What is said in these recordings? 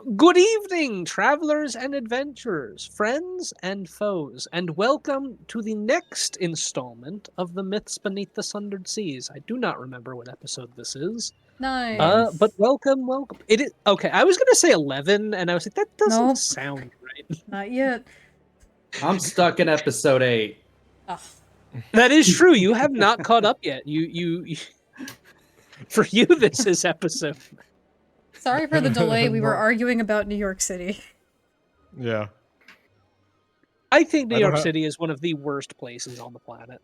Good evening, travelers and adventurers, friends and foes, and welcome to the next installment of the Myths Beneath the Sundered Seas. I do not remember what episode this is. Nice. But welcome. It is okay. I was gonna say 11, and I was like, that doesn't Nope. sound right. Not yet. I'm stuck in episode 8. Ugh. That is true. You have not caught up yet. For you, this is episode. Sorry for the delay. We were arguing about New York City. Yeah. I think New York City is one of the worst places on the planet.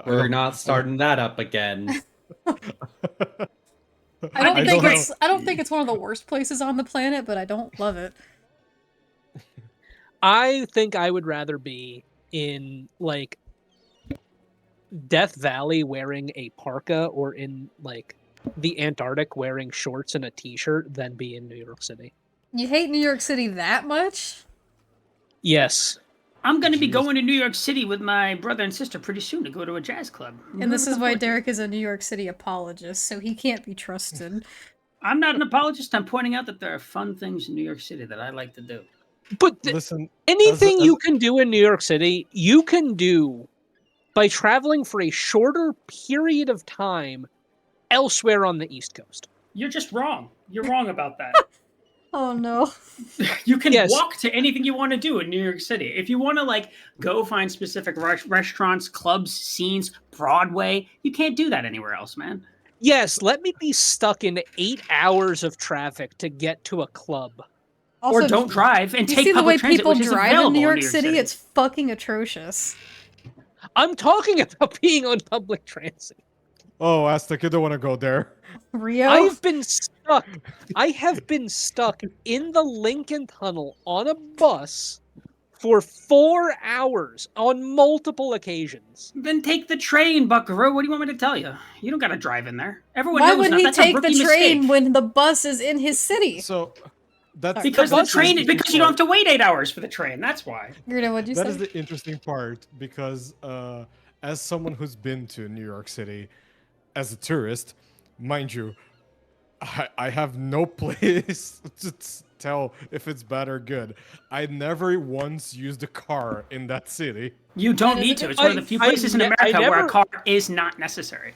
We're not starting that up again. I don't think it's one of the worst places on the planet, but I don't love it. I think I would rather be in like Death Valley wearing a parka or in like the Antarctic wearing shorts and a t-shirt than be in New York City. You hate New York City that much? Yes. I'm going to be going to New York City with my brother and sister pretty soon to go to a jazz club. And this is why Derek is a New York City apologist, so he can't be trusted. I'm not an apologist. I'm pointing out that there are fun things in New York City that I like to do. But listen, anything you can do in New York City, you can do by traveling for a shorter period of time elsewhere on the East Coast. You're just wrong. You're wrong about that. Oh no. You can walk to anything you want to do in New York City. If you want to like go find specific restaurants, clubs, scenes, Broadway, you can't do that anywhere else, man. Yes, let me be stuck in 8 hours of traffic to get to a club. Also, or don't drive and take public transit, which is available you see the way people drive in New York City? City? It's fucking atrocious. I'm talking about being on public transit. Oh, Aztec, you don't want to go there. Rio? I have been stuck in the Lincoln Tunnel on a bus for 4 hours on multiple occasions. Then take the train, Buckaroo. What do you want me to tell you? You don't got to drive in there. Everyone Why knows would now. he That's take a the rookie train mistake. when the bus is in his city? So that's because the train is because you don't have to wait 8 hours for the train. That's why. Gerda, what'd you say? That is the interesting part because as someone who's been to New York City as a tourist, mind you, I have no place to tell if it's bad or good. I never once used a car in that city. You don't need to. It's one of the few places in America where a car is not necessary.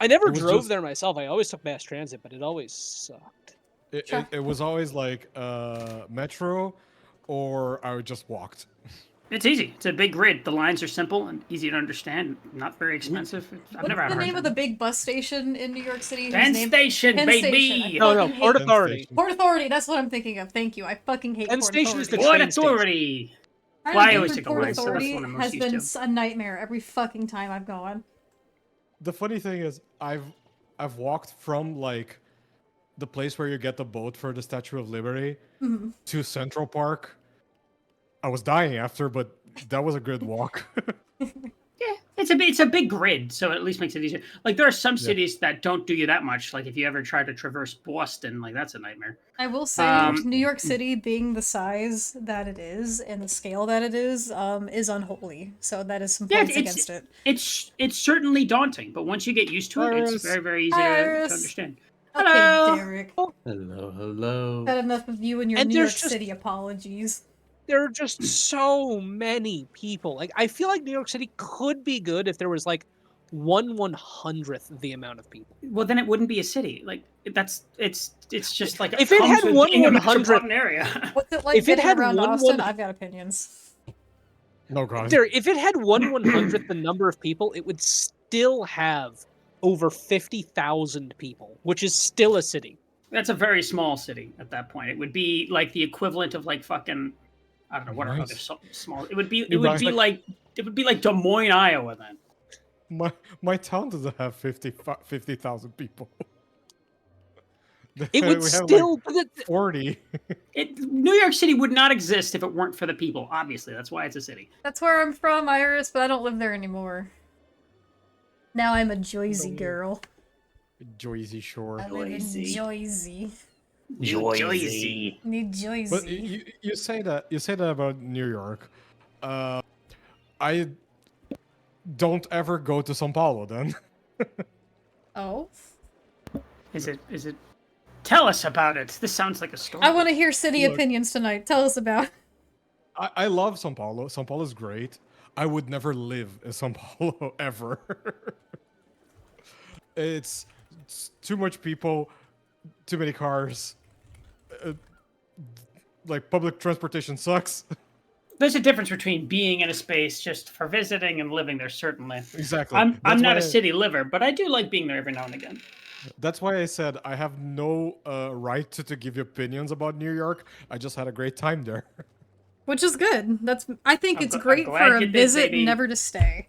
I never drove there myself. I always took mass transit, but it always sucked. It was always like metro, or I just walked. It's easy. It's a big grid. The lines are simple and easy to understand. Not very expensive. I've never had What's the name of the big bus station in New York City? Penn Station, baby! No, Port Authority. Port Authority, that's what I'm thinking of. Thank you. I fucking hate Port Authority. Is the Port Authority! Well, I always take a Port ride, so that's what I'm most has used been a nightmare every fucking time I've gone. The funny thing is, I've walked from like the place where you get the boat for the Statue of Liberty to Central Park. I was dying after, but that was a good walk. Yeah, it's a big grid, so it at least makes it easier. Like there are some cities that don't do you that much. Like if you ever try to traverse Boston, like that's a nightmare. I will say, New York City being the size that it is and the scale that it is unholy. So that is some points against it. It's certainly daunting, but once you get used to it, it's very, very easy to understand. Okay, Hello, Derek. Hello. Had enough of you and your New York City apologies. There are just so many people. Like I feel like New York City could be good if there was like 1/100th the amount of people. Well, then it wouldn't be a city. Like it's just like if it had 1/100th area. What's it like if it had around Austin? I've got opinions. No God. There, if it had 1/100th the number of people, it would still have over 50,000 people, which is still a city. That's a very small city at that point. It would be like the equivalent of like fucking, I don't know what are other small. It would be like Des Moines, Iowa then. My town doesn't have 50,000 people. It would still like 40. New York City would not exist if it weren't for the people. Obviously, that's why it's a city. That's where I'm from, Iris, but I don't live there anymore. Now I'm a Jersey girl. Jersey Shore. I live in Jersey. Jersey. New Jersey. But you say that about New York. I don't ever go to São Paulo then. Oh. Is it Tell us about it. This sounds like a story. I want to hear city Look. opinions tonight. Tell us about. I love São Paulo. São Paulo is great. I would never live in São Paulo ever. it's too much people, too many cars. Like public transportation sucks. There's a difference between being in a space just for visiting and living there, certainly. Exactly. I'm That's not why a city liver, but I do like being there every now and again. That's why I said I have no right to give you opinions about New York. I just had a great time there. Which is good. I think I'm it's gl- I'm great glad for a you did, visit, baby. never to stay.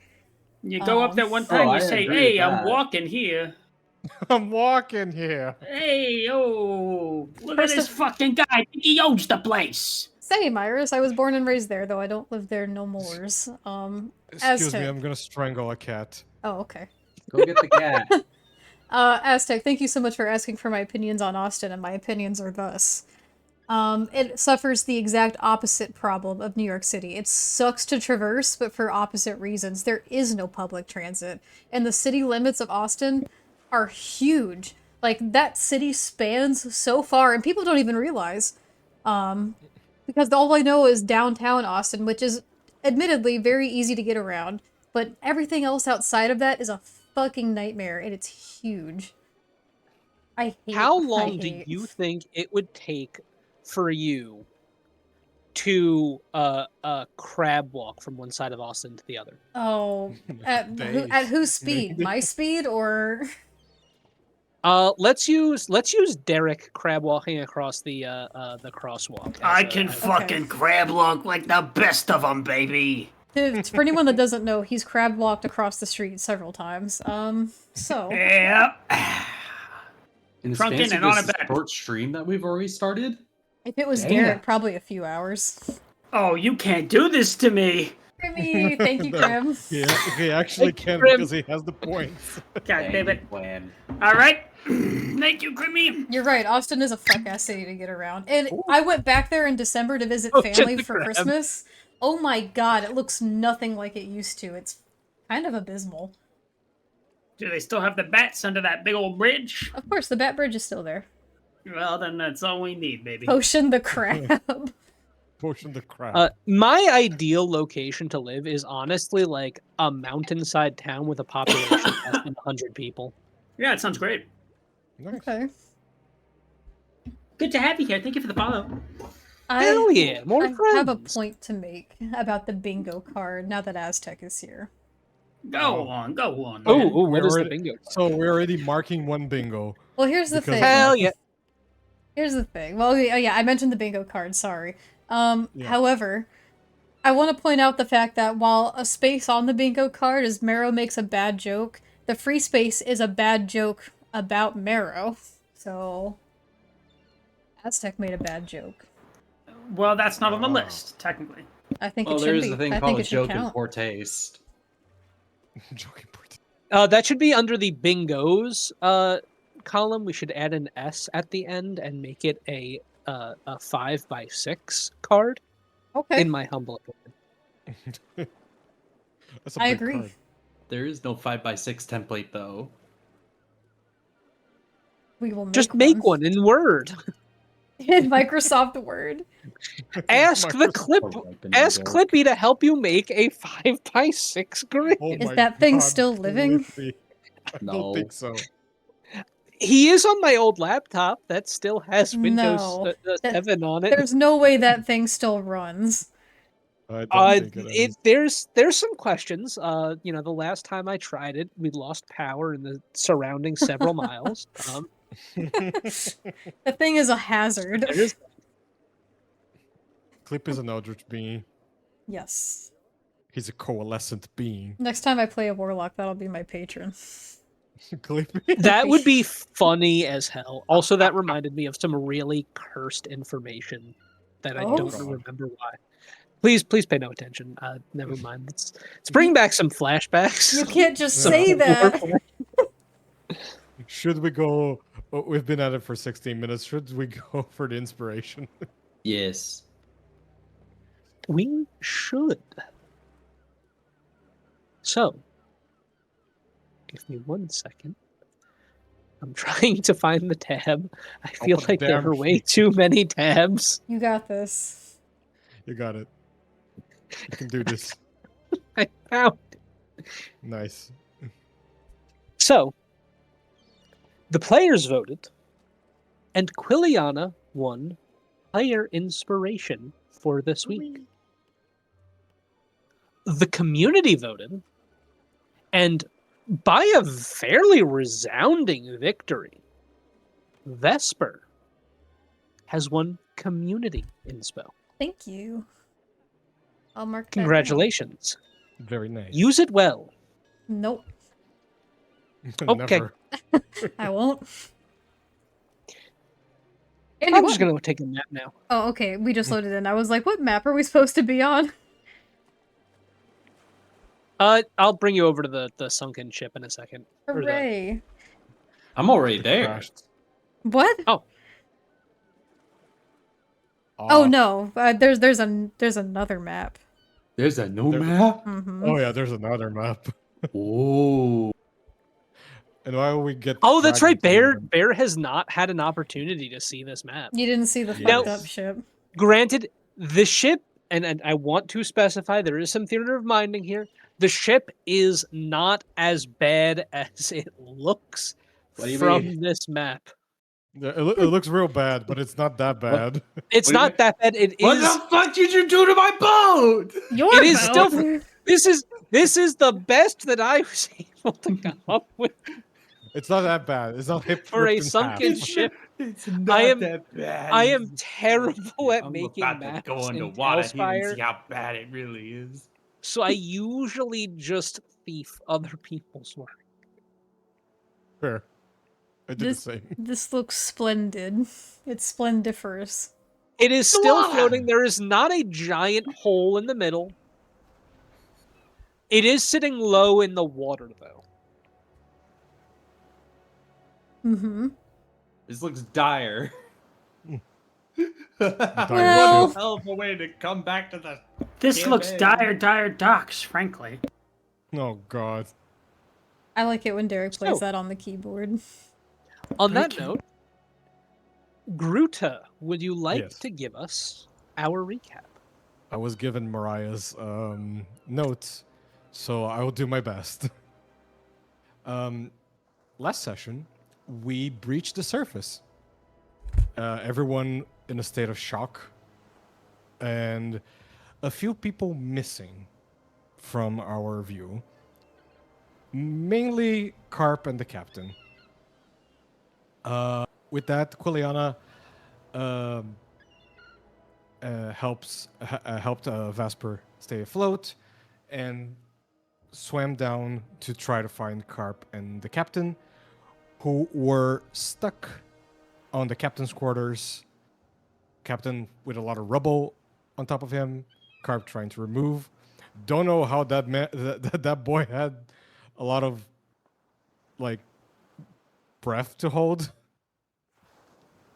You go up there one time, I you say, agree "Hey, with I'm that. walking here. I'm walking here. Hey, oh, look First at this of- fucking guy. I think he owns the place." Same, Iris. I was born and raised there, though I don't live there no more. Excuse me, Aztec. I'm gonna strangle a cat. Oh, okay. Go get the cat. Aztec, thank you so much for asking for my opinions on Austin, and my opinions are thus. It suffers the exact opposite problem of New York City. It sucks to traverse, but for opposite reasons. There is no public transit, and the city limits of Austin are huge. Like, that city spans so far, and people don't even realize. Because all I know is downtown Austin, which is admittedly very easy to get around, but everything else outside of that is a fucking nightmare, and it's huge. I hate. How I long do hate. you think it would take for you to crab walk from one side of Austin to the other? Oh, at Days. whose speed? My speed or? Let's use Derek crab walking across the crosswalk. I can fucking crab walk like the best of them, baby. For anyone that doesn't know, he's crab walked across the street several times. So Yeah. In this Drunken fancy and on a this bed. short stream that we've already started. if it was Damn. Derek, probably a few hours. Oh, you can't do this to me. Grimmy, thank you, Grim. Yeah, he actually can Grim. because he has the points. God damn it. Plan. All right. Thank you, Grimmy. You're right. Austin is a fuck-ass city to get around. And I went back there in December to visit Oh, family just for Grim. Christmas. Oh my god, it looks nothing like it used to. It's kind of abysmal. Do they still have the bats under that big old bridge? Of course, the Bat Bridge is still there. Well, then that's all we need, baby. Potion the crab. Potion the crab. My ideal location to live is honestly like a mountainside town with a population less than 100 people. Yeah, it sounds great. Nice. Okay. Good to have you here. Thank you for the follow. Hell yeah, more I friends. have a point to make about the bingo card now that Aztec is here. Go on, go on. Oh, man. what We're is the already- bingo? So we're already marking one bingo. Well, here's the Because- thing. Hell yeah. Here's the thing. Well, yeah, I mentioned the bingo card, sorry. Yeah. However, I want to point out the fact that while a space on the bingo card is Marrow makes a bad joke, the free space is a bad joke about Marrow. So, Aztec made a bad joke. Well, that's not on the Oh. list, technically. I think Well, it should there's be. a thing I called think a it should joke in count. poor taste. Joking pretty. That should be under the bingos column. We should add an S at the end and make it a 5x6 card. Okay, In my humble opinion. That's a I big agree. card. There is no 5x6 template though. we will make Just make one in Word. in Microsoft Word. Ask the Microsoft- clip. Ask Clippy to help you make a 5x6 grid. Oh Is my that thing God, still living? Clippy. I No. don't think so. He is on my old laptop that still has Windows No, that- 7 on it. There's no way that thing still runs. I don't think it is. There's some questions. The last time I tried it, we lost power in the surrounding several miles. The thing is a hazard. There's Clip is an eldritch being. Yes. He's a coalescent being. Next time I play a warlock, that'll be my patron. Clippy. that would be funny as hell. Also, that reminded me of some really cursed information that I Oh. don't remember why. Please pay no attention. Never mind. Let's bring back some flashbacks. You can't just No. say that. Should we go? Oh, we've been at it for 16 minutes. Should we go for the inspiration? Yes. We should. So, give me 1 second. I'm trying to find the tab. I feel Open like there damn are way too many tabs. You got this. You got it. You can do this. I found. Nice. So, the players voted, and Quiliana won player inspiration for this week. The community voted, and by a fairly resounding victory, Vesper has won community inspo. Thank you. I'll mark that down. Congratulations. Very nice. Use it well. Nope, Okay. Never. I won't. Andy, I'm what? just going to take a nap now. Oh, okay. We just loaded in. I was like, what map are we supposed to be on? I'll bring you over to the sunken ship in a second. Or the- Hooray. I'm already It there. crashed. What? Oh, Oh no. There's another map. There's a new There's- map. Mm-hmm. Oh yeah, there's another map. Oh. And why will we get? Oh, that's right. dragged into Bear has not had an opportunity to see this map. You didn't see the Yes. fucked up ship. Granted, the ship, and I want to specify there is some theater of minding here. The ship is not as bad as it looks What do you from mean? this map. Yeah, it looks real bad, but it's not that bad. It's What do you not mean? that bad. It What is. the fuck did you do to my boat? Your It is boat. still- This is the best that I was able to come up with It's not that bad. It's not hip for a ripped in sunken half. ship. It's not am- that bad. I am terrible at I'm making about maps to go in underwater here and Tailspire, see how bad it really is. so I usually just thief other people's work. Fair. I did This- the same. This looks splendid. It's splendiferous. It is still Wow. floating. There is not a giant hole in the middle. It is sitting low in the water, though. Mm-hmm. This looks dire. Dire Well- ship. Hell of a way to come back to the. This Damn looks it. dire docks, frankly. Oh god. I like it when Derek plays So- that on the keyboard. On that Thank you. note, Gruta, would you like Yes. to give us our recap? I was given Mariah's notes, so I will do my best. Last session, we breached the surface. Everyone in a state of shock, and a few people missing from our view. Mainly Carp and the captain. With that, Quiliana helped Vesper stay afloat and swam down to try to find Carp and the captain, who were stuck on the captain's quarters. Captain with a lot of rubble on top of him. Carp trying to remove. Don't know how that boy had a lot of like breath to hold.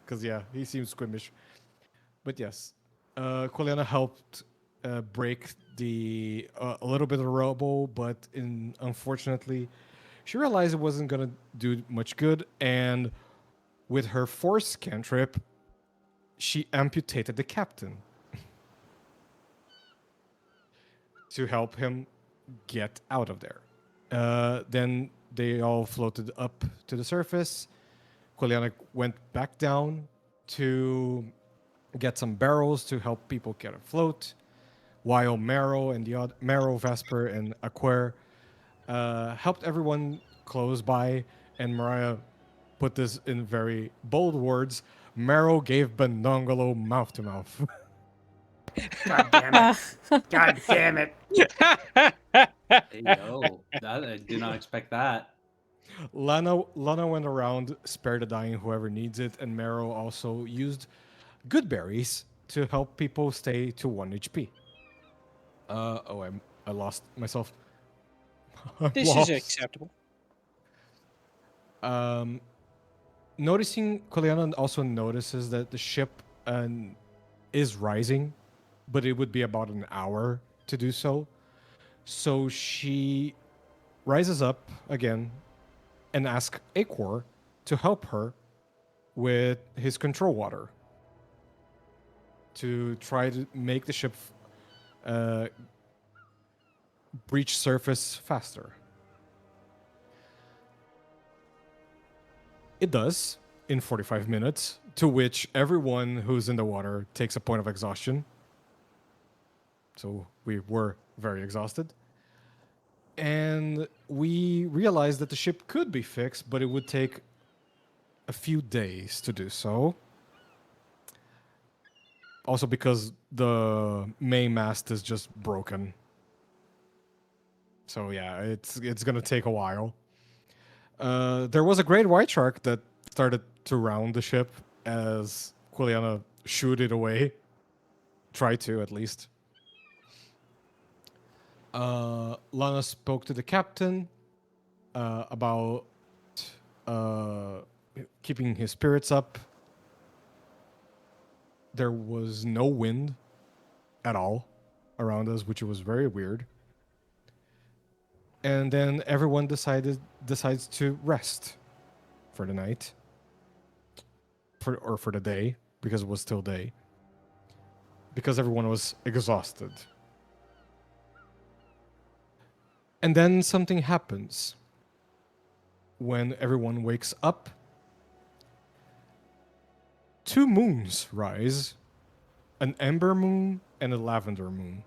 Because yeah, he seems squeamish. But yes, Quiliana helped break the a little bit of rubble, but unfortunately, she realized it wasn't gonna do much good, and with her force cantrip, she amputated the captain to help him get out of there. Then they all floated up to the surface. Quiliana went back down to get some barrels to help people get afloat, while Marrow and Marrow, Vesper, and Aquare helped everyone close by, and Mariah put this in very bold words. Marrow gave Benongolo mouth to mouth. God damn it. God damn it. Hey, yo, I did not expect that. Lana went around, spare the dying whoever needs it, and Marrow also used good berries to help people stay to 1 HP. I lost myself. I'm This lost. is acceptable. Noticing, Quiliana also notices that the ship is rising, but it would be about an hour to do so. So she rises up again and asks Acor to help her with his control water to try to make the ship breach surface faster. It does in 45 minutes, to which everyone who's in the water takes a point of exhaustion. So we were very exhausted. And we realized that the ship could be fixed, but it would take a few days to do so. Also because the main mast is just broken. So yeah, it's gonna take a while. There was a great white shark that started to round the ship as Quiliana shooed it away. Tried to, at least. Lana spoke to the captain about keeping his spirits up. There was no wind at all around us, which was very weird. And then everyone decides to rest for the night, for the day, because it was still day, because everyone was exhausted. And then something happens. When everyone wakes up, 2 moons rise, an ember moon and a lavender moon.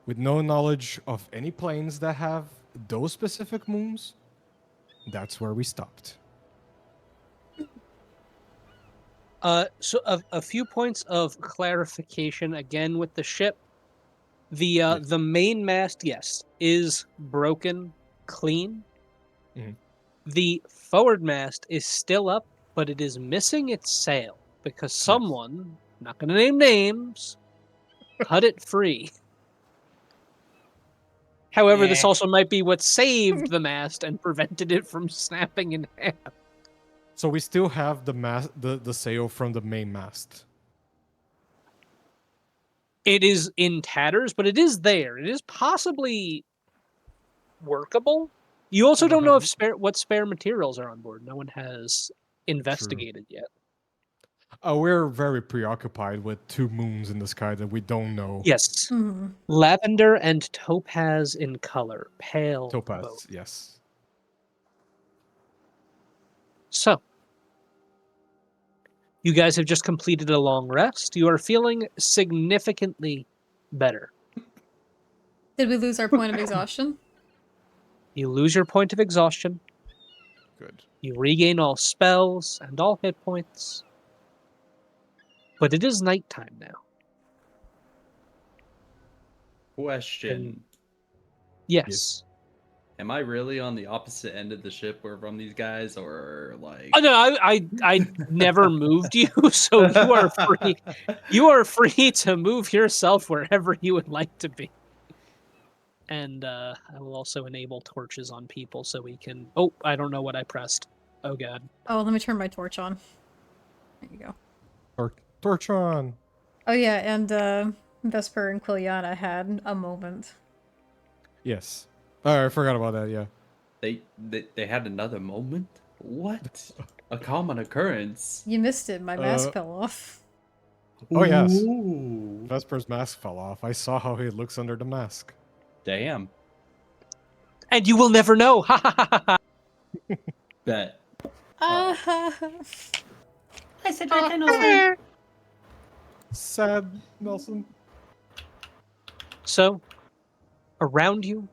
With no knowledge of any planes that have those specific moons, that's where we stopped. So a few points of clarification again with the ship. The main mast, yes, is broken clean. Mhm. The forward mast is still up, but it is missing its sail because someone, not going to name names, cut it free. However, this also might be what saved the mast and prevented it from snapping in half. So we still have the sail from the main mast. It is in tatters, but it is there. It is possibly workable. You also don't know if what spare materials are on board. No one has investigated yet. We're very preoccupied with 2 moons in the sky that we don't know. Yes. Mm-hmm. Lavender and topaz in color. Pale. Topaz, both. yes. So, you guys have just completed a long rest. You are feeling significantly better. Did we lose our point of exhaustion? You lose your point of exhaustion. Good. You regain all spells and all hit points. But it is nighttime now. Question. Yes. Am I really on the opposite end of the ship or from these guys, or like? Oh no, I never moved you, so you are free. You are free to move yourself wherever you would like to be. And I will also enable torches on people so we can. Oh, I don't know what I pressed. Oh god. Oh, let me turn my torch on. There you go. Torch on. Oh yeah, and Vesper and Quiliana had a moment. Yes. Oh, I forgot about that. Yeah. They had another moment. What? A common occurrence. You missed it. My mask fell off. Oh yes. Ooh. Vesper's mask fell off. I saw how he looks under the mask. Damn. And you will never know. Ha ha ha ha. Bet. I said that, Nelson. Sad, Nelson. So, around you,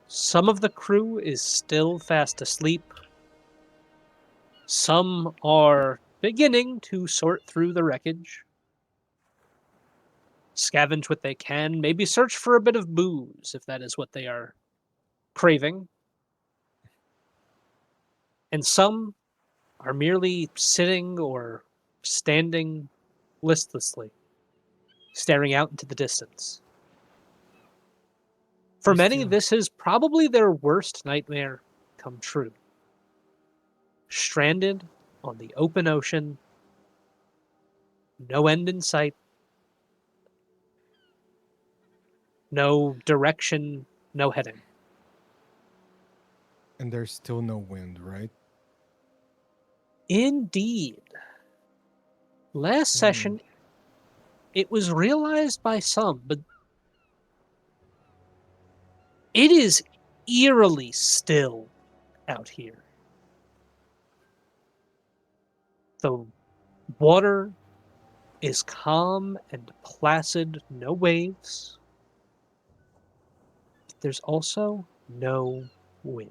some of the crew is still fast asleep. Some are beginning to sort through the wreckage, scavenge what they can, maybe search for a bit of booze if that is what they are craving. And some are merely sitting or standing listlessly, staring out into the distance. For many, this is probably their worst nightmare come true. Stranded on the open ocean, no end in sight, no direction, no heading. And there's still no wind, right? Indeed. Last session, it was realized by some, but it is eerily still out here. The water is calm and placid, no waves. There's also no wind.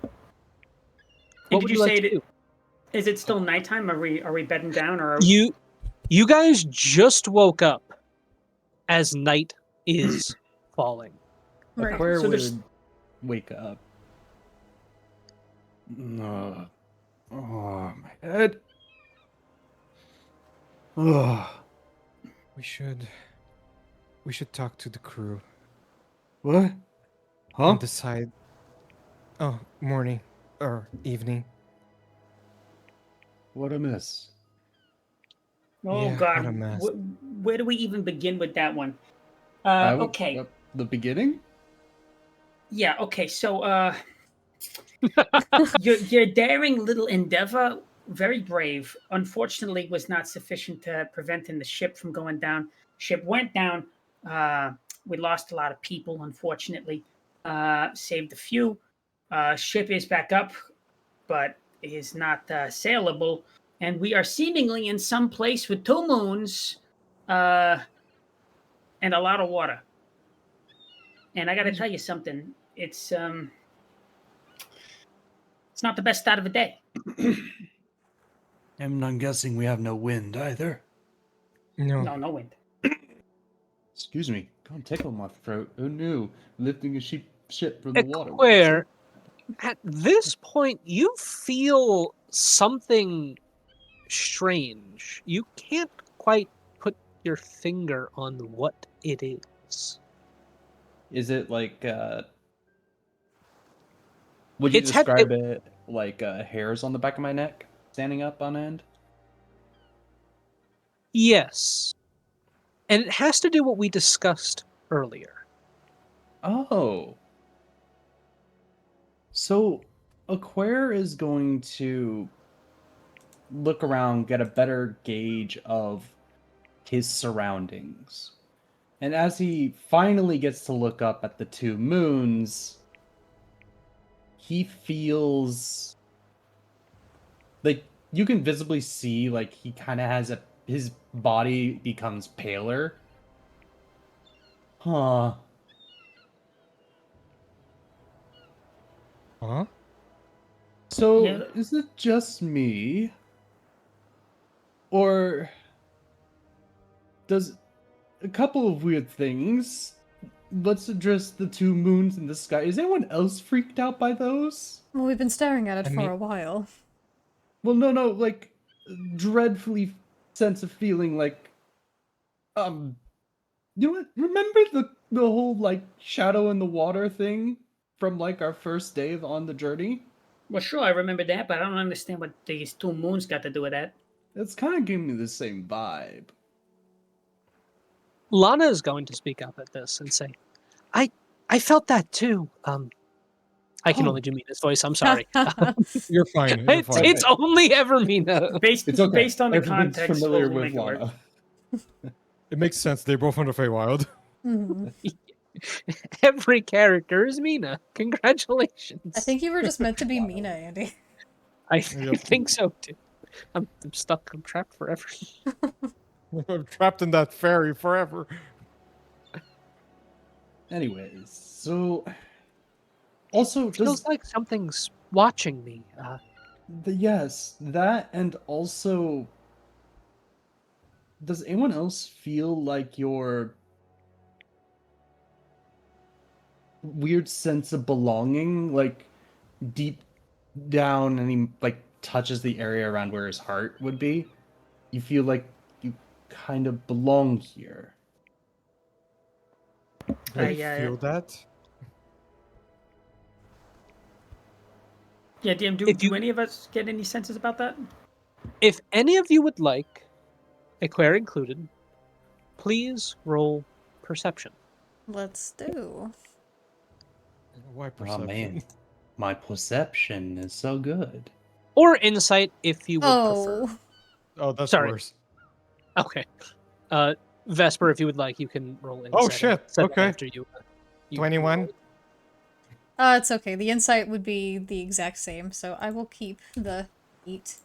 And What did would you you like say to that? do? Is it still nighttime? Are we bedding down or? You guys just woke up as night is falling. Right. Where So there's- would wake up? No. Oh, my head. Oh. We should talk to the crew What? Huh? and decide. Oh, morning or evening. What a mess. Oh Yeah, God, what a mess. where do we even begin with that one? I would- Okay, the beginning? yeah, okay. So, your daring little endeavor, very brave. Unfortunately, was not sufficient to preventing the ship from going down. Ship went down. We lost a lot of people, unfortunately. Saved a few. Ship is back up, but is not sailable. And we are seemingly in some place with 2 moons and a lot of water. And I got to tell you something. It's not the best start of a day. And I'm guessing we have no wind either. No. No wind. Excuse me. Don't tickle my throat. Who knew? Lifting a ship from the water. Equare, at this point, you feel something strange. You can't quite put your finger on what it is. Is it like, would you It's had- describe it like hairs on the back of my neck standing up on end? Yes. And it has to do what we discussed earlier. Oh. So, Aquare is going to look around, get a better gauge of his surroundings. And as he finally gets to look up at the 2 moons, he feels like you can visibly see like he kind of has his body becomes paler. Huh. Huh? So, Yeah. is it just me? Or does a couple of weird things? Let's address the 2 moons in the sky. Is anyone else freaked out by those? Well, we've been staring at it I for mean- a while. Well, no, like dreadfully sense of feeling like you know what? Remember the whole like shadow in the water thing from like our first day on the journey? Well, sure, I remember that, but I don't understand what these 2 moons got to do with that. It's kind of giving me the same vibe. Lana is going to speak up at this and say, I felt that too. I can Oh. only do Mina's voice, I'm sorry. You're fine. You're it's, fine. it's only ever Mina. Based It's okay. based on the Everyone's context, familiar we'll with make it work. Lana. It makes sense. They're both on the Feywild. Mhm. Every character is Mina. Congratulations. I think you were just meant to be Mina, Andy. I Yep. think so too. I'm stuck. I'm trapped forever. I'm trapped in that ferry forever. Anyways, so also Feels does like something's watching me. yes, that and also does anyone else feel like your weird sense of belonging like deep down and he like touches the area around where his heart would be? You feel like you kind of belong here. Do you yeah. feel that? Yeah, DM, If do you- any of us get any senses about that? If any of you would like, Equare included, please roll perception. Let's do. Why Oh perception? man, my perception is so good. Or insight if you would prefer. Oh. Oh, that's Sorry. worse. Okay. Vesper, if you would like, you can roll insight. Oh, and shit. set that Okay. After you 21. roll. It's okay. The insight would be the exact same, so I will keep the 8.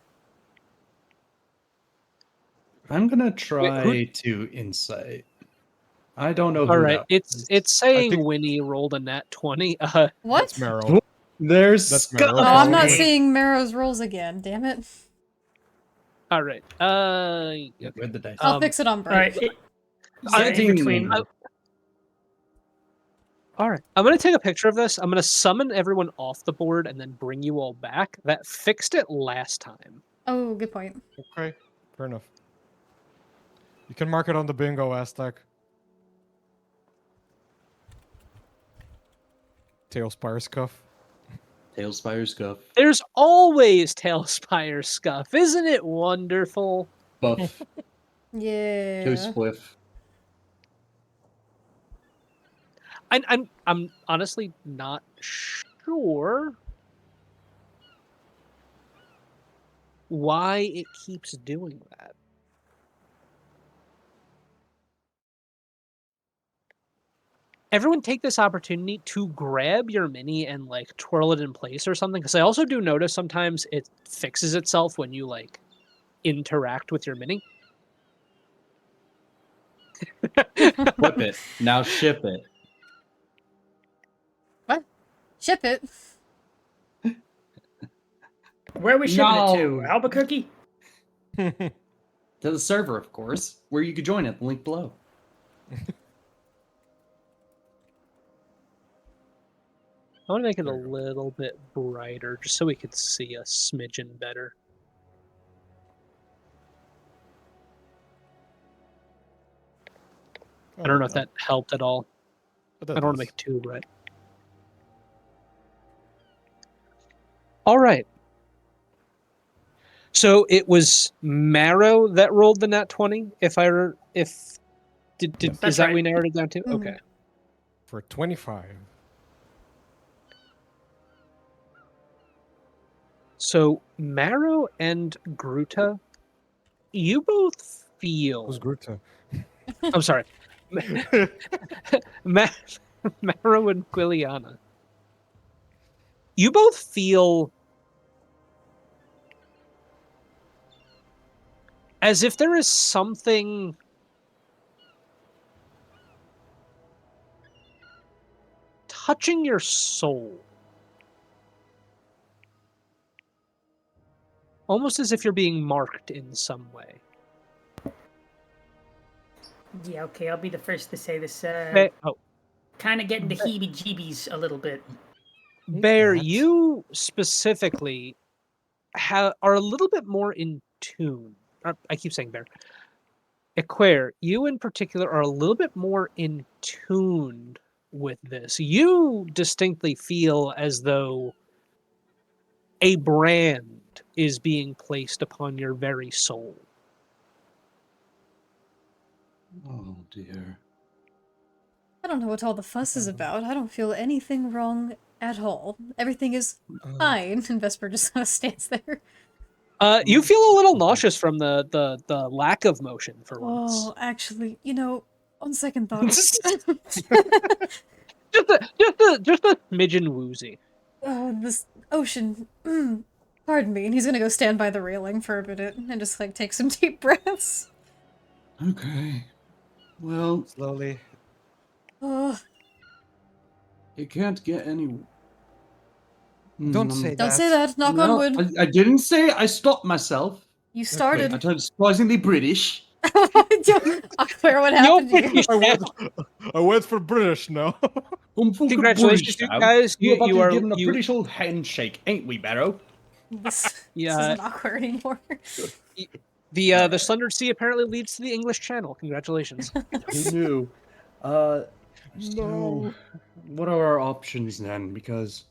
I'm gonna try who- to insight. I don't know All who right. that It's was. saying think- Winnie rolled a nat 20. What? That's Marrow. There's That's Scott. Meryl. Oh, I'm not Okay. seeing Marrow's rolls again. Damn it. all right. Where'd the dice? I'll fix it on All right. break. I In think- between. All right. I'm going to take a picture of this. I'm going to summon everyone off the board and then bring you all back. That fixed it last time. Oh, good point. Okay, fair enough. You can mark it on the bingo, Aztec. Tailspire scuff. Tailspire scuff. There's always Tailspire scuff. Isn't it wonderful? Buff. Yeah. Toe spliff. I'm honestly not sure why it keeps doing that. Everyone take this opportunity to grab your mini and like twirl it in place or something, because I also do notice sometimes it fixes itself when you like interact with your mini. Flip it. Now ship it. Ship it. Where are we shipping it to? No. Albuquerque? To the server, of course, where you could join at the link below. I want to make it a There you go. little bit brighter just so we could see a smidgen better. I don't know if that helped at all. I don't want to make it too bright. All right. So it was Marrow that rolled the nat 20. Is That's that right. we narrowed it down to? Mhm. Okay. For 25. So Marrow and Gruta, you both feel. Who's Gruta? I'm sorry. Marrow and Quiliana. You both feel as if there is something touching your soul. Almost as if you're being marked in some way. Yeah, okay, I'll be the first to say this. Oh, Kind of getting the heebie-jeebies a little bit. Bear, Cats. you specifically are a little bit more in tune. I keep saying Bear. Equare, you in particular are a little bit more in tune with this. You distinctly feel as though a brand is being placed upon your very soul. Oh dear. I don't know what all the fuss is about. I don't feel anything wrong at all. Everything is fine. And Vesper just kind of stands there. You feel a little nauseous from the lack of motion for once. Oh, actually, on second thoughts. just a smidgen woozy. This ocean. Pardon me. And he's gonna go stand by the railing for a minute and just like take some deep breaths. Okay. Well, Slowly. Oh, it can't get any. Don't say don't that. say that. Knock on wood. I didn't say it. I stopped myself. You started. I turned surprisingly British. Claire, what happened to you? I went for British now. I'm fucking Congratulations, British you now. guys. We're about You to are give him a you- British old handshake, ain't we, Barrow? This Yeah. isn't awkward anymore. The Sundered Sea apparently leads to the English Channel. Congratulations. Who knew? So, No. what are our options then? Because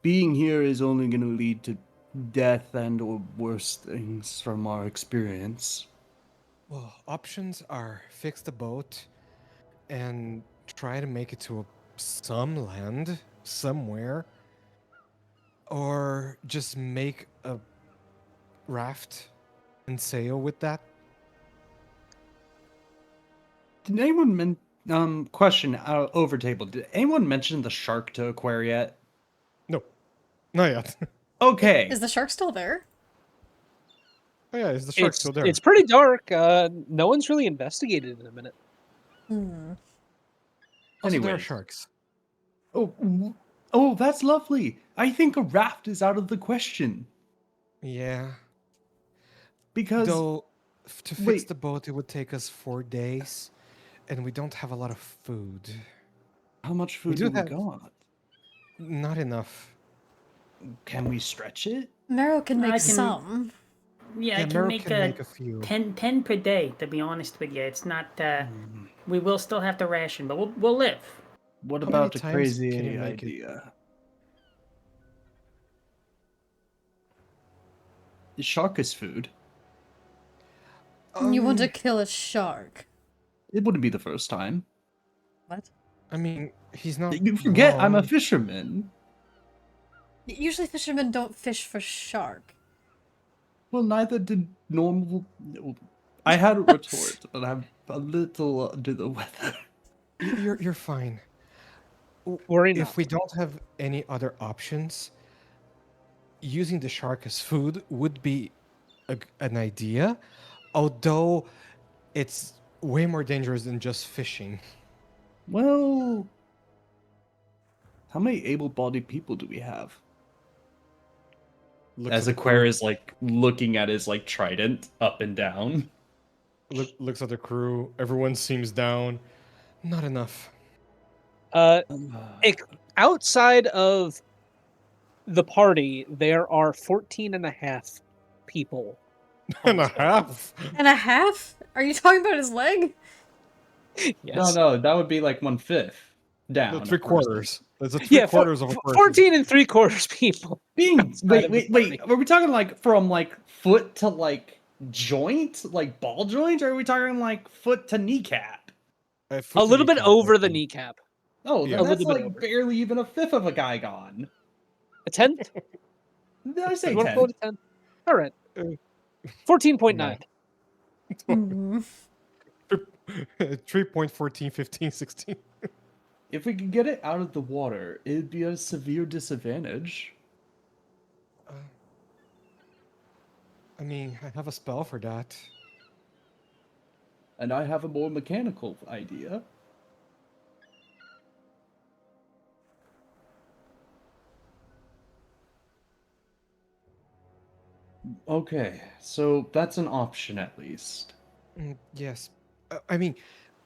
being here is only going to lead to death and or worse things from our experience. Well, options are fix the boat, and try to make it to some land somewhere, or just make a raft and sail with that. Did anyone question over table? Did anyone mention the shark to Aquare yet? No, not yet. Okay. Is the shark still there? Oh yeah, is the shark still there? It's pretty dark. No one's really investigated in a minute. Also, there are Anyways. sharks. Oh, that's lovely. I think a raft is out of the question Yeah. because Though, to fix wait. the boat, it would take us 4 days, and we don't have a lot of food. How much food do do we have- got? Not enough. Can we stretch it? Marrow can I make can- some. Yeah, I Yeah, can Meryl make, can make a few. 10 per day. To be honest with you, it's not. We will still have to ration, but we'll live. What How many about a times crazy can you make it? idea? The shark is food. You want to kill a shark. It wouldn't be the first time. What? I mean, he's not. You forget I'm a wrong. fisherman. Usually fishermen don't fish for shark. Well, neither did normal. I had a retort, but I'm a little under the weather. You're fine. Worry If not. we don't have any other options, using the shark as food would be an idea, although it's way more dangerous than just fishing. Well, how many able-bodied people do we have? Looks As at the Aquare crew- is like looking at his like trident up and down. looks at the crew. Everyone seems down. Not enough. Outside of the party, there are 14 and a half people. And a half. And a half? Are you talking about his leg? Yes. No, that would be like 1/5 down. No, a three person. quarters. That's a three Yeah, quarters of a person. 14 and 3/4 people. Being outside of the wait. party. Are we talking like from like foot to like joint, like ball joint, or are we talking like foot to kneecap? A little bit over the knee. kneecap. Oh, Yeah. then A that's little bit like over. barely even a fifth of a guy gone. A tenth? Did I say You want to call 10? it a 10? All right. Uh, 14.9. Hmm. 3.14, 15, 16. If we could get it out of the water, it'd be a severe disadvantage. I mean, I have a spell for that. And I have a more mechanical idea. Okay, so that's an option at least. Yes. I mean,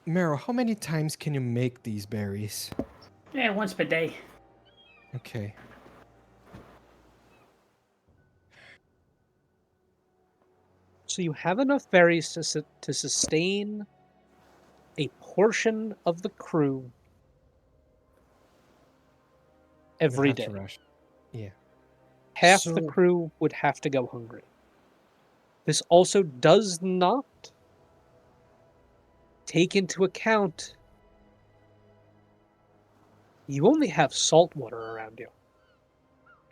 Mero, how many times can you make these berries? Yeah, once per day. Okay. So you have enough berries to sustain a portion of the crew every Have to day. ration. Yeah. Half the So- crew would have to go hungry. This also does not take into account you only have salt water around you.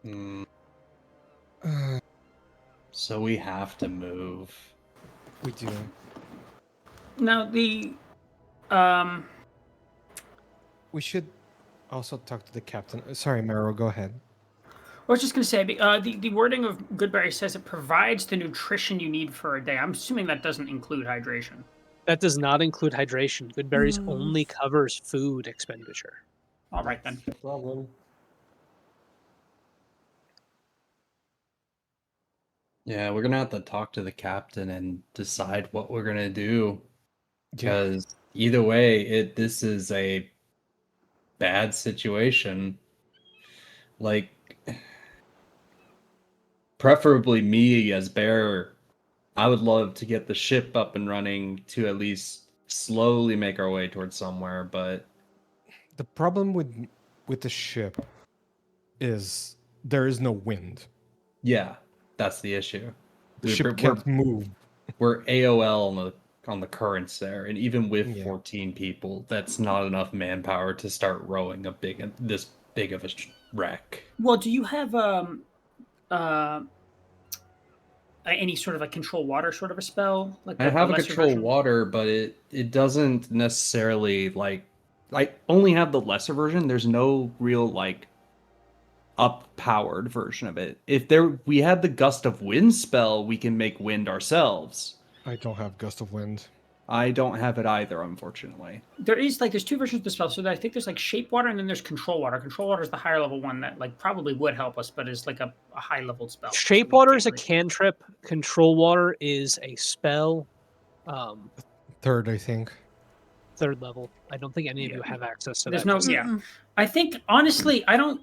Hmm, Uh, so we have to move. we do. Now the We should also talk to the captain. Sorry, Mero, go ahead. I was just going to say, the wording of Goodberry says it provides the nutrition you need for a day. I'm assuming that doesn't include hydration. That does not include hydration. Goodberries Hmm. only covers food expenditure. All right, then. Problem. Yeah, we're gonna have to talk to the captain and decide what we're gonna do. Because either way, this is a bad situation. Like, preferably me as bearer, I would love to get the ship up and running to at least slowly make our way towards somewhere, but The problem with the ship is there is no wind. yeah, that's the issue. The ship can't move. We're AOL on the on the currents there, and even with Yeah. 14 people, that's not enough manpower to start rowing this big of a wreck. Well, do you have uh any sort of like control water sort of a spell? Like I the have a lesser control version? water, but it doesn't necessarily like I only have the lesser version. There's no real like up powered version of it. If we had the gust of wind spell, we can make wind ourselves. I don't have gust of wind. I don't have it either, unfortunately. There's two versions of the spell. So I think there's like shape water and then there's control water. Control water is the higher level one that like probably would help us, but is like a high level spell. So Shape we water can't is a really- cantrip. Control water is a spell. Third, I think. 3rd level. I don't think any of you have access to There's that. no just yet. yeah. I think honestly, I don't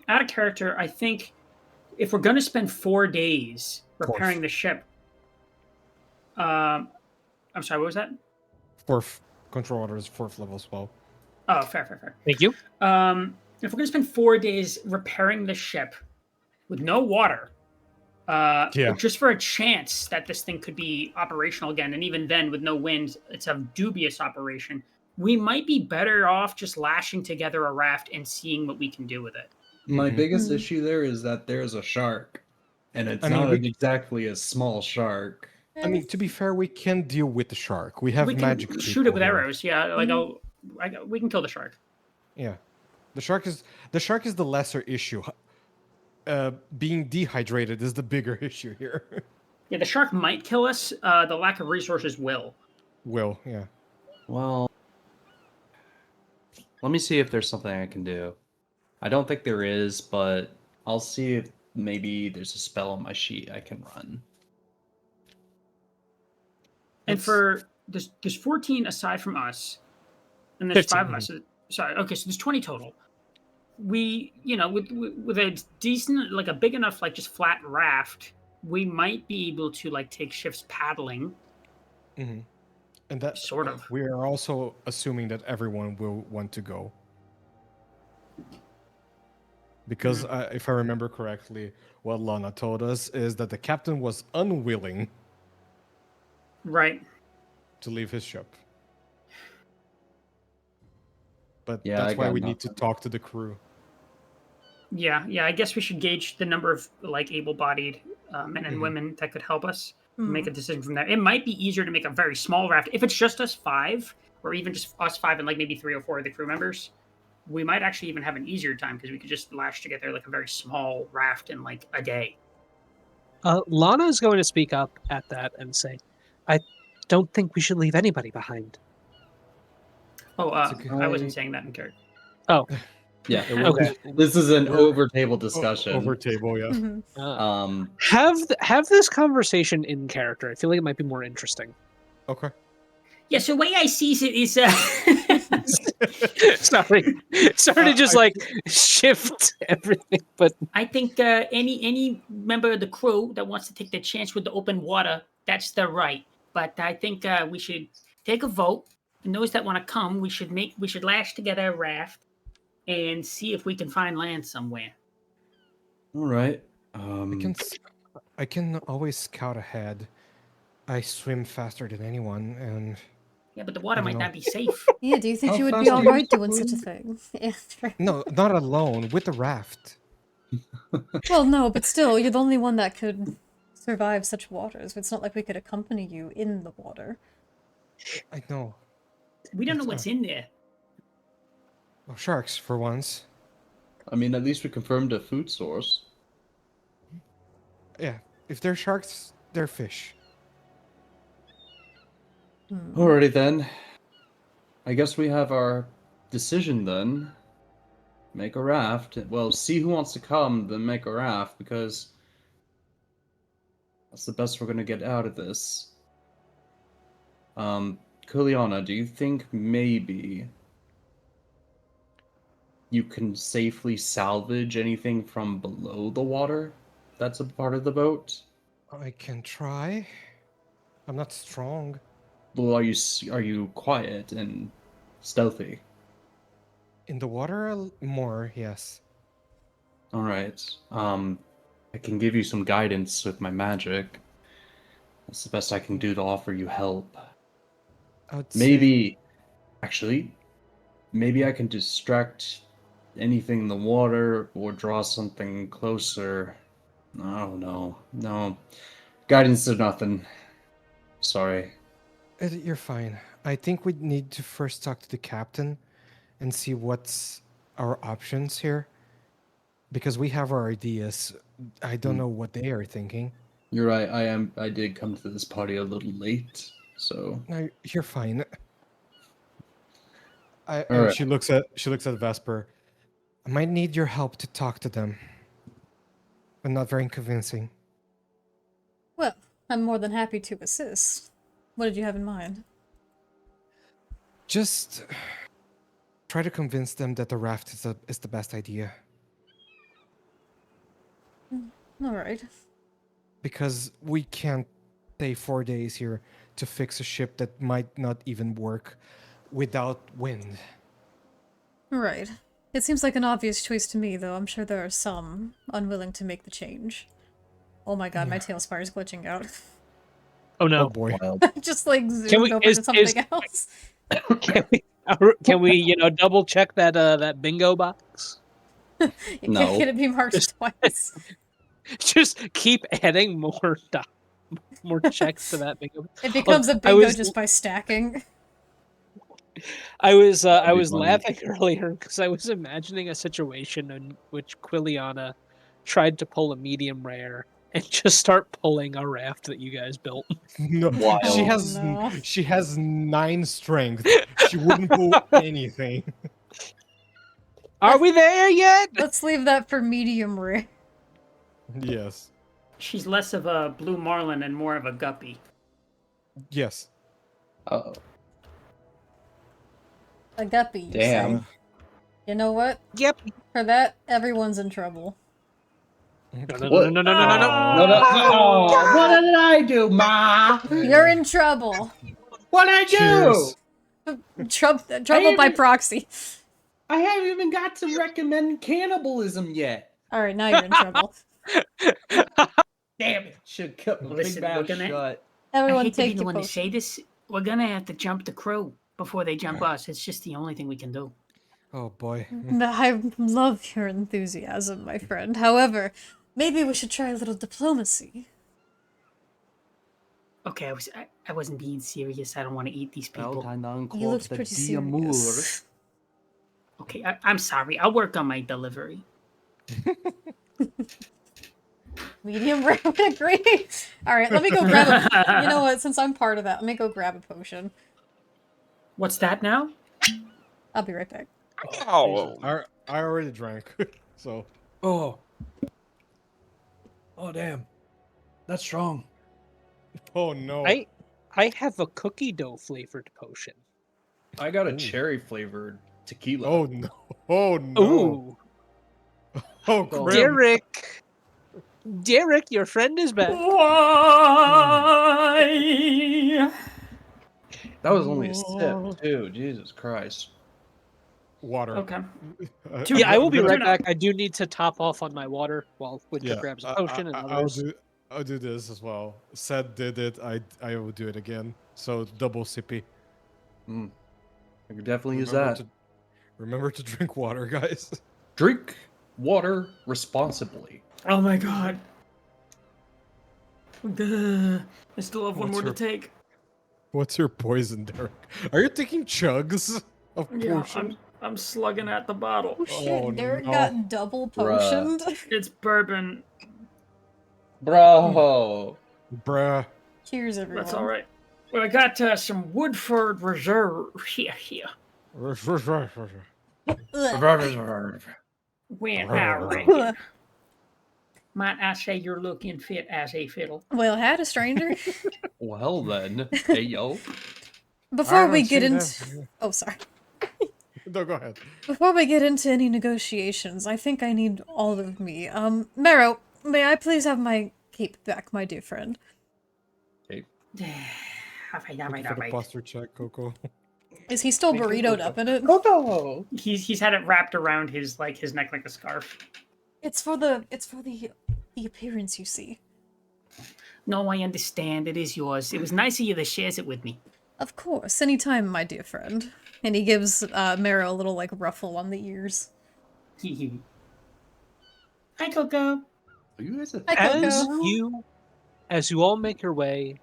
out of character. I think if we're gonna spend 4 days repairing the ship, I'm sorry, what was that? Fourth control water is 4th level spell. Oh, fair. Thank you. If we're gonna spend 4 days repairing the ship with no water, Yeah. just for a chance that this thing could be operational again, and even then with no wind, it's a dubious operation. We might be better off just lashing together a raft and seeing what we can do with it. My Mhm. biggest Mhm. issue there is that there's a shark, and it's I mean, not we- exactly a small shark. I mean, to be fair, we can deal with the shark. We have We can magic. shoot it people with here. arrows. Yeah, like we can kill the shark. Yeah, the shark is the lesser issue. Being dehydrated is the bigger issue here. Yeah, the shark might kill us. The lack of resources will. Yeah. Well, let me see if there's something I can do. I don't think there is, but I'll see if maybe there's a spell on my sheet I can run. And Let's- for there's 14 aside from us, and there's 15. 5 of us. Sorry, okay, so there's 20 total. We, with a decent, like a big enough, like just flat raft, we might be able to like take shifts paddling, Hmm. And that sort of. we are also assuming that everyone will want to go. Because if I remember correctly, what Lana told us is that the captain was unwilling Right. to leave his ship. But Yeah, I that's why got we need to nothing. talk to the crew. Yeah. I guess we should gauge the number of like able-bodied men and Mhm. women that could help us and Hmm. make a decision from there. It might be easier to make a very small raft if it's just us 5, or even just us 5 and like maybe 3 or 4 of the crew members. We might actually even have an easier time because we could just lash together like a very small raft in like a day. Lana is going to speak up at that and say, I don't think we should leave anybody behind. Oh, It's a good- I wasn't saying that in character. Oh, Yeah, Okay. This is an We're- over table discussion. Over table, yeah. Mhm. have this conversation in character. I feel like it might be more interesting. Okay. Yeah, so the way I sees it is Sorry to just like shift everything, but I think any member of the crew that wants to take the chance with the open water, that's their right. But I think we should take a vote. And those that want to come, we should lash together a raft and see if we can find land somewhere. All right. I can always scout ahead. I swim faster than anyone, and Yeah, but the water I don't might know. not be safe. Yeah, do you think How you would fast be are all you right doing such a swimming? thing? Yeah. Right. no, not alone with the raft. Well, no, but still, you're the only one that could survive such waters. It's not like we could accompany you in the water. I know. We don't know That's what's in there. Well, sharks for once. I mean, at least we confirmed a food source. Yeah, if they're sharks, they're fish. Alrighty then. I guess we have our decision then. Make a raft. Well, see who wants to come, then make a raft, because that's the best we're gonna get out of this. Kuliana, do you think maybe you can safely salvage anything from below the water that's a part of the boat? I can try. I'm not strong. Well, are you quiet and stealthy? In the water, more, yes. All right. I can give you some guidance with my magic. That's the best I can do to offer you help. I would say Maybe, actually, maybe I can distract anything in the water or draw something closer. Oh no, no. Guidance or nothing. Sorry. you're fine. I think we need to first talk to the captain and see what's our options here. Because we have our ideas. I don't know what they are thinking. You're right. I did come to this party a little late, so. No, you're fine. All right. She looks at Vesper. I might need your help to talk to them, but not very convincing. Well, I'm more than happy to assist. What did you have in mind? Just try to convince them that the raft is the best idea. All right. Because we can't stay 4 days here to fix a ship that might not even work without wind. Right. It seems like an obvious choice to me, though I'm sure there are some unwilling to make the change. Oh my god, my tailspire is glitching out. Oh Oh no. boy. Wild. Just like zoomed over to something else. Can we double check that bingo box? No. Can it be marked twice? Just keep adding more checks to that bingo. It becomes a I bingo was- just by stacking. I was That'd be funny. laughing earlier because I was imagining a situation in which Quiliana tried to pull a medium rare and just start pulling a raft that you guys built. No, Wild. she has 9 strength. She wouldn't pull anything. Are we there yet? Let's leave that for medium rare. Yes. She's less of a blue marlin and more of a guppy. Yes. Uh-oh. A guppy, you Damn. say. You know what? Yep. For that, everyone's in trouble. No. What? No, no. What did I do, Ma? You're in trouble. What did I do? Cheers. Trouble by even- proxy. I haven't even got to recommend cannibalism yet. Alright, now you're in trouble. Damn it! Should cut my Listen, big mouth we're gonna- shut. I Everyone hate to be take the your one to potion. say this. We're gonna have to jump the crew before they jump us. It's just the only thing we can do. Oh boy. I love your enthusiasm, my friend. However, maybe we should try a little diplomacy. Okay, I wasn't being serious. I don't want to eat these people. You looked pretty serious. Okay, I'm sorry. I'll work on my delivery. Medium rare would agree. Alright, let me go grab a... You know what, since I'm part of that, let me go grab a potion. What's that now? I'll be right back. Oh, I already drank. So oh, damn, that's strong. oh no. I have a cookie dough flavored potion. I got a Ooh. cherry flavored tequila. Oh no. Oh no. Ooh, Oh Oh, crap. Derek, your friend is back. Why? That was only a sip, too. Jesus Christ. Water. Okay. Yeah, I will be Turn right up. back. I do need to top off on my water while Winter grabs a potion and I'll others. do this as well. Seth did it. I will do it again. So double sippy. I could definitely use that. Remember to drink water, guys. Drink water responsibly. Oh my god. Duh. I still have one What's more to her- take. What's your poison, Derek? Are you taking chugs of Yeah, potion? I'm slugging at the bottle. Oh shit, Oh, Derek no. got double Bruh. potioned. It's bourbon. Bro. Bruh. Cheers, everyone. That's all right. Well, I got some Woodford Reserve here. Ugh. When I reckon. Might I say you're looking fit as a fiddle? Well, had a stranger. Well then. Hey yo. Before we don't get see into... that. Oh, sorry. No, go ahead. Before we get into any negotiations, I think I need all of me. Marrow, may I please have my cape back, my dear friend? All right. For the posture check, Coco. Is he still burritoed up in it? Oh He's had it wrapped around his neck like a scarf. It's for the appearance, you see. No, I understand. It is yours. It was nice of you to share it with me. Of course, anytime, my dear friend. And he gives Mara a little, like, ruffle on the ears. Hi, Coco. Are you guys a Hi, As Coco. you all make your way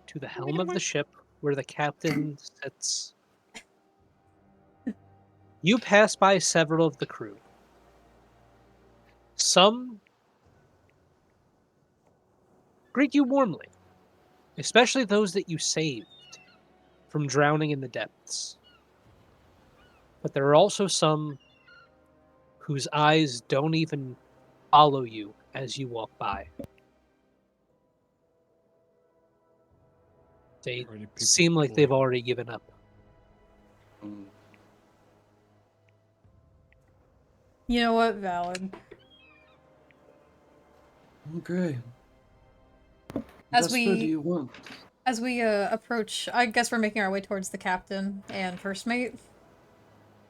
to the helm of the ship where the captain sits, you pass by several of the crew. Some greet you warmly, especially those that you saved from drowning in the depths. But there are also some whose eyes don't even follow you as you walk by. They Already people seem like they've bored. already given up. Mm. You know what? Valid. Okay. As Vesper, do we you want? approach, I guess we're making our way towards the captain and first mate.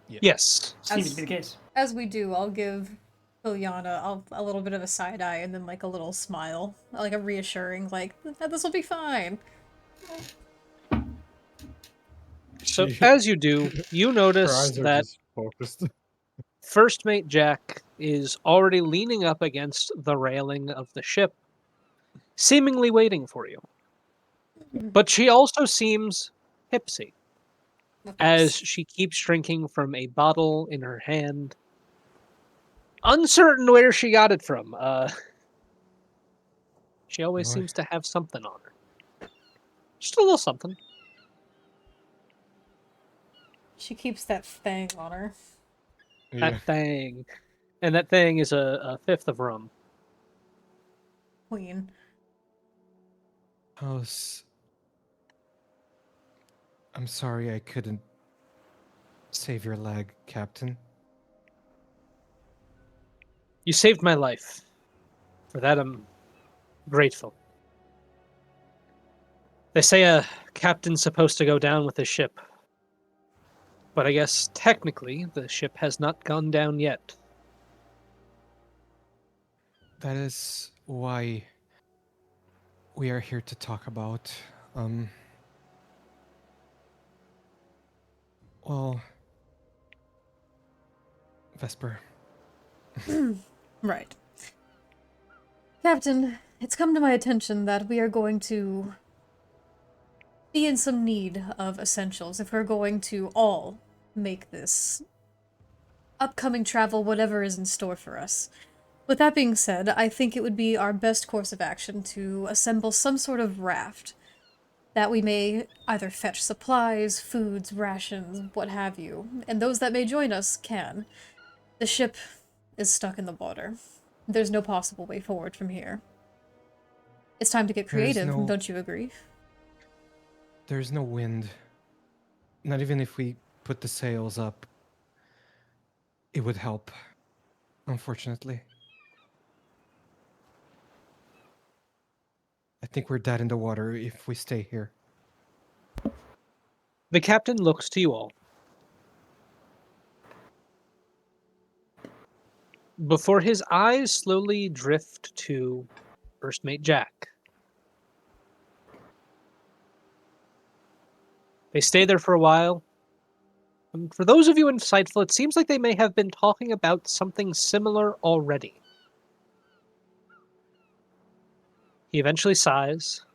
Yes. Seems to be the case. As we do, I'll give Liliana a little bit of a side eye and then like a little smile, like a reassuring, like this will be fine. So She- as you do, you Her notice eyes are that just focused. First Mate Jack is already leaning up against the railing of the ship, seemingly waiting for you. But she also seems tipsy, Of as course. she keeps drinking from a bottle in her hand. Uncertain where she got it from. She always Boy. seems to have something on her. Just a little something. She keeps that thing on her. Yeah. That thing. And that thing is a fifth of rum. Queen. I'm sorry I couldn't save your leg, Captain. You saved my life. For that, I'm grateful. They say a captain's supposed to go down with his ship. But I guess technically the ship has not gone down yet. That is why we are here to talk about, well, Vesper. Right. Captain, it's come to my attention that we are going to be in some need of essentials if we're going to all make this upcoming travel whatever is in store for us. With that being said, I think it would be our best course of action to assemble some sort of raft that we may either fetch supplies, foods, rations, what have you, and those that may join us can. The ship is stuck in the water. There's no possible way forward from here. It's time to get creative, don't you agree? There's no wind. Not even if we put the sails up, it would help, unfortunately. I think we're dead in the water if we stay here. The captain looks to you all. Before his eyes slowly drift to First Mate Jack. They stay there for a while. And for those of you insightful, it seems like they may have been talking about something similar already. He eventually sighs.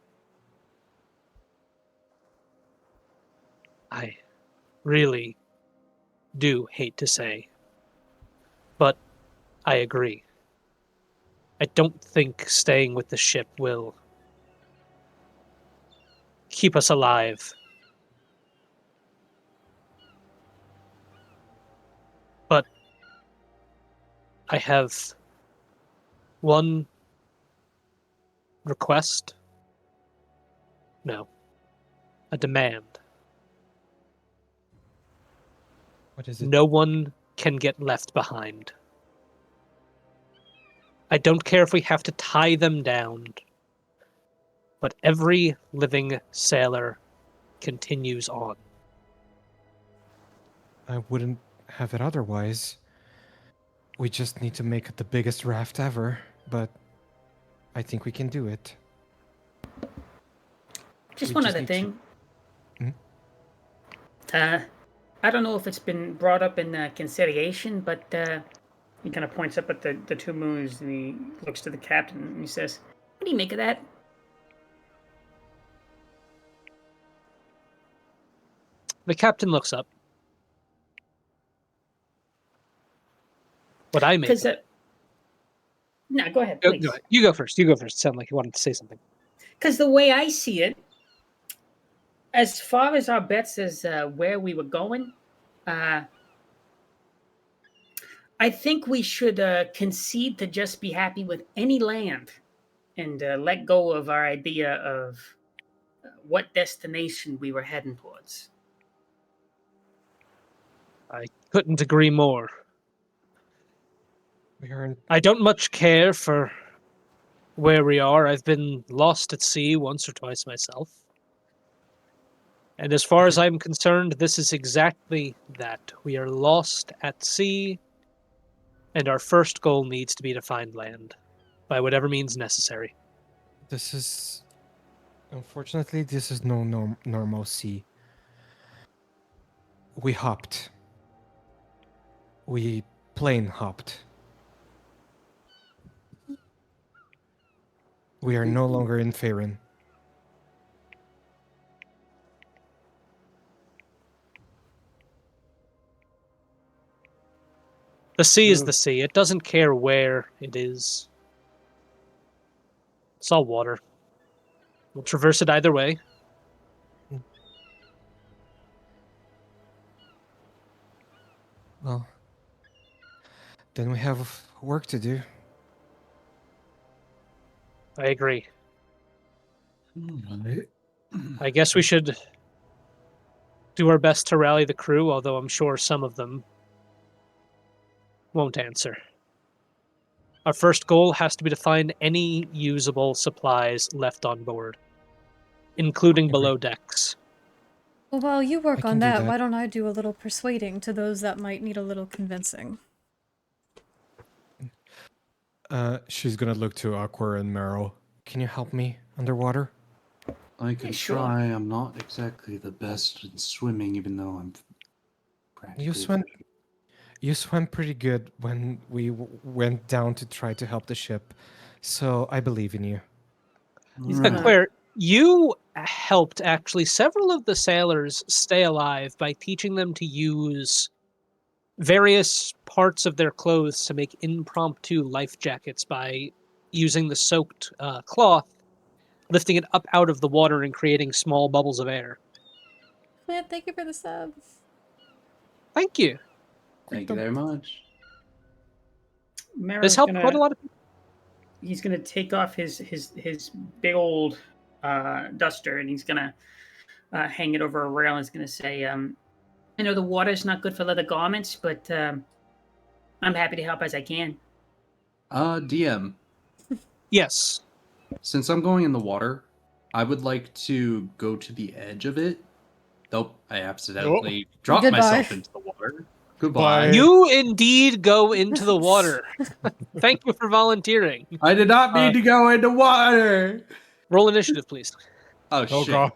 I really do hate to say, but I agree. I don't think staying with the ship will keep us alive. But I have one request. No, a demand. What is it? No one can get left behind. I don't care if we have to tie them down, but every living sailor continues on. I wouldn't have it otherwise. We just need to make it the biggest raft ever, but I think we can do it. Just We one just other need thing. Hmm? I don't know if it's been brought up in consideration, but he kind of points up at the two moons and he looks to the captain and he says, "What do you make of that?" The captain looks up. What I make. Because no, go ahead, please. Go ahead. You go first. You go first. Sound like you wanted to say something. Because the way I see it, as far as our bets as where we were going, I think we should concede to just be happy with any land and let go of our idea of what destination we were heading towards. I couldn't agree more. We are in I don't much care for where we are. I've been lost at sea once or twice myself. And as far as I'm concerned, this is exactly that. We are lost at sea, and our first goal needs to be to find land, by whatever means necessary. This is... Unfortunately, this is no normal sea. We hopped. We plane hopped. We are no longer in Faerun. The sea is the sea. It doesn't care where it is. It's all water. We'll traverse it either way. Well, then we have work to do. I agree. Alright. I guess we should do our best to rally the crew, although I'm sure some of them won't answer. Our first goal has to be to find any usable supplies left on board, including below decks. Well, while you work I on can do that, that. why don't I do a little persuading to those that might need a little convincing? She's gonna look to Aqua and Meryl. Can you help me underwater? I can sure. try. I'm not exactly the best in swimming, even though I'm practically. You swam pretty good when we went down to try to help the ship, so I believe in you. He's gonna- Claire, you helped actually several of the sailors stay alive by teaching them to use various parts of their clothes to make impromptu life jackets by using the soaked cloth, lifting it up out of the water and creating small bubbles of air. Clint, thank you for the sub. Thank you. Thank you very much. Mara's This helped gonna, quite a lot of people. He's gonna take off his big old duster and he's gonna hang it over a rail and he's gonna say, I know the water's not good for leather garments, but I'm happy to help as I can. DM, Yes. since I'm going in the water, I would like to go to the edge of it. Nope, I accidentally dropped Goodbye. myself into the water. Goodbye. Bye. You indeed go into the water. Thank you for volunteering. I did not mean to go into water. Roll initiative, please. Oh, Oh shit. god.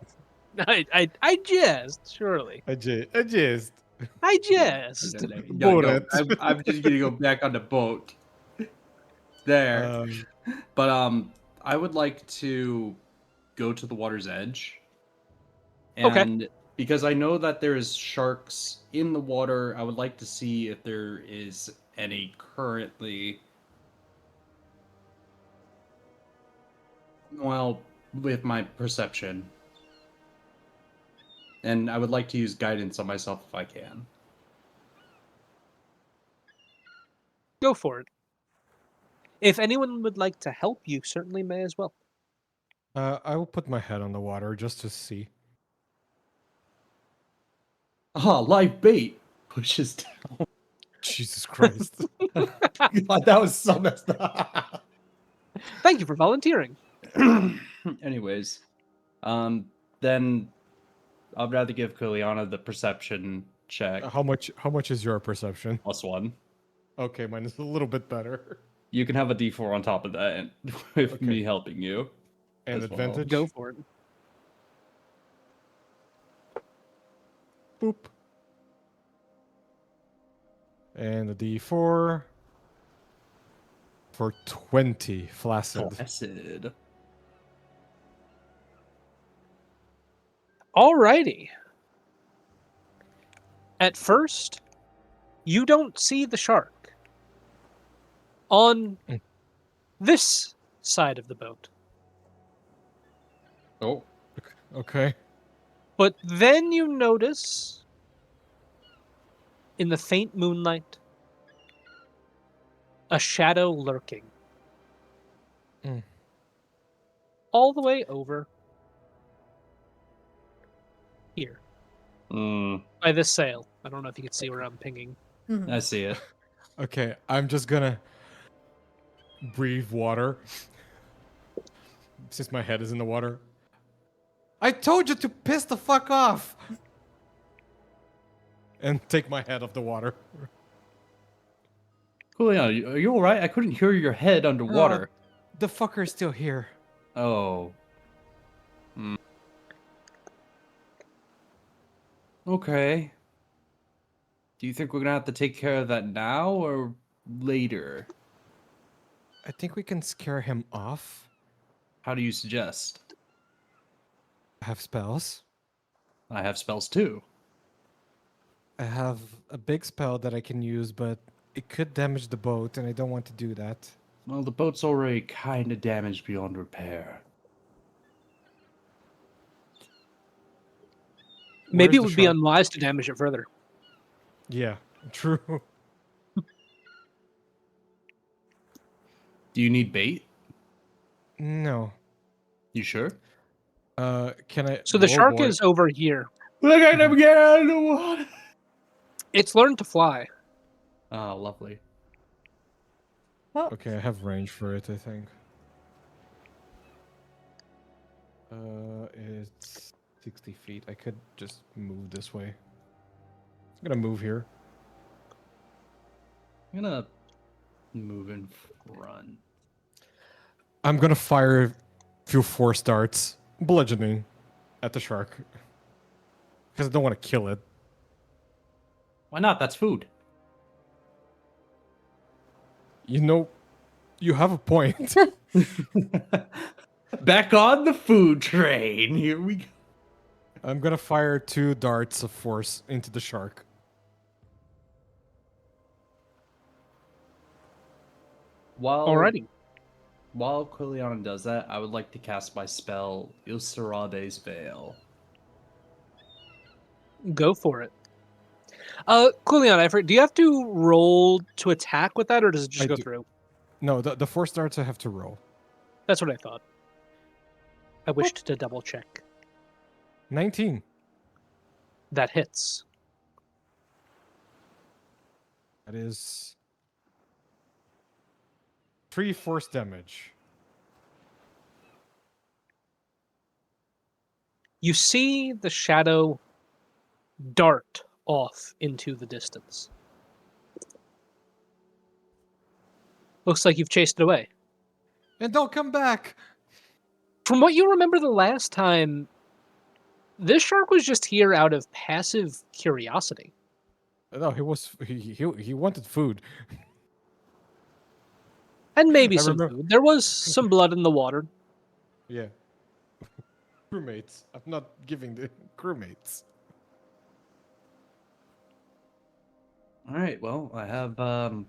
I jest, surely. I just. I jest. Bullet. I'm just gonna go back on the boat. There. But I would like to go to the water's edge. And because I know that there's sharks in the water, I would like to see if there is any currently. Well, with my perception. And I would like to use guidance on myself if I can. Go for it. If anyone would like to help, you certainly may as well. I will put my head on the water just to see. Ah, live bait pushes down. Jesus Christ. God, that was so messed up. Thank you for volunteering. Anyways, then I'd rather give Kuliana the perception check How much is your perception? +1. Okay, mine is a little bit better. You can have a D4 on top of that with Okay. me helping you. And As well. advantage? Go for it. Boop. And a D4 for 20 flaccid. Acid. Alrighty. At first, you don't see the shark. On this side of the boat. Oh. Okay. But then you notice, in the faint moonlight, a shadow lurking. Mm. All the way over here. By this sail. I don't know if you can see where I'm pinging. I see it. Okay, I'm just gonna breathe water since my head is in the water. I told you to piss the fuck off! And take my head off the water. Julian, are you alright? I couldn't hear your head underwater. The fucker is still here. Oh. Okay. Do you think we're gonna have to take care of that now or later? I think we can scare him off. How do you suggest? I have spells. I have spells too. I have a big spell that I can use, but it could damage the boat, and I don't want to do that. Well, the boat's already kind of damaged beyond repair. Maybe Where's it the would be shark? unwise to damage it further. Yeah, true. Do you need bait? No. You sure? Can I? So the Whoa, shark boy. is over here. Look at him get out of the water! It's learned to fly. Oh, lovely. Okay, I have range for it, I think. It's 60 feet. I could just move this way. I'm gonna move here. I'm gonna move in front. I'm gonna fire a few force darts, bludgeoning, at the shark. Because I don't want to kill it. Why not? That's food. You know, you have a point. Back on the food train. Here we go. I'm gonna fire 2 darts of force into the shark. Alrighty. While Quiliana does that, I would like to cast my spell, Ilsarabe's Veil. Go for it. Kulian, I forget, do you have to roll to attack with that, or does it just I go do. through? No, the force darts I have to roll. That's what I thought. I wished to double check. 19. That hits. That is 3 force damage. You see the shadow dart off into the distance. Looks like you've chased it away. And don't come back! From what you remember the last time, this shark was just here out of passive curiosity. No, he wanted food. And maybe I some remember- food. There was some blood in the water. Yeah. Crewmates. I'm not giving the crewmates. Alright, well, I have, when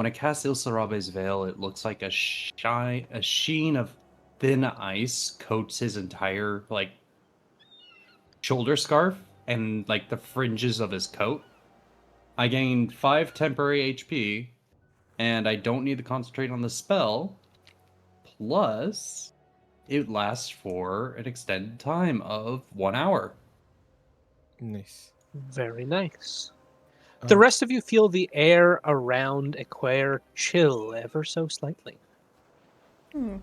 I cast Ilsarabe's Veil, it looks like a sheen of thin ice coats his entire, like, shoulder scarf and, like, the fringes of his coat. I gain 5 temporary HP, and I don't need to concentrate on the spell. Plus, it lasts for an extended time of 1 hour. Nice. Very nice. The rest of you feel the air around Equair chill ever so slightly. Hmm.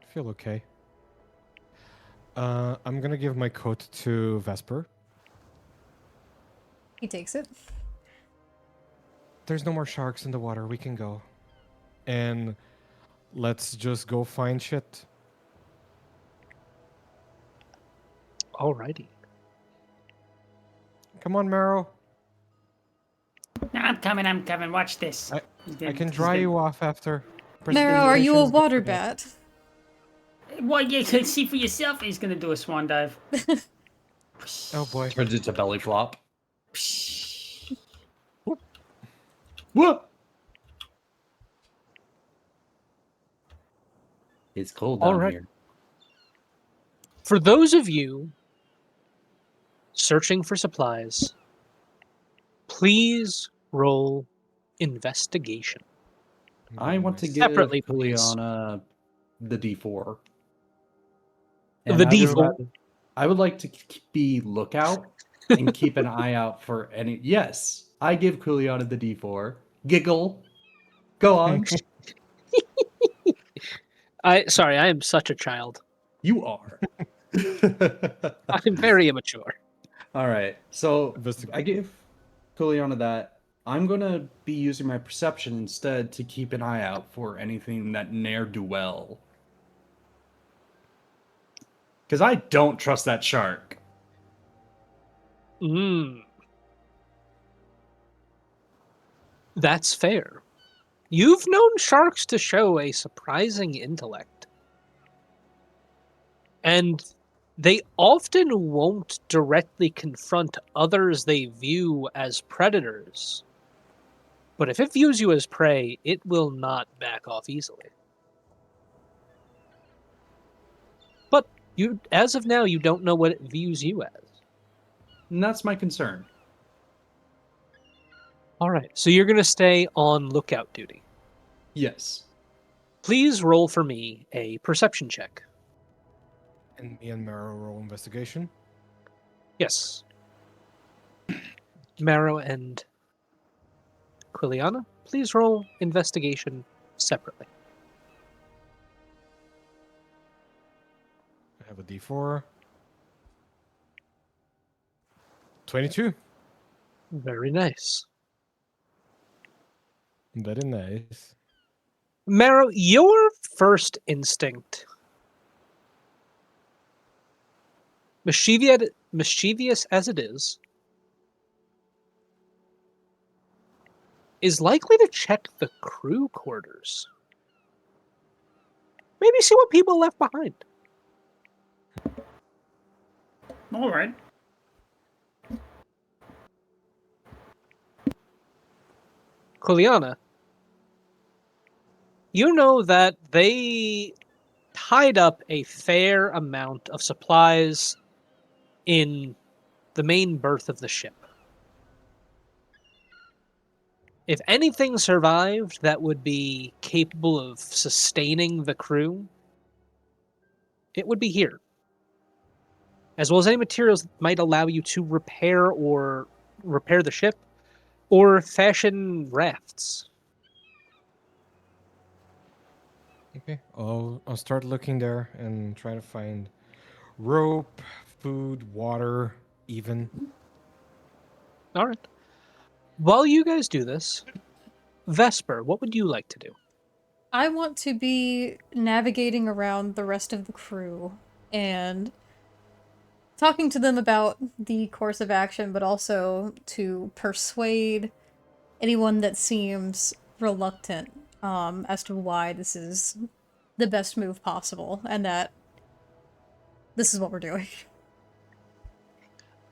I feel okay. I'm gonna give my coat to Vesper. He takes it. There's no more sharks in the water. We can go. And let's just go find shit. Alrighty. Come on, Marrow. No, I'm coming. Watch this. I can dry you off after. Marrow, are you a presentations. water bat? Well, you can see for yourself. He's gonna do a swan dive. Oh boy. Turns into belly flop. What? It's cold down Alright. here. For those of you searching for supplies, please roll investigation. I want to Nice. give Separately, please. Juliana the D4. The I would D4. rather- I would like to be lookout and keep an eye out for any. Yes, I give Juliana the D4. Giggle. Go on. I am such a child. You are. I'm very immature. All right. So Investigate. I give Juliana that. I'm going to be using my perception instead to keep an eye out for anything that ne'er-do-well. Because I don't trust that shark. That's fair. You've known sharks to show a surprising intellect. And they often won't directly confront others they view as predators. But if it views you as prey, it will not back off easily. But you, as of now, you don't know what it views you as. And that's my concern. All right, so you're going to stay on lookout duty. Yes. Please roll for me a perception check. And me and Marrow roll investigation. Yes. Marrow and Quiliana, please roll investigation separately. I have a D4. 22. Very nice. Very nice. Marrow, your first instinct, mischievous as it is likely to check the crew quarters. Maybe see what people left behind. All right. Kuliana, you know that they tied up a fair amount of supplies in the main berth of the ship. If anything survived that would be capable of sustaining the crew, it would be here. As well as any materials that might allow you to repair the ship or fashion rafts. Okay. I'll start looking there and try to find rope, food, water, even. All right. While you guys do this, Vesper, what would you like to do? I want to be navigating around the rest of the crew and talking to them about the course of action, but also to persuade anyone that seems reluctant as to why this is the best move possible and that this is what we're doing.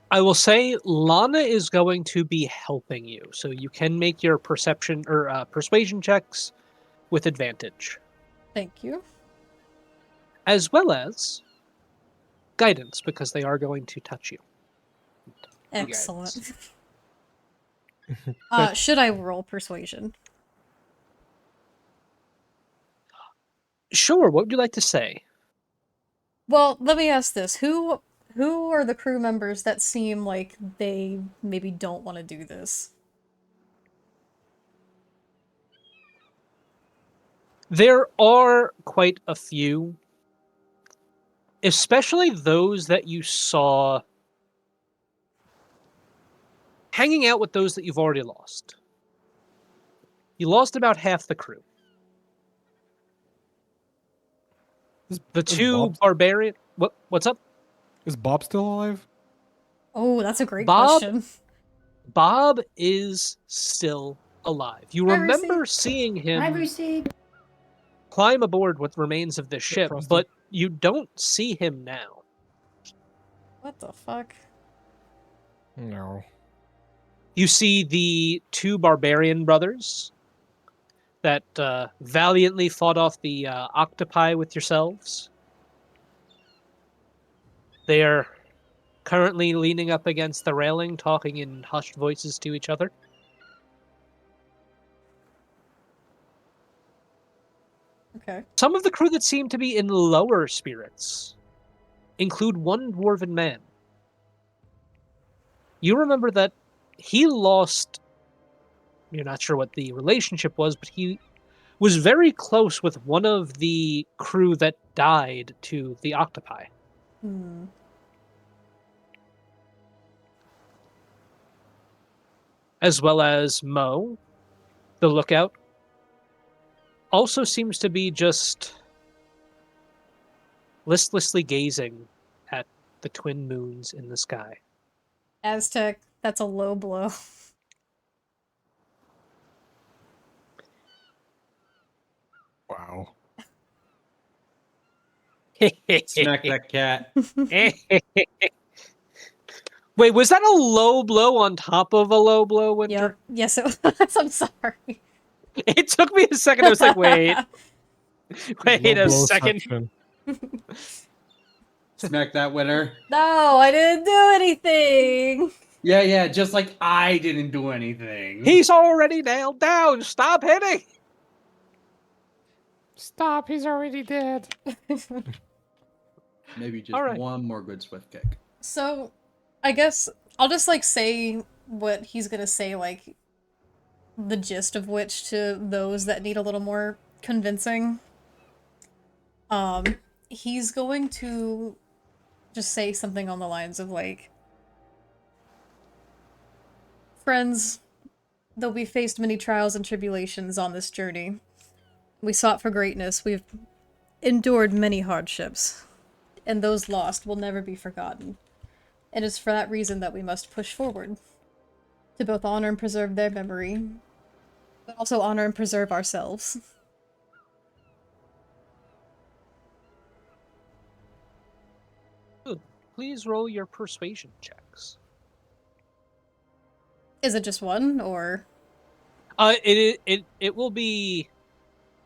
I will say Lana is going to be helping you, so you can make your perception or persuasion checks with advantage, Thank you. as well as guidance, because they are going to touch you. Excellent. Should I roll persuasion? Sure, what would you like to say? Well, let me ask this. Who are the crew members that seem like they maybe don't want to do this? There are quite a few, especially those that you saw hanging out with those that you've already lost. You lost about half the crew. The two barbarian... What's up? Is Bob still alive? Oh, that's a great Bob- question. Bob is still alive. You Hi, remember Lucy. seeing him Hi, Brucey. climb aboard what remains of the ship, Frosty. but you don't see him now. What the fuck? No. You see the two barbarian brothers that valiantly fought off the octopi with yourselves. They are currently leaning up against the railing, talking in hushed voices to each other. Okay. Some of the crew that seem to be in lower spirits include one dwarven man. You remember that he lost, you're not sure what the relationship was, but he was very close with one of the crew that died to the octopi. Hmm. As well as Mo, the lookout, also seems to be just listlessly gazing at the twin moons in the sky. Aztec, that's a low blow. Wow. Smack that cat. Wait, was that a low blow on top of a low blow, Winter? Yep. Yes, it was. I'm sorry. It took me a second. I was like, wait Low a blow second. section. Smack that winner. No, I didn't do anything. Yeah, just like I didn't do anything. He's already nailed down. Stop hitting. Stop, he's already dead. Maybe just All right. one more good swift kick. So, I guess I'll just like say what he's gonna say, like the gist of which to those that need a little more convincing. He's going to just say something on the lines of like, friends, though we faced many trials and tribulations on this journey, we sought for greatness, we've endured many hardships, and those lost will never be forgotten. It is for that reason that we must push forward, to both honor and preserve their memory, but also honor and preserve ourselves. Good. Please roll your persuasion checks. Is it just one, or...? It will be.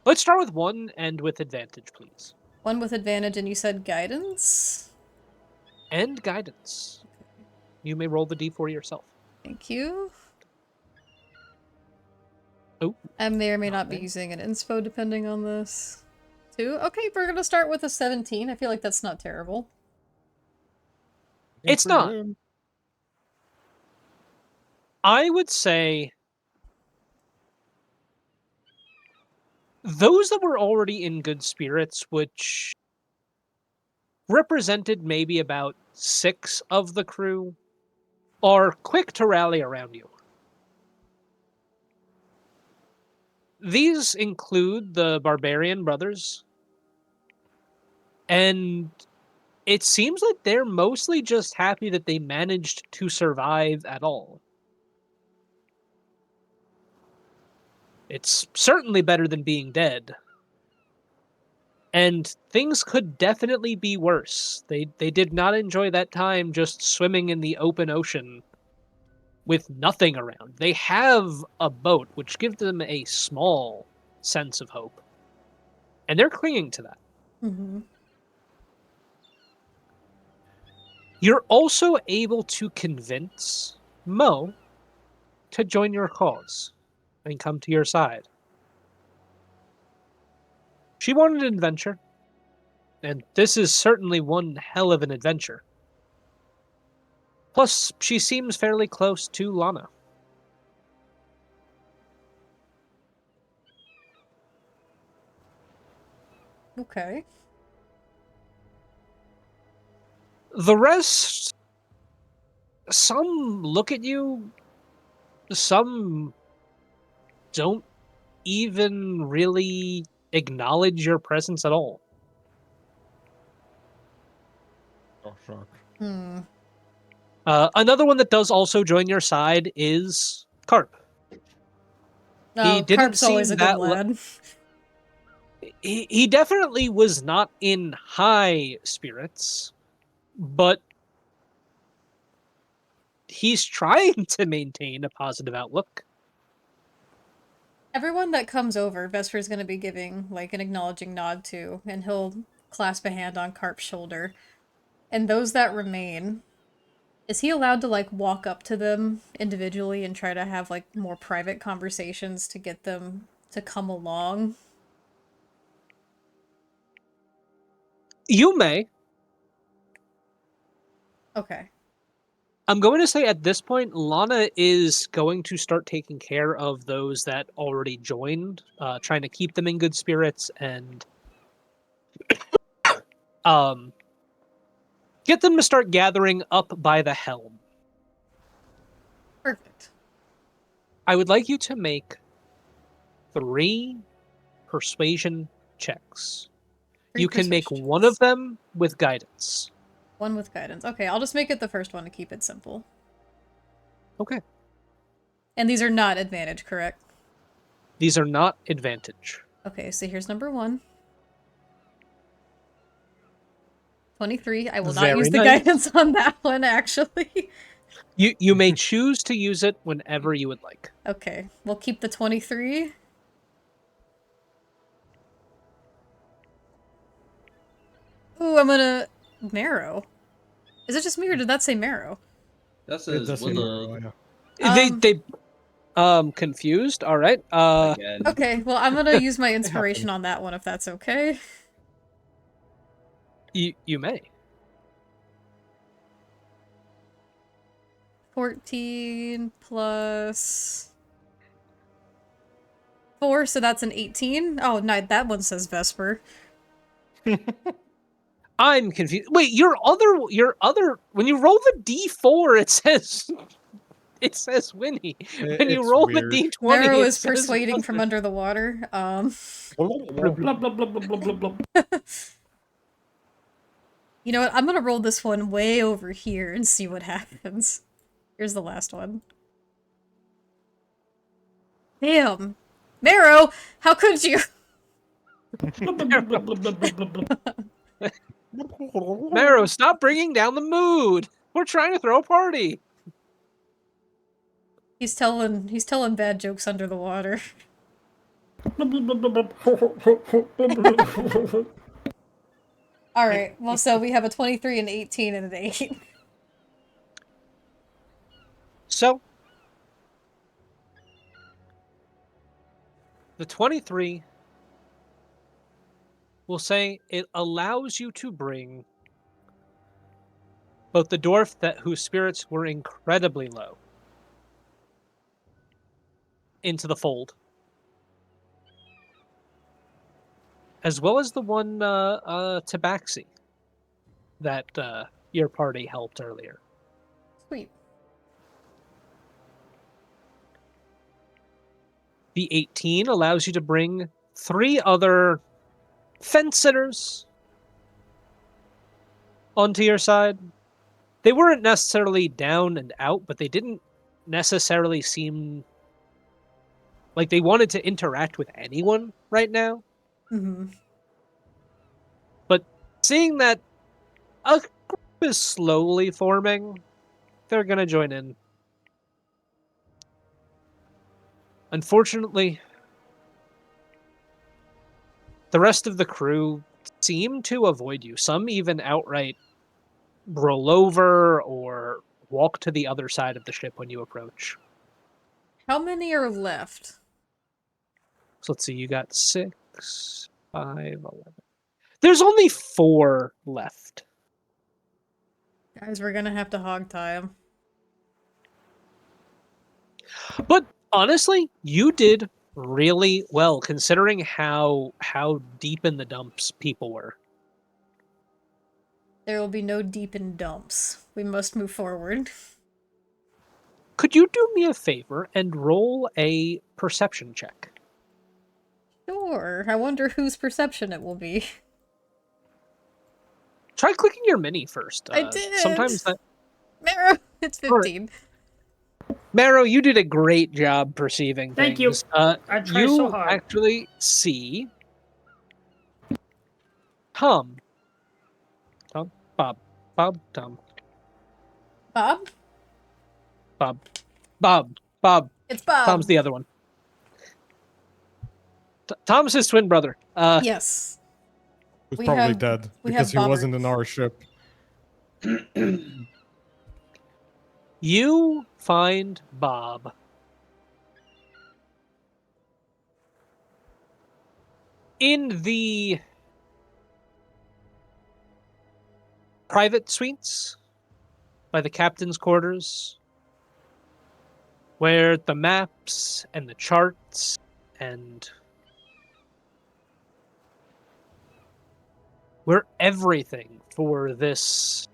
Let's start with one and with advantage, please. One with advantage, and you said guidance? And guidance. You may roll the d4 yourself. Thank you. Oh. I may or may not be bad. using an inspo depending on this. 2? Okay, we're gonna start with a 17. I feel like that's not terrible. It's not. I would say those that were already in good spirits, which represented maybe about 6 of the crew, are quick to rally around you. These include the Barbarian brothers, and it seems like they're mostly just happy that they managed to survive at all. It's certainly better than being dead. And things could definitely be worse. They did not enjoy that time just swimming in the open ocean with nothing around. They have a boat, which gives them a small sense of hope. And they're clinging to that. Mm-hmm. You're also able to convince Mo to join your cause and come to your side. She wanted an adventure, and this is certainly one hell of an adventure. Plus, she seems fairly close to Lana. Okay. The rest, some look at you, some don't even really acknowledge your presence at all. Oh, shock. Another one that does also join your side is Carp. He didn't Carp's always seem a good that lad. he definitely was not in high spirits, but he's trying to maintain a positive outlook. Everyone that comes over, Vesper's going to be giving like an acknowledging nod to, and he'll clasp a hand on Carp's shoulder. And those that remain, is he allowed to like walk up to them individually and try to have like more private conversations to get them to come along? You may. Okay. I'm going to say at this point, Lana is going to start taking care of those that already joined, trying to keep them in good spirits and get them to start gathering up by the helm. Perfect. I would like you to make 3 persuasion checks. You can make one of them with guidance. One with guidance. Okay, I'll just make it the first one to keep it simple. Okay. And these are not advantage, correct? These are not advantage. Okay, so here's number 1. 23. I will not Very use the nice. guidance on that one, actually. You may choose to use it whenever you would like. Okay, we'll keep the 23. Ooh, I'm gonna... Marrow. Is it just me, or did that say marrow? That It says does seem Willard. They confused. All right. Again. Okay, well, I'm gonna use my inspiration on that one, if that's okay. You may. 14 plus 4, so that's an 18. Oh, no, that one says Vesper. I'm confused. Wait, your other when you roll the D4, it says Winnie. When you It's roll weird. the D20, Marrow it is says persuading from Wilson. under the water. Blah, blah, blah, blah, blah, blah, blah. You know what? I'm gonna roll this one way over here and see what happens. Here's the last one. Damn. Marrow, how could you? Marrow, stop bringing down the mood. We're trying to throw a party. He's telling bad jokes under the water. Alright, well, so we have a 23, an 18, and an 8. So, the 23 will say it allows you to bring both the dwarf whose spirits were incredibly low into the fold, as well as the one Tabaxi that your party helped earlier. Sweet. The 18 allows you to bring 3 other fence sitters onto your side. They weren't necessarily down and out, but they didn't necessarily seem like they wanted to interact with anyone right now. Mm-hmm. But seeing that a group is slowly forming, they're going to join in. Unfortunately, the rest of the crew seem to avoid you. Some even outright roll over or walk to the other side of the ship when you approach. How many are left? So let's see, you got 6, 5, 11. There's only 4 left. Guys, we're gonna have to hog tie them. But honestly, you did really well considering how deep in the dumps people were. There will be no deep in dumps. We must move forward. Could you do me a favor and roll a perception check? Sure. I wonder whose perception it will be. Try clicking your mini first. I did. Sometimes that. Marrow, it's All right. 15. Marrow, you did a great job perceiving Thank you. things. I try you so hard. actually see Tom, Bob, Tom, Bob? Bob. It's Bob. Tom's the other one. Tom's his twin brother. Yes. Who's We probably have- dead we because have he wasn't in our ship. You find Bob in the private suites by the captain's quarters, where the maps and the charts and where everything for this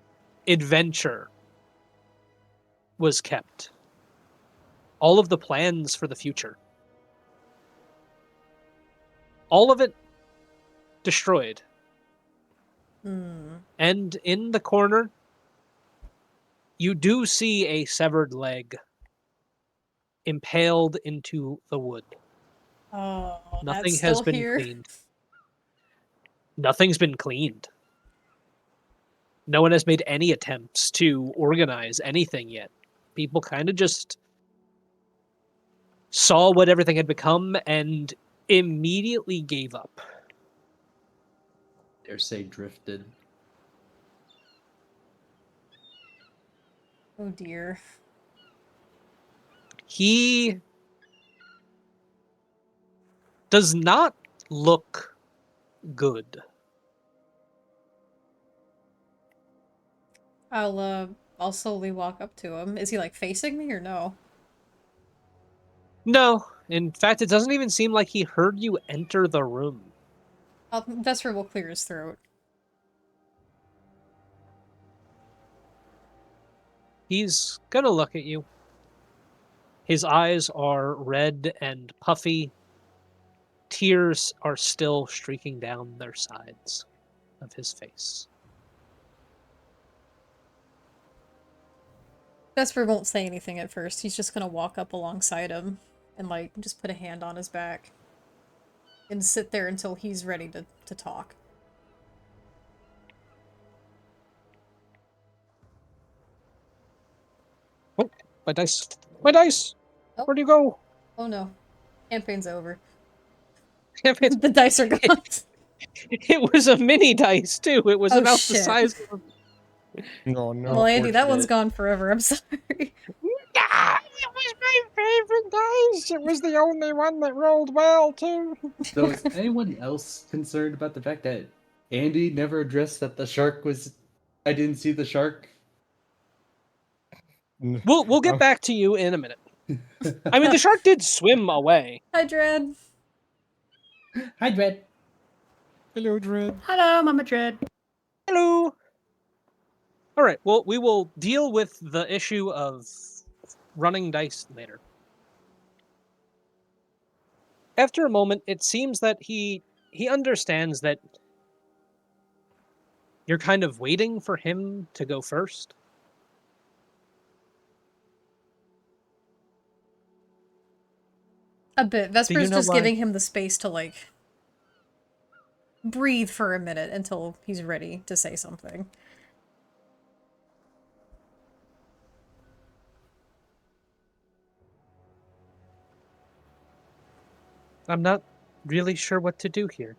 adventure was kept. All of the plans for the future. All of it destroyed. And in the corner, you do see a severed leg impaled into the wood. Oh, Nothing that's has still been here. cleaned. Nothing's been cleaned. No one has made any attempts to organize anything yet. People kind of just saw what everything had become and immediately gave up. Dare say drifted. Oh dear. He does not look good. I'll slowly walk up to him. Is he like facing me or no? No, in fact, it doesn't even seem like he heard you enter the room. Vesper will clear his throat. He's gonna look at you. His eyes are red and puffy. Tears are still streaking down their sides of his face. Vesper won't say anything at first. He's just gonna walk up alongside him and like just put a hand on his back and sit there until he's ready to talk. Oh, my dice. My dice! Oh. Where'd you go? Oh no. Campaign's over. It The dice are gone. was a mini dice, too. It was Oh, about shit. the size of No, no. Well, Andy, that one's Unfortunate. gone forever. I'm sorry. Ah, it was my favorite dice. It was the only one that rolled well, too. So is anyone else concerned about the fact that Andy never addressed that the shark was... I didn't see the shark? We'll get back to you in a minute. I mean, the shark did swim away. Hi, Dread. Hi, Dread. Hello, Dread. Hello, Mama Dread. Hello. All right. Well, we will deal with the issue of running dice later. After a moment, it seems that he understands that you're kind of waiting for him to go first. A bit. Vesper's know just why? giving him the space to, like, breathe for a minute until he's ready to say something. I'm not really sure what to do here.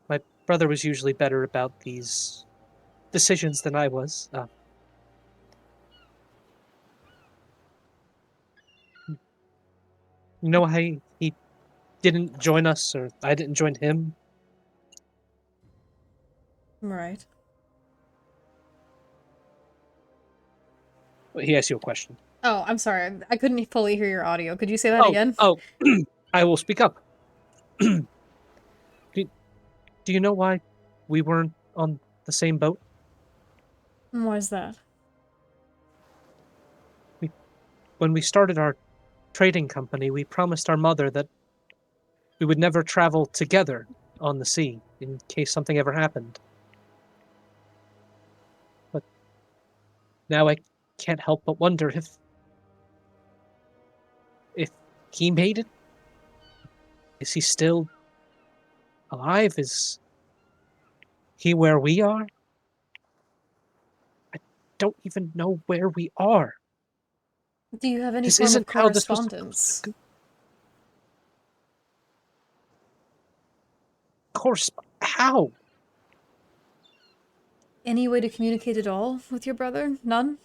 My brother was usually better about these decisions than I was. You know how he didn't join us, or I didn't join him? Right. Well, he asked you a question. Oh, I'm sorry. I couldn't fully hear your audio. Could you say that again? Oh, I will speak up. Do you know why we weren't on the same boat? Why is that? When we started our trading company, we promised our mother that we would never travel together on the sea in case something ever happened. But now I can't help but wonder if he made it. Is he still alive? Is he where we are? I don't even know where we are. Do you have any This form of isn't how this was correspondence? supposed to go. How? Any way to communicate at all with your brother? None?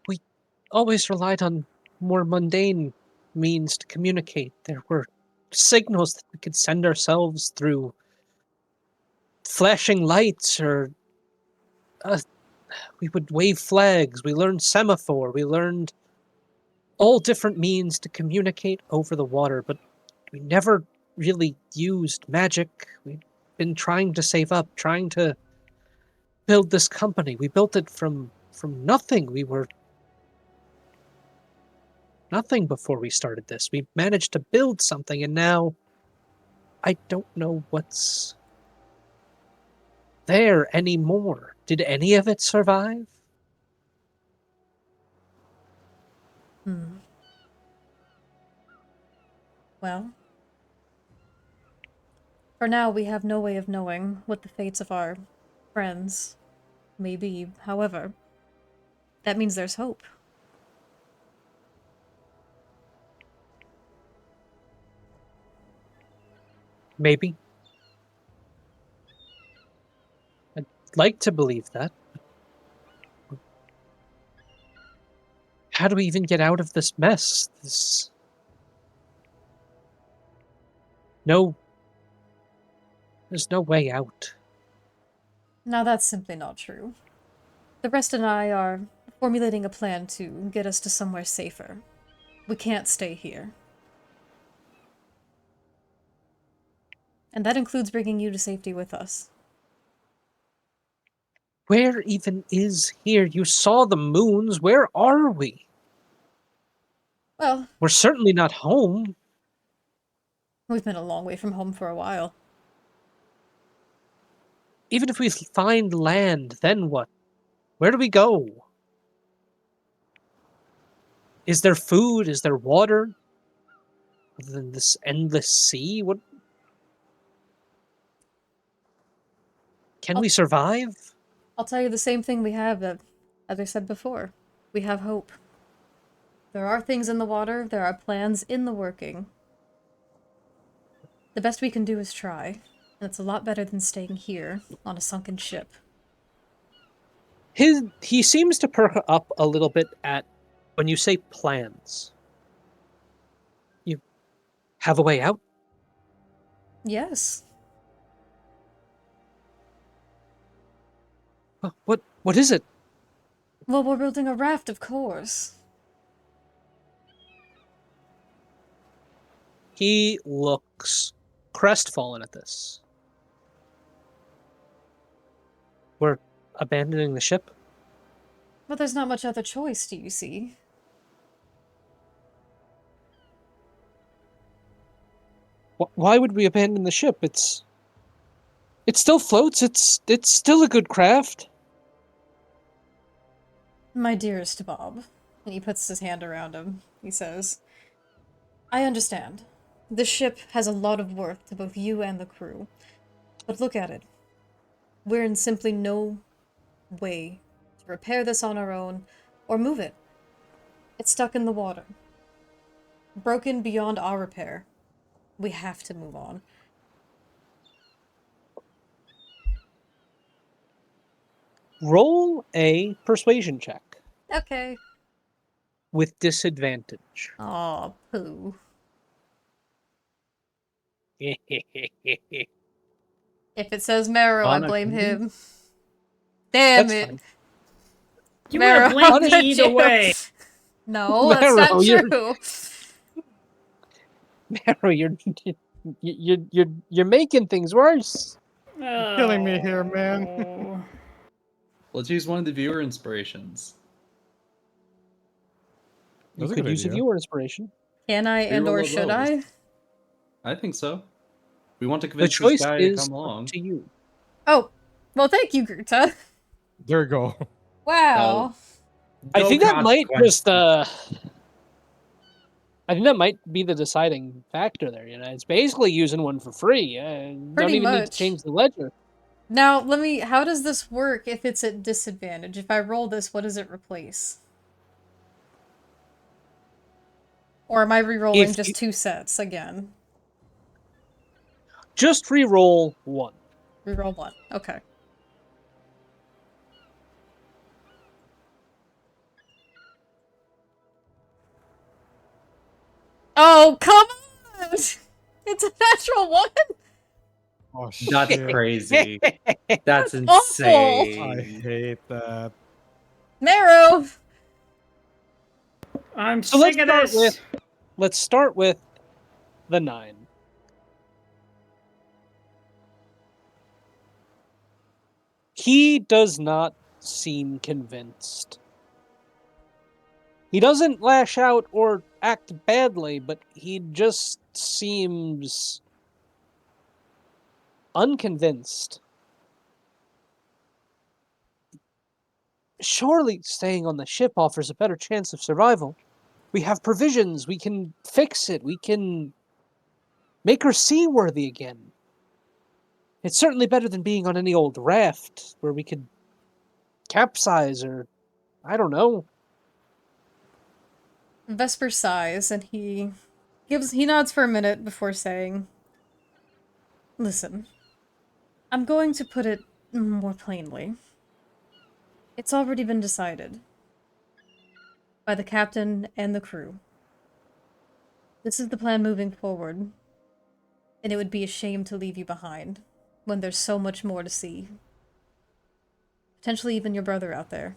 We always relied on more mundane means to communicate. There were signals that we could send ourselves through flashing lights, or we would wave flags. We learned semaphore. We learned all different means to communicate over the water, but we never really used magic. We've been trying to save up, trying to build this company. We built it from nothing. We were nothing before we started this. We managed to build something, and now I don't know what's there anymore. Did any of it survive? Hmm. Well, for now we have no way of knowing what the fates of our friends may be. However, that means there's hope. Maybe. I'd like to believe that. How do we even get out of this mess? No, there's no way out. Now that's simply not true. The rest and I are formulating a plan to get us to somewhere safer. We can't stay here. And that includes bringing you to safety with us. Where even is here? You saw the moons. Where are we? Well, We're certainly not home. we've been a long way from home for a while. Even if we find land, then what? Where do we go? Is there food? Is there water? Other than this endless sea? What? Can we survive? I'll tell you the same thing we have, as I said before. We have hope. There are things in the water, there are plans in the working. The best we can do is try, and it's a lot better than staying here on a sunken ship. He seems to perk up a little bit at when you say plans. You have a way out? Yes. What is it? Well, we're building a raft, of course. He looks crestfallen at this. We're abandoning the ship? But there's not much other choice, do you see? Why would we abandon the ship? It still floats. It's still a good craft. My dearest Bob. And he puts his hand around him. He says, I understand. This ship has a lot of worth to both you and the crew. But look at it. We're in simply no way to repair this on our own or move it. It's stuck in the water. Broken beyond our repair. We have to move on. Roll a persuasion check Okay. with disadvantage. Aw, poo. If it says Marrow, I blame him. Damn That's it. fine. You would have Marrow, blamed me either way. No, that's not Marrow, true. Marrow, you're making things worse. You're killing me here, man. Oh. Let's use one of the viewer inspirations. You That's a could good use a idea. viewer inspiration. Can I and Reroll or a should roll. I? I think so. We want to The convince this choice guy to is come up along. to you. Oh, well, thank you, Gerta. There you go. Wow. I No think that might consequence. just I think that might be the deciding factor there. It's basically using one for free. Don't Pretty even need to much. change the ledger. Now, how does this work if it's at disadvantage? If I roll this, what does it replace? Or am I re-rolling If just you 2 sets again? just re-roll one. Re-roll 1. Okay. Oh, come on! It's a natural 1! Oh That's shit! crazy. That's That's awful. I insane. hate that. Marrow! I'm So sick of this. let's start with the 9. He does not seem convinced. He doesn't lash out or act badly, but he just seems unconvinced. Surely staying on the ship offers a better chance of survival. We have provisions, we can fix it, we can make her seaworthy again. It's certainly better than being on any old raft where we could capsize or, I don't know. Vesper sighs and he nods for a minute before saying, "Listen, I'm going to put it more plainly. It's already been decided by the captain and the crew. This is the plan moving forward, and it would be a shame to leave you behind when there's so much more to see. Potentially even your brother out there."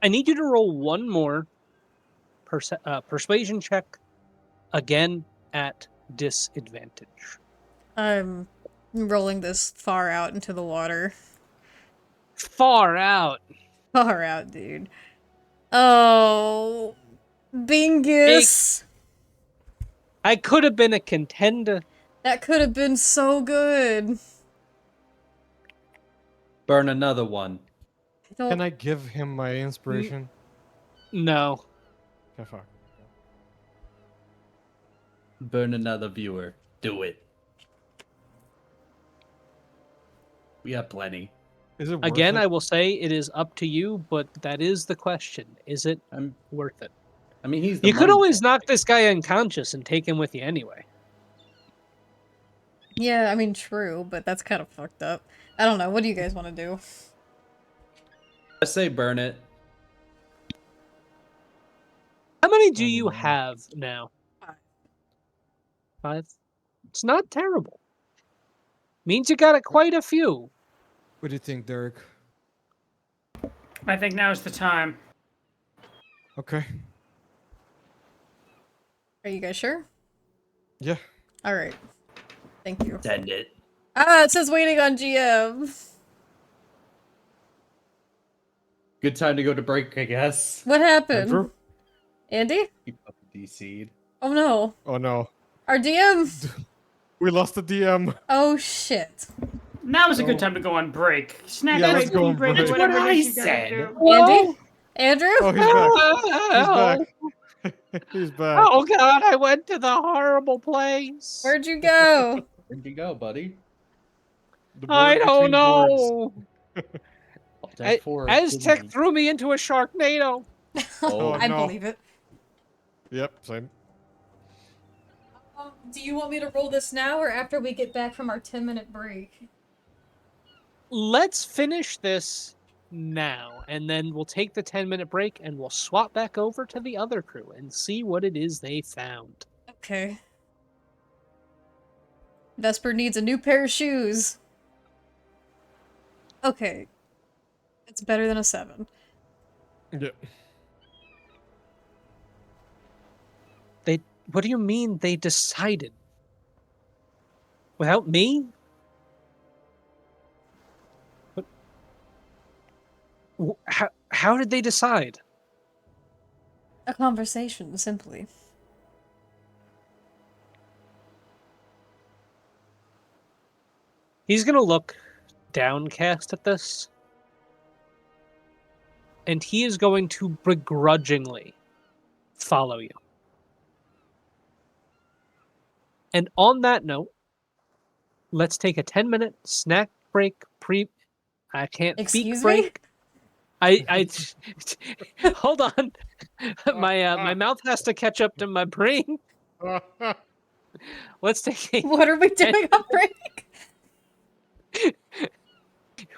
I need you to roll one more persuasion check, again at disadvantage. I'm rolling this far out into the water. Far out. Far out, dude. Oh, Bingus! I could have been a contender. That could have been so good. Burn another one. Can I give him my inspiration? No. Okay, fuck. Burn another viewer. Do it. We have plenty. Is it worth Again, it? I will say it is up to you, but that is the question. Is it worth it? I mean, he's the You could money always guy. knock this guy unconscious and take him with you anyway. Yeah, I mean, true, but that's kind of fucked up. I don't know. What do you guys want to do? I say burn it. How many do you have now? 5. It's not terrible. Means you got quite a few. What do you think, Derek? I think now's the time. Okay. Are you guys sure? Yeah. Alright. Thank you. Send it. Ah, it says waiting on GM. Good time to go to break, I guess. What happened? Andrew? Andy? Keep up the DC'd. Oh no. Oh no. Our DM? We lost the DM. Oh shit. Now is a good time to go on break. Snack Yeah, break, let's go pee on break, break. whatever That's it is what you I gotta said. do. Andy? Andrew? Oh, he's back. He's back. Oh god, I went to the horrible place. Where'd you go? Where'd you go, buddy? The I border don't between boards. know. That four Aztec didn't- threw me into a Sharknado. Oh, I no. believe it. Yep, same. Do you want me to roll this now or after we get back from our 10-minute break? Let's finish this now, and then we'll take the 10-minute break and we'll swap back over to the other crew and see what it is they found. Okay. Vesper needs a new pair of shoes. Okay. It's better than a 7. Yep. What do you mean they decided? Without me? How did they decide? A conversation, simply. He's gonna look downcast at this, and he is going to begrudgingly follow you. And on that note, let's take a 10-minute snack break. I can't speak Excuse me? break. I hold on. My mouth has to catch up to my brain. Let's take a What are we doing on break?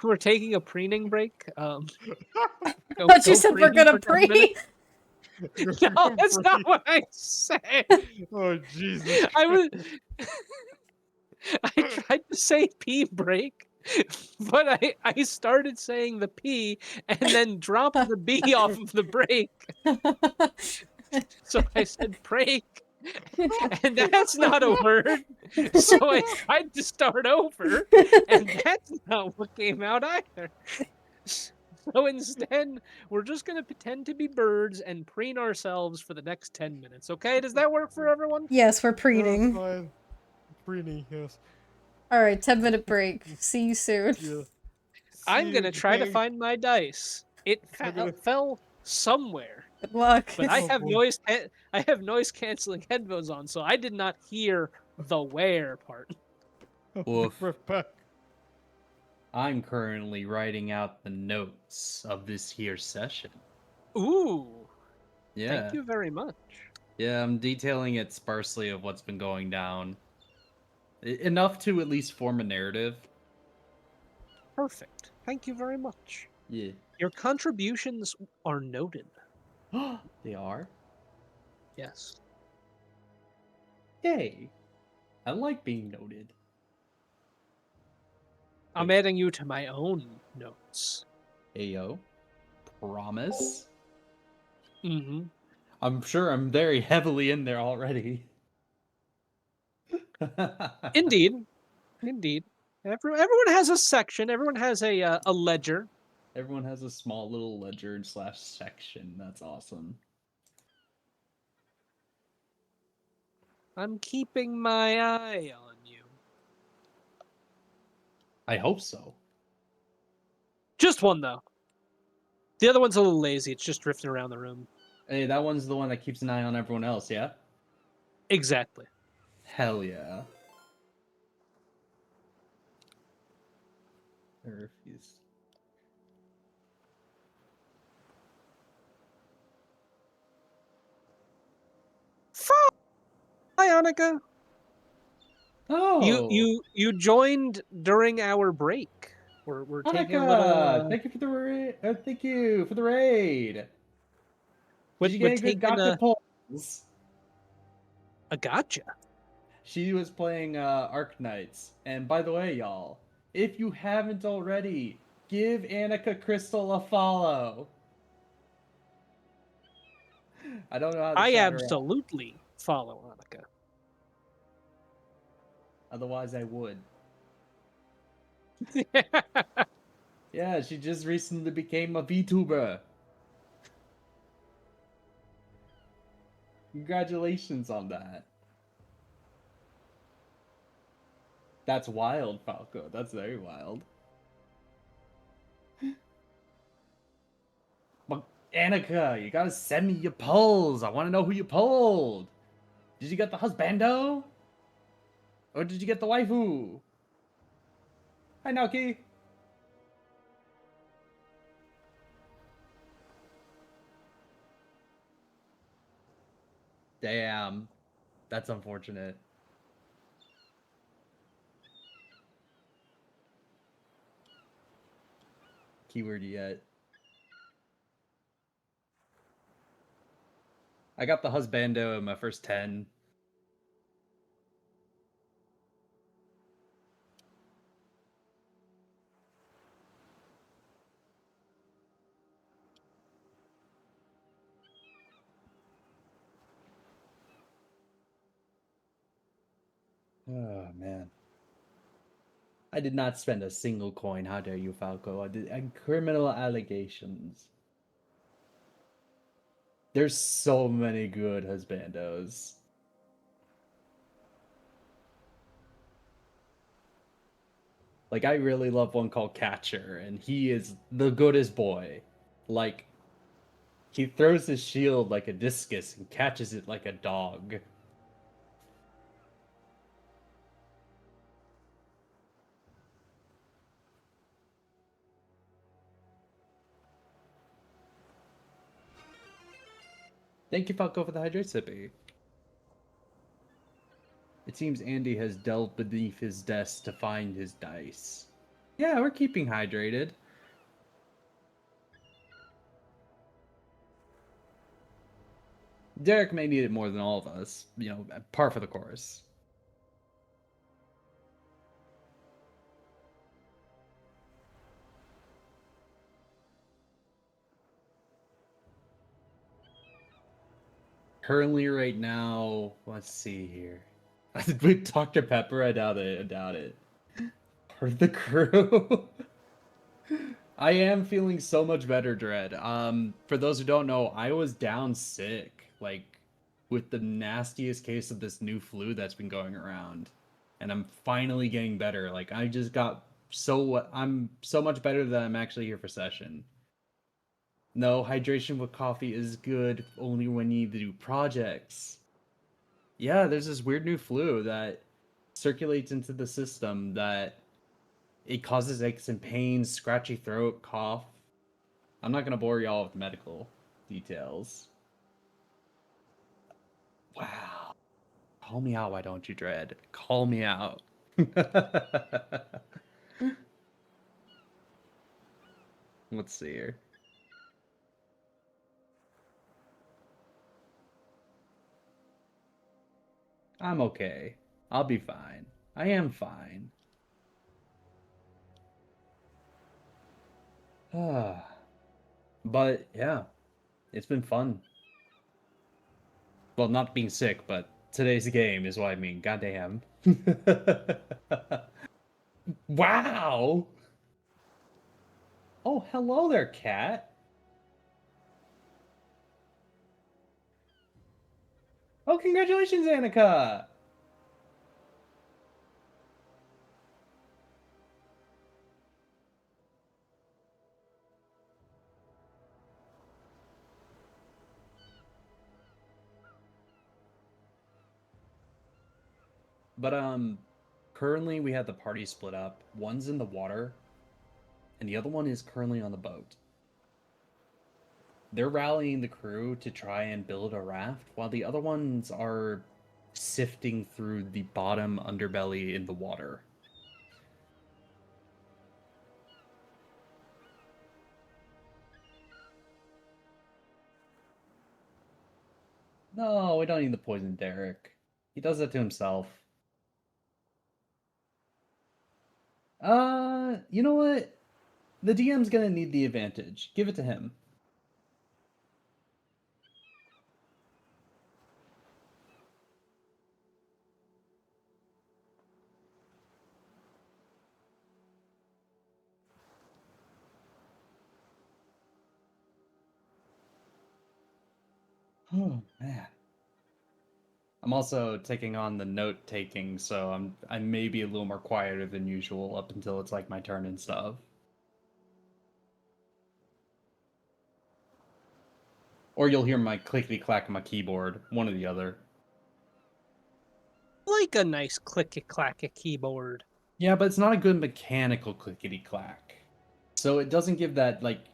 we're taking a preening break. But you said we're preening gonna for 10 minutes. pre. No, that's not what I said. Oh Jesus! I was I tried to say pee break, but I started saying the P and then dropped the B off of the break. So I said break. And that's not a word. So I tried to start over, and that's not what came out either. So instead, we're just going to pretend to be birds and preen ourselves for the next 10 minutes, okay? Does that work for everyone? Yes, we're preening. Fine. Preening, yes. All right, 10-minute break. See you soon. Yeah. I'm See going to you, try to gang. find my dice. It We're gonna- fell somewhere. Good luck. But I Oh, have boy. I have noise canceling headphones on, so I did not hear the where part. Woof. We're back. I'm currently writing out the notes of this here session. Ooh. Yeah. Thank you very much. Yeah, I'm detailing it sparsely of what's been going down. Enough to at least form a narrative. Perfect. Thank you very much. Yeah. Your contributions are noted. They are? Yes. Yay. I like being noted. I'm adding you to my own notes. Ayo. Promise? Mm-hmm. I'm sure I'm very heavily in there already. Indeed. Indeed. Everyone has a section. Everyone has a ledger. Everyone has a small little ledger / section. That's awesome. I'm keeping my eye on you. I hope so. Just one, though. The other one's a little lazy. It's just drifting around the room. Hey, that one's the one that keeps an eye on everyone else, yeah? Exactly. Hell yeah. I refuse. Hi, Annika. Oh! You joined during our break. We're taking a Hanukkah! little. Thank you for the raid. Thank you for the raid. Did you We're get a good taking gotcha polls? a gotcha. She was playing Arc Knights. And by the way, y'all, if you haven't already, give Annika Crystal a follow. I don't know how to I shout her out. absolutely follow Annika. Otherwise, I would. Yeah, she just recently became a VTuber. Congratulations on that. That's wild, Falco. That's very wild. But Annika, you gotta send me your polls. I want to know who you polled. Did you get the husbando? Or did you get the waifu? Hi, Naoki. Damn. That's unfortunate. Keyword yet. I got the husbando in my first 10. Oh, man. I did not spend a single coin. How dare you, Falco? I did criminal allegations. There's so many good husbandos. Like, I really love one called Catcher, and he is the goodest boy. Like, he throws his shield like a discus and catches it like a dog. Thank you, Falco, for the hydrate sippy. It seems Andy has delved beneath his desk to find his dice. Yeah, we're keeping hydrated. Derek may need it more than all of us, you know, par for the course. Currently, right now, let's see here. With Dr. Pepper, I doubt it. I doubt it. Part of the crew. I am feeling so much better, Dread. For those who don't know, I was down sick, like with the nastiest case of this new flu that's been going around, and I'm finally getting better. Like I just got I'm so much better that I'm actually here for session. No, hydration with coffee is good only when you need to do projects. Yeah, there's this weird new flu that circulates into the system that it causes aches and pains, scratchy throat, cough. I'm not gonna bore y'all with medical details. Wow. Call me out, why don't you, Dread? Call me out. Let's see here. I'm okay. I'll be fine. I am fine. But yeah, it's been fun. Well, not being sick, but today's game is what I mean. Goddamn. Wow. Oh, hello there, cat. Oh, congratulations, Annika. But currently we have the party split up. One's in the water, and the other one is currently on the boat. They're rallying the crew to try and build a raft, while the other ones are sifting through the bottom underbelly in the water. No, we don't need to poison Derek. He does that to himself. You know what? The DM's gonna need the advantage. Give it to him. Oh man. I'm also taking on the note taking, so I may be a little more quieter than usual up until it's like my turn and stuff. Or you'll hear my clickety clack on my keyboard, one or the other. Like a nice clicky clacky keyboard. Yeah, but it's not a good mechanical clickety clack. So it doesn't give that like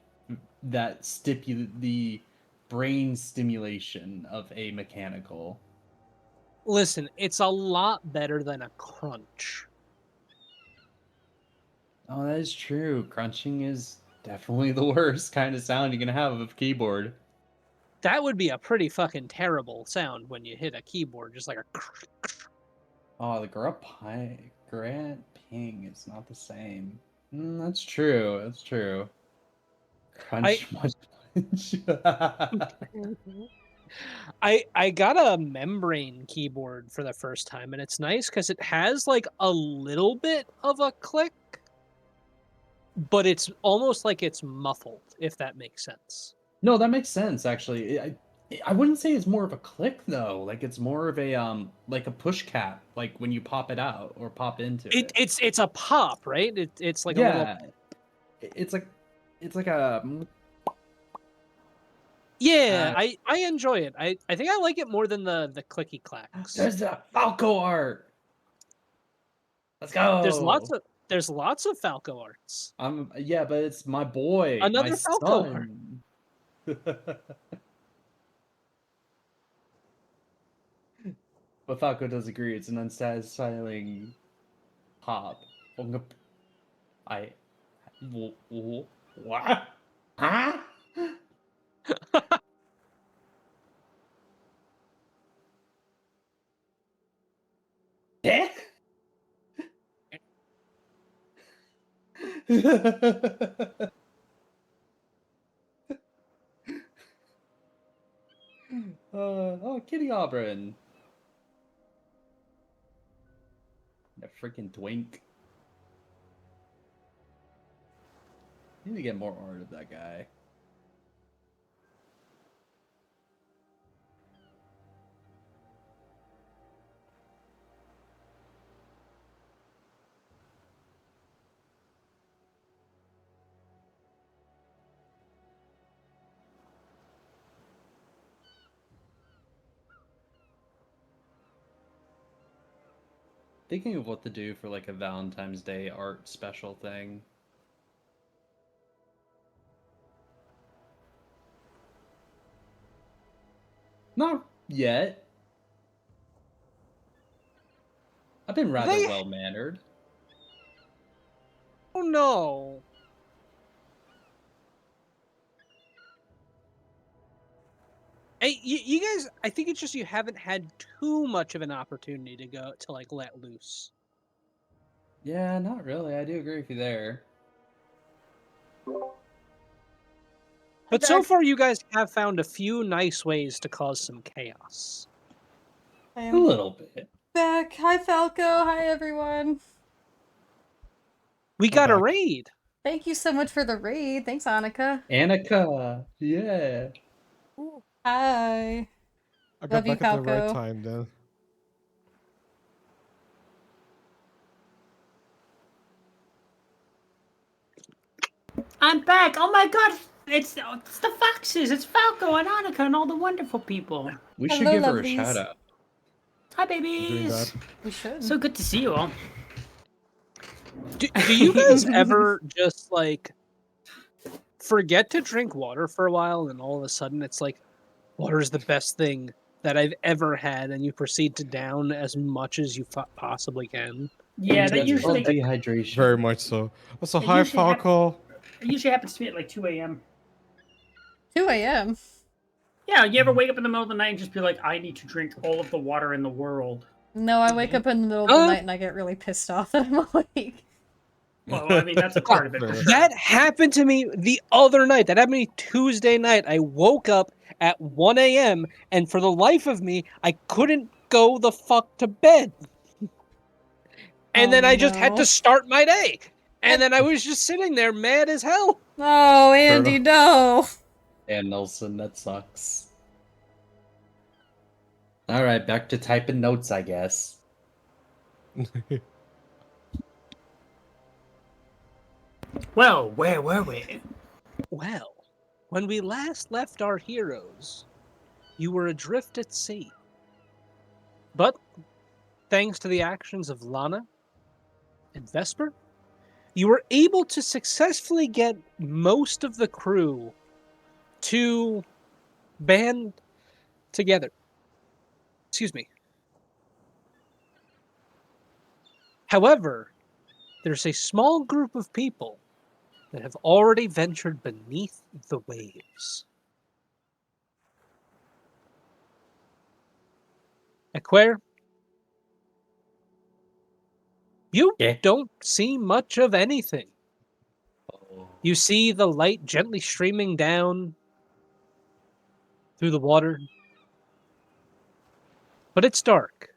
the brain stimulation of a mechanical. Listen, it's a lot better than a crunch. Oh, that is true. Crunching is definitely the worst kind of sound you can have of a keyboard. That would be a pretty fucking terrible sound when you hit a keyboard, just like a. Oh, the Grant ping is not the same. That's true. That's true. Crunch much punch. I got a membrane keyboard for the first time, and it's nice because it has like a little bit of a click, but it's almost like it's muffled, if that makes sense. No, that makes sense, actually. I wouldn't say it's more of a click though. Like it's more of a like a push cap, like when you pop it out or pop into it. It's a pop, right? It's like a little. Yeah, it's like a Yeah, I enjoy it. I think I like it more than the clicky clacks. there's the Falco art. Let's go. There's lots of Falco arts. Yeah, but it's my boy, my Another Falco art. son. But Falco does agree. It's an unsatisfying pop. What? Huh? Eh? Oh, Kitty Auburn. That freaking twink. Need to get more art of that guy. Thinking of what to do for like a Valentine's Day art special thing. Not yet. I've been rather well mannered. Oh no. Hey, you guys, I think it's just you haven't had too much of an opportunity to go to like let loose. Yeah, not really. I do agree with you there. But so far, you guys have found a few nice ways to cause some chaos. I A am little bit. back. Hi, Falco. Hi, everyone. We got a back. raid. Thank you so much for the raid. Thanks, Annika. Annika. Yeah. Hi. I got Love you, back at the right Falco. time then. I'm back. Oh my god. It's the foxes. It's Falco and Annika and all the wonderful people. We should Hello, give her a lovelies. shout out. Hi, Doing babies. that. We should. So good to see you all. Do you guys ever just like forget to drink water for a while and all of a sudden it's like water is the best thing that I've ever had and you proceed to down as much as you possibly can? Yeah, that That's usually called dehydration. Very much so. Also, It hi usually hap- Falco. it usually happens to me at like 2 a.m. 2 a.m. Yeah, you ever wake up in the middle of the night and just be like, I need to drink all of the water in the world? No, I wake up in the middle of the night and I get really pissed off that I'm awake. Well, I mean, that's a part of it for Fair. sure. That happened to me the other night. That happened to me Tuesday night. I woke up at 1 a.m. and for the life of me, I couldn't go the fuck to bed. And then I just had no. to start my day. And then I was just sitting there mad as hell. Oh, Andy, no. And Nelson, that sucks. Alright, back to typing notes, I guess. Well, where were we? Well, when we last left our heroes, you were adrift at sea. But, thanks to the actions of Lana and Vesper, you were able to successfully get most of the crew to band together. Excuse me. However, there's a small group of people that have already ventured beneath the waves. Aquare, you don't see much of anything. You see the light gently streaming down through the water, but it's dark,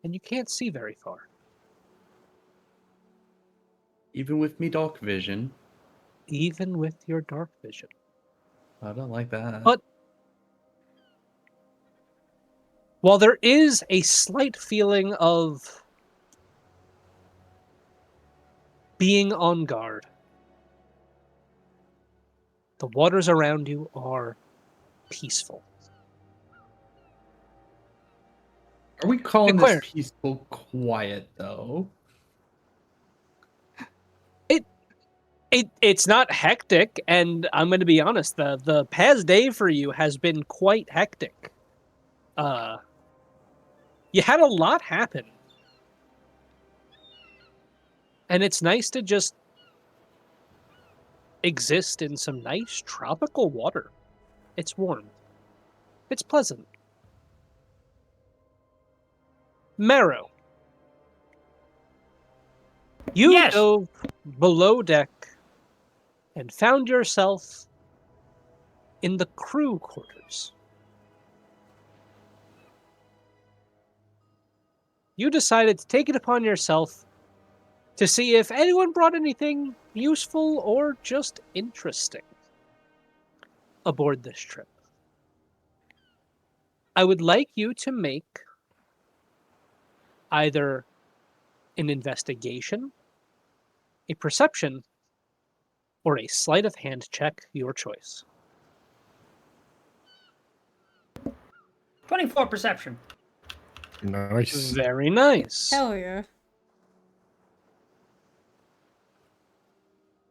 and you can't see very far. Even with me dark vision. Even with your dark vision. I don't like that. But While there is a slight feeling of being on guard, the waters around you are peaceful. Are we calling this Claire. peaceful quiet though? It's not hectic, and I'm going to be honest, the past day for you has been quite hectic. You had a lot happen. And it's nice to just exist in some nice tropical water. It's warm. It's pleasant. Marrow. You Yes. dove below deck and found yourself in the crew quarters. You decided to take it upon yourself to see if anyone brought anything useful or just interesting aboard this trip. I would like you to make either an investigation, a perception, or a sleight of hand check, your choice. 24 perception. Nice. Very nice. Hell yeah.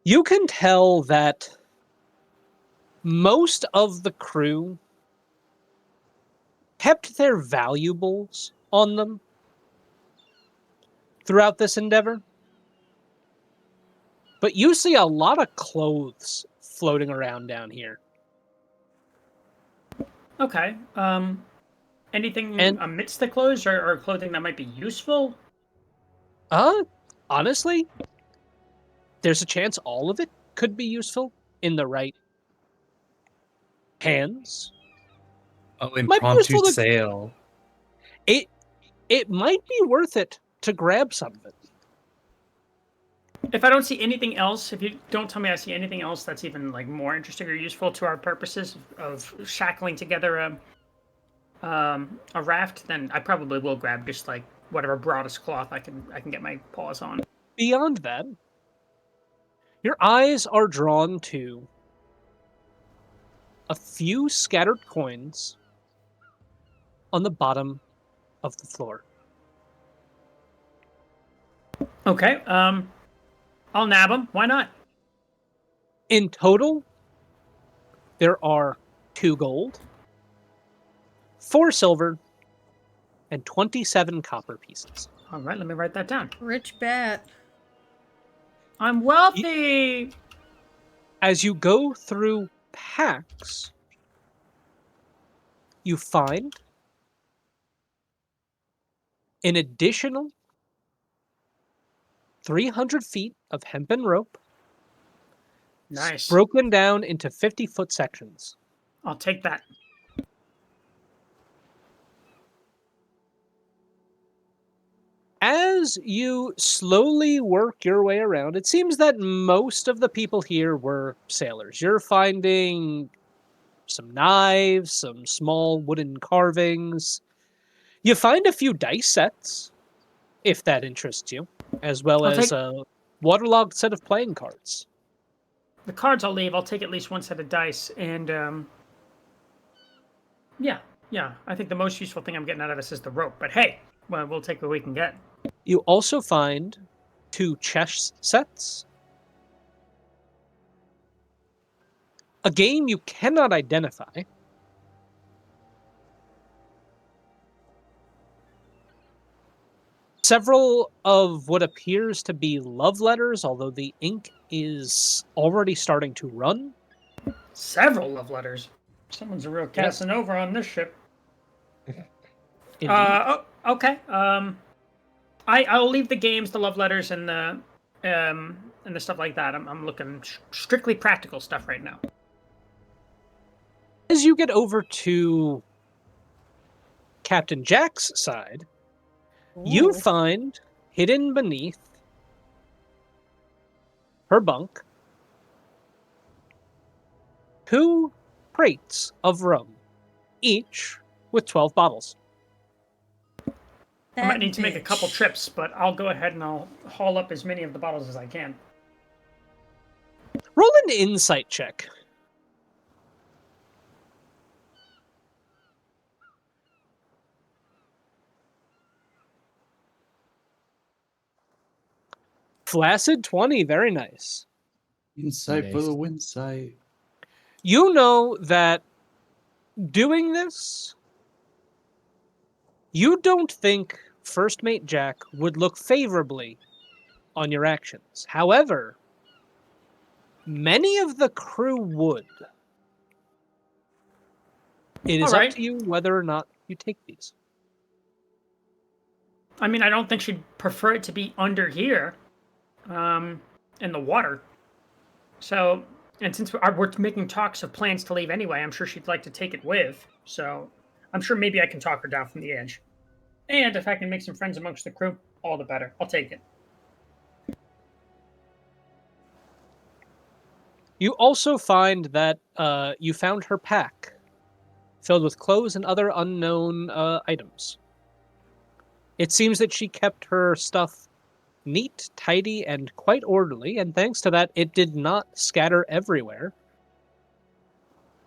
You can tell that most of the crew kept their valuables on them throughout this endeavor. But you see a lot of clothes floating around down here. Okay. Anything And- amidst the clothes or clothing that might be useful? Honestly, there's a chance all of it could be useful in the right hands. Oh, Might be impromptu useful to- sale. It might be worth it to grab some of it. If I don't see anything else, if you don't tell me I see anything else that's even like more interesting or useful to our purposes of shackling together a raft, then I probably will grab just like whatever broadest cloth I can get my paws on. Beyond that, your eyes are drawn to a few scattered coins on the bottom of the floor. Okay. I'll nab them. Why not? In total, there are 2 gold, 4 silver, and 27 copper pieces. All right, let me write that down. Rich bat. I'm wealthy. As you go through packs, you find an additional 300 feet of hempen rope Nice. broken down into 50-foot sections. I'll take that. As you slowly work your way around, it seems that most of the people here were sailors. You're finding some knives, some small wooden carvings. You find a few dice sets, if that interests you, as well I'll as take- a waterlogged set of playing cards. The cards I'll leave. I'll take at least one set of dice, and yeah. I think the most useful thing I'm getting out of this is the rope. But hey, well, we'll take what we can get. You also find 2 chess sets, a game you cannot identify, several of what appears to be love letters, although the ink is already starting to run. Several love letters. Someone's a real Casanova on this ship. Indeed. Okay. I'll leave the games, the love letters, and the stuff like that. I'm looking strictly practical stuff right now. As you get over to Captain Jack's side, you Ooh. find hidden beneath her bunk 2 crates of rum, each with 12 bottles. I might need to make a couple trips, but I'll go ahead and I'll haul up as many of the bottles as I can. Roll an insight check. Flaccid 20, very nice. Insight for the win sight. You know that doing this, you don't think First Mate Jack would look favorably on your actions. However, many of the crew would. It is up to you whether or not you take these. I mean, I don't think she'd prefer it to be under here, in the water. So, and since we're making talks of plans to leave anyway, I'm sure she'd like to take it with. So, I'm sure maybe I can talk her down from the edge. And if I can make some friends amongst the crew, all the better. I'll take it. You also find that you found her pack filled with clothes and other unknown items. It seems that she kept her stuff neat, tidy, and quite orderly, and thanks to that, it did not scatter everywhere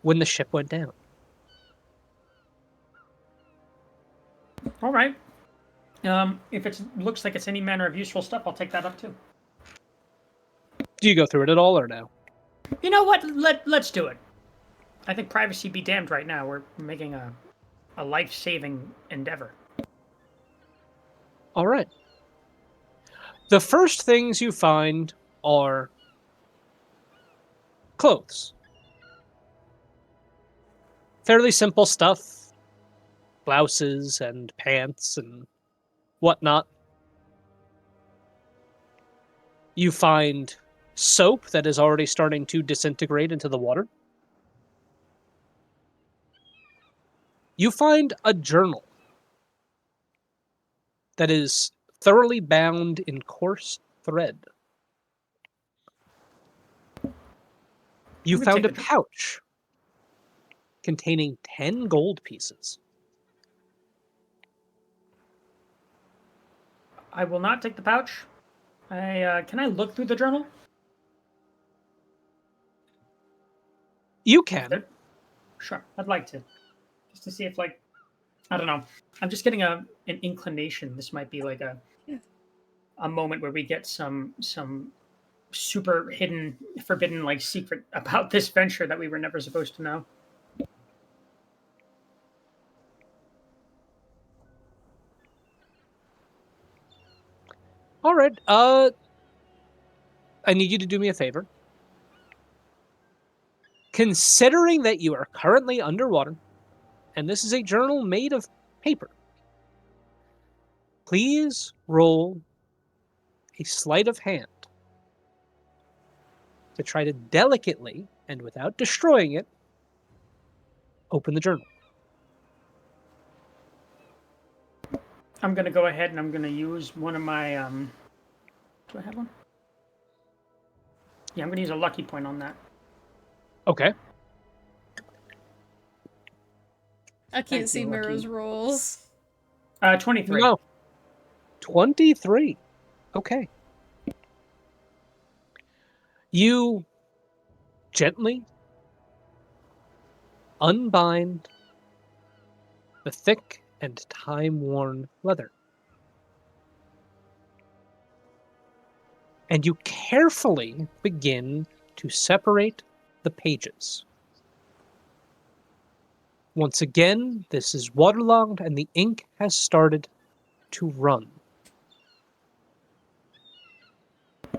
when the ship went down. All right. If it looks like it's any manner of useful stuff, I'll take that up too. Do you go through it at all, or no? You know what? Let's do it. I think privacy be damned right now. We're making a life-saving endeavor. All right. The first things you find are clothes. Fairly simple stuff. Blouses and pants and whatnot. You find soap that is already starting to disintegrate into the water. You find a journal that is thoroughly bound in coarse thread. You found a pouch containing 10 gold pieces. I will not take the pouch. Can I look through the journal? You can. Sure, I'd like to. Just to see if, like, I don't know. I'm just getting an inclination. This might be like a moment where we get some super hidden, forbidden, like, secret about this venture that we were never supposed to know. All right. I need you to do me a favor. Considering that you are currently underwater, and this is a journal made of paper, please roll a sleight of hand to try to delicately, and without destroying it, open the journal. I'm going to go ahead and I'm going to use one of my... do I have one? Yeah, I'm going to use a lucky point on that. Okay. I can't see Miro's rolls. 23. No. 23. Okay. You gently unbind the thick and time-worn leather. And you carefully begin to separate the pages. Once again, this is waterlogged and the ink has started to run.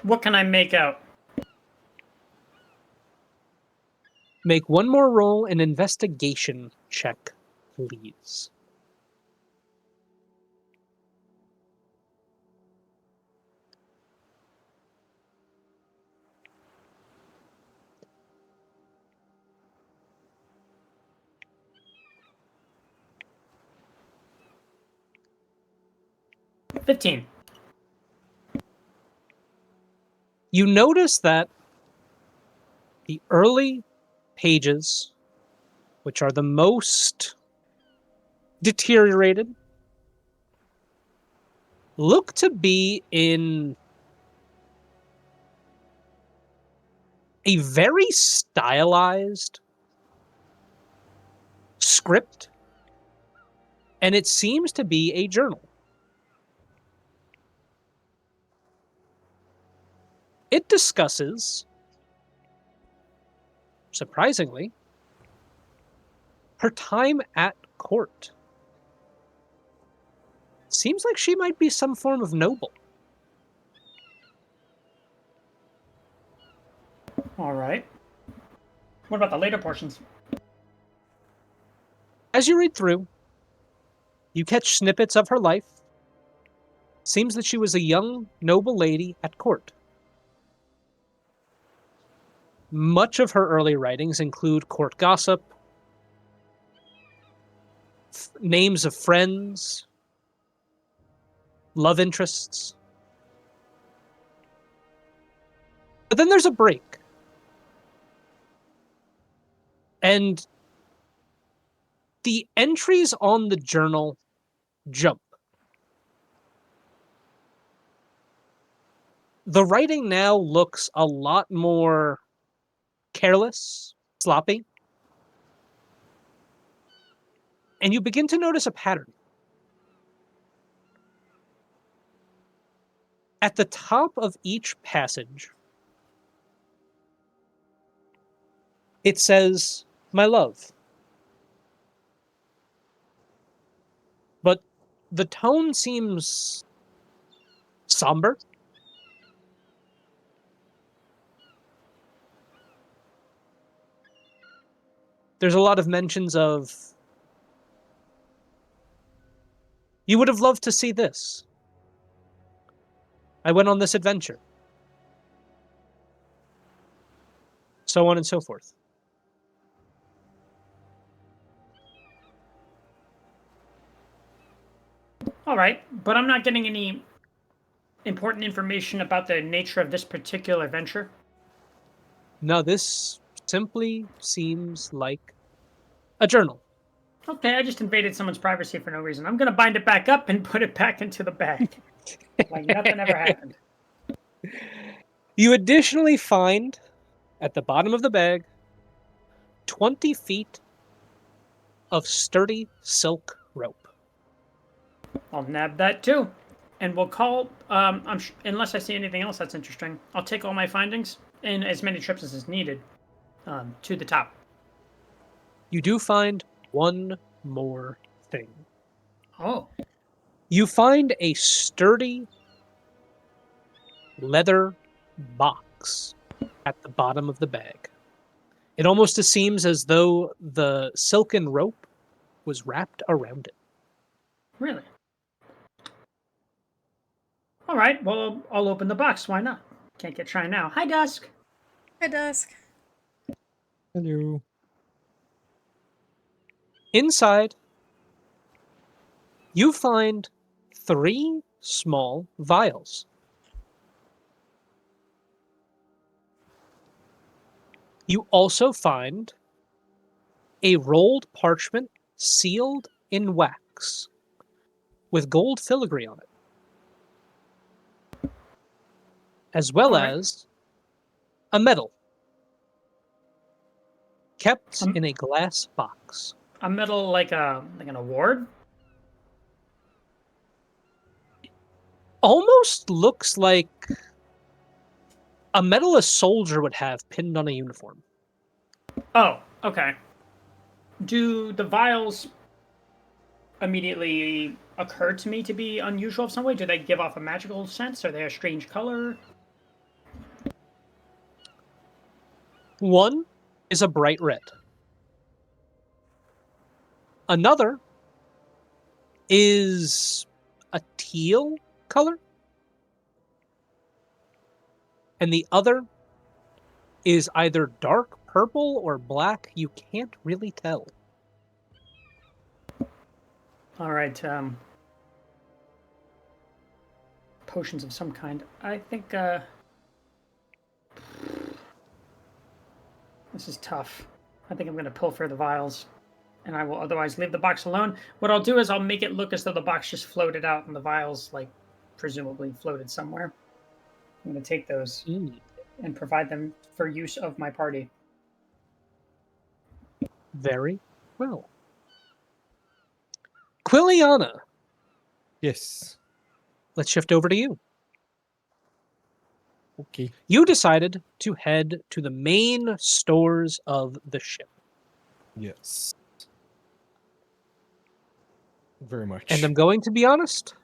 What can I make out? Make one more roll, an investigation check, please. $15. You notice that the early pages, which are the most deteriorated, look to be in a very stylized script, and it seems to be a journal. It discusses, surprisingly, her time at court. Seems like she might be some form of noble. All right. What about the later portions? As you read through, you catch snippets of her life. Seems that she was a young, noble lady at court. Much of her early writings include court gossip, names of friends, love interests. But then there's a break. And the entries on the journal jump. The writing now looks a lot more careless, sloppy. And you begin to notice a pattern. At the top of each passage, it says, "My love." But the tone seems somber. There's a lot of mentions of, "You would have loved to see this. I went on this adventure." So on and so forth. All right, but I'm not getting any important information about the nature of this particular venture. No, this simply seems like a journal. Okay, I just invaded someone's privacy for no reason. I'm gonna bind it back up and put it back into the bag. Like nothing ever happened. You additionally find, at the bottom of the bag, 20 feet of sturdy silk rope. I'll nab that too. And we'll call, unless I see anything else that's interesting, I'll take all my findings in as many trips as is needed to the top. You do find one more thing. Oh. You find a sturdy leather box at the bottom of the bag. It almost seems as though the silken rope was wrapped around it. Really? All right, well, I'll open the box. Why not? Can't get shy now. Hi, Dusk. Hi, Dusk. Hello. Inside, you find 3 small vials. You also find a rolled parchment sealed in wax with gold filigree on it, as well as a medal kept in a glass box. A medal like an award? Almost looks like a medal a soldier would have pinned on a uniform. Oh, okay. Do the vials immediately occur to me to be unusual in some way? Do they give off a magical sense? Are they a strange color? One is a bright red. Another is a teal color. And the other is either dark purple or black. You can't really tell. All right. Potions of some kind. I think this is tough. I think I'm going to pilfer the vials, and I will otherwise leave the box alone. What I'll do is I'll make it look as though the box just floated out and the vials like presumably floated somewhere. I'm going to take those Mm, and provide them for use of my party. very well. Quiliana, Yes. let's shift over to you. Okay. You decided to head to the main stores of the ship. Yes. Very much. And I'm going to be honest,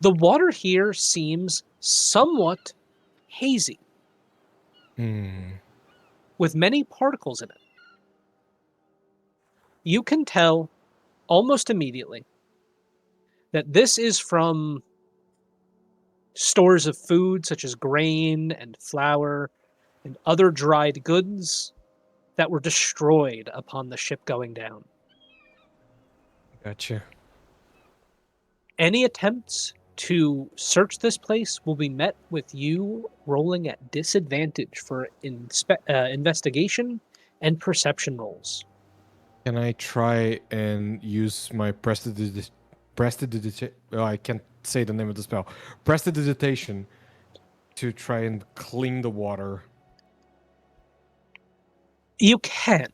the water here seems somewhat hazy, with many particles in it. You can tell almost immediately that this is from stores of food such as grain and flour and other dried goods that were destroyed upon the ship going down. Gotcha. Any attempts to search this place will be met with you rolling at disadvantage for investigation and perception rolls. Can I try and use my prestidigitation? Oh, I can't say the name of the spell. Prestidigitation to try and clean the water. You can.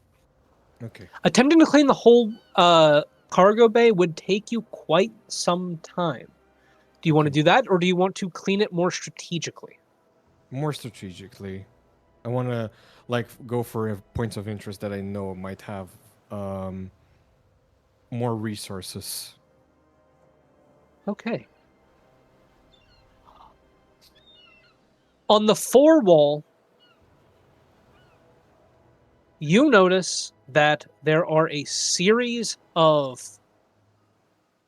Okay. Attempting to clean the whole cargo bay would take you quite some time. Do you want to do that, or do you want to clean it more strategically? More strategically. I want to go for points of interest that I know might have more resources. Okay. On the fore wall, you notice that there are a series of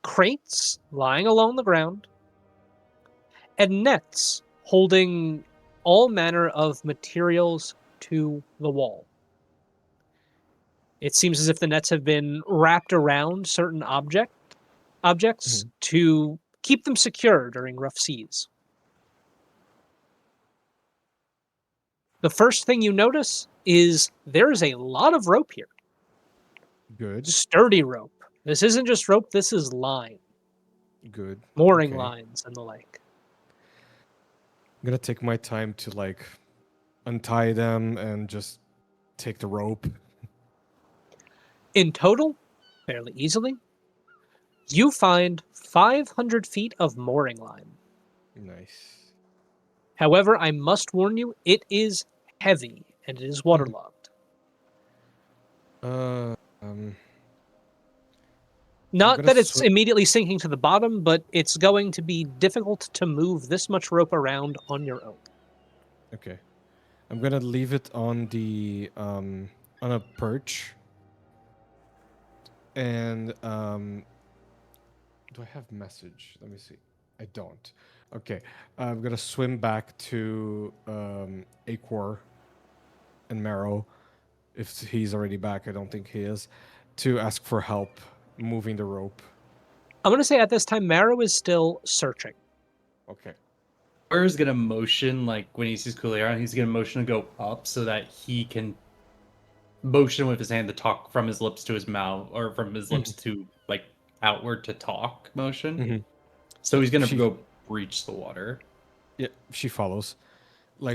crates lying along the ground and nets holding all manner of materials to the wall. It seems as if the nets have been wrapped around certain objects to keep them secure during rough seas. The first thing you notice is there's a lot of rope here. Good. Sturdy rope. This isn't just rope, this is line. Good. Mooring Okay. lines and the like. I'm gonna take my time to untie them and just take the rope. In total, fairly easily, you find 500 feet of mooring line. Nice. However, I must warn you, it is heavy and it is waterlogged. Not that it's immediately sinking to the bottom, but it's going to be difficult to move this much rope around on your own. Okay. I'm gonna leave it on the on a perch. And do I have message? Let me see. I don't. Okay. I'm gonna swim back to Acor and Marrow. If he's already back, I don't think he is. To ask for help moving the rope. I'm going to say at this time, Marrow is still searching. Okay. Is gonna motion, like when he sees Kuliaran, he's gonna motion to go up so that he can motion with his hand to talk from his lips to his mouth, or from his lips to outward to talk motion. So he's gonna go breach the water. Yeah, she follows.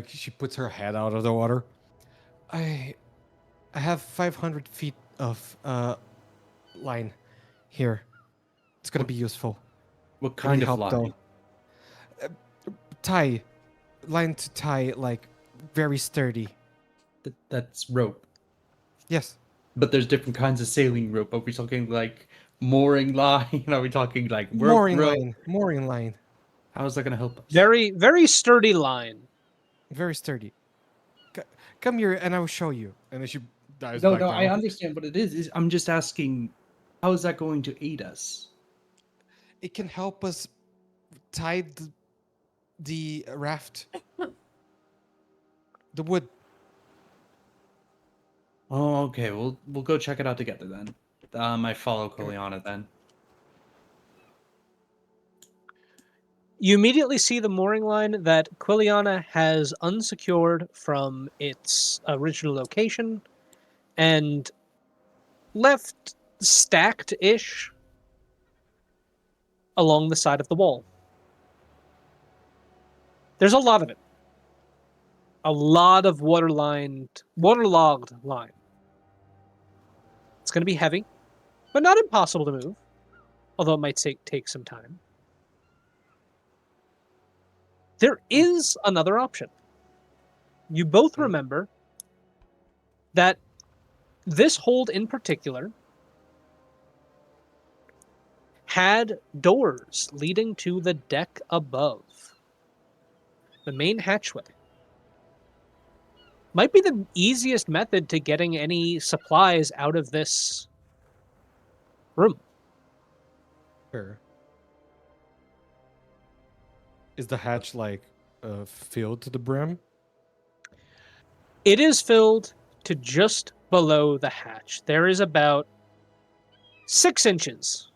She puts her head out of the water. I have 500 feet of line here. It's gonna be useful. What kind of help, line? Tie. Line to tie, very sturdy. That's rope. Yes. But there's different kinds of sailing rope. Are we talking mooring line? Are we talking rope? Mooring line. How is that going to help us? Very, very sturdy line. Very sturdy. Come here and I will show you. And then she dives back back down. down. I understand what it is. I'm just asking, how is that going to aid us? It can help us tie the raft. The wood. Oh, okay. We'll go check it out together then. I follow Kuliana then. You immediately see the mooring line that Quiliana has unsecured from its original location and left stacked-ish along the side of the wall. There's a lot of it. A lot of waterlogged line. It's going to be heavy, but not impossible to move, although it might take some time. There is another option. You both remember that this hold in particular had doors leading to the deck above. The main hatchway. Might be the easiest method to getting any supplies out of this room. Sure. Is the hatch like filled to the brim? It is filled to just below the hatch. There is about 6 inches.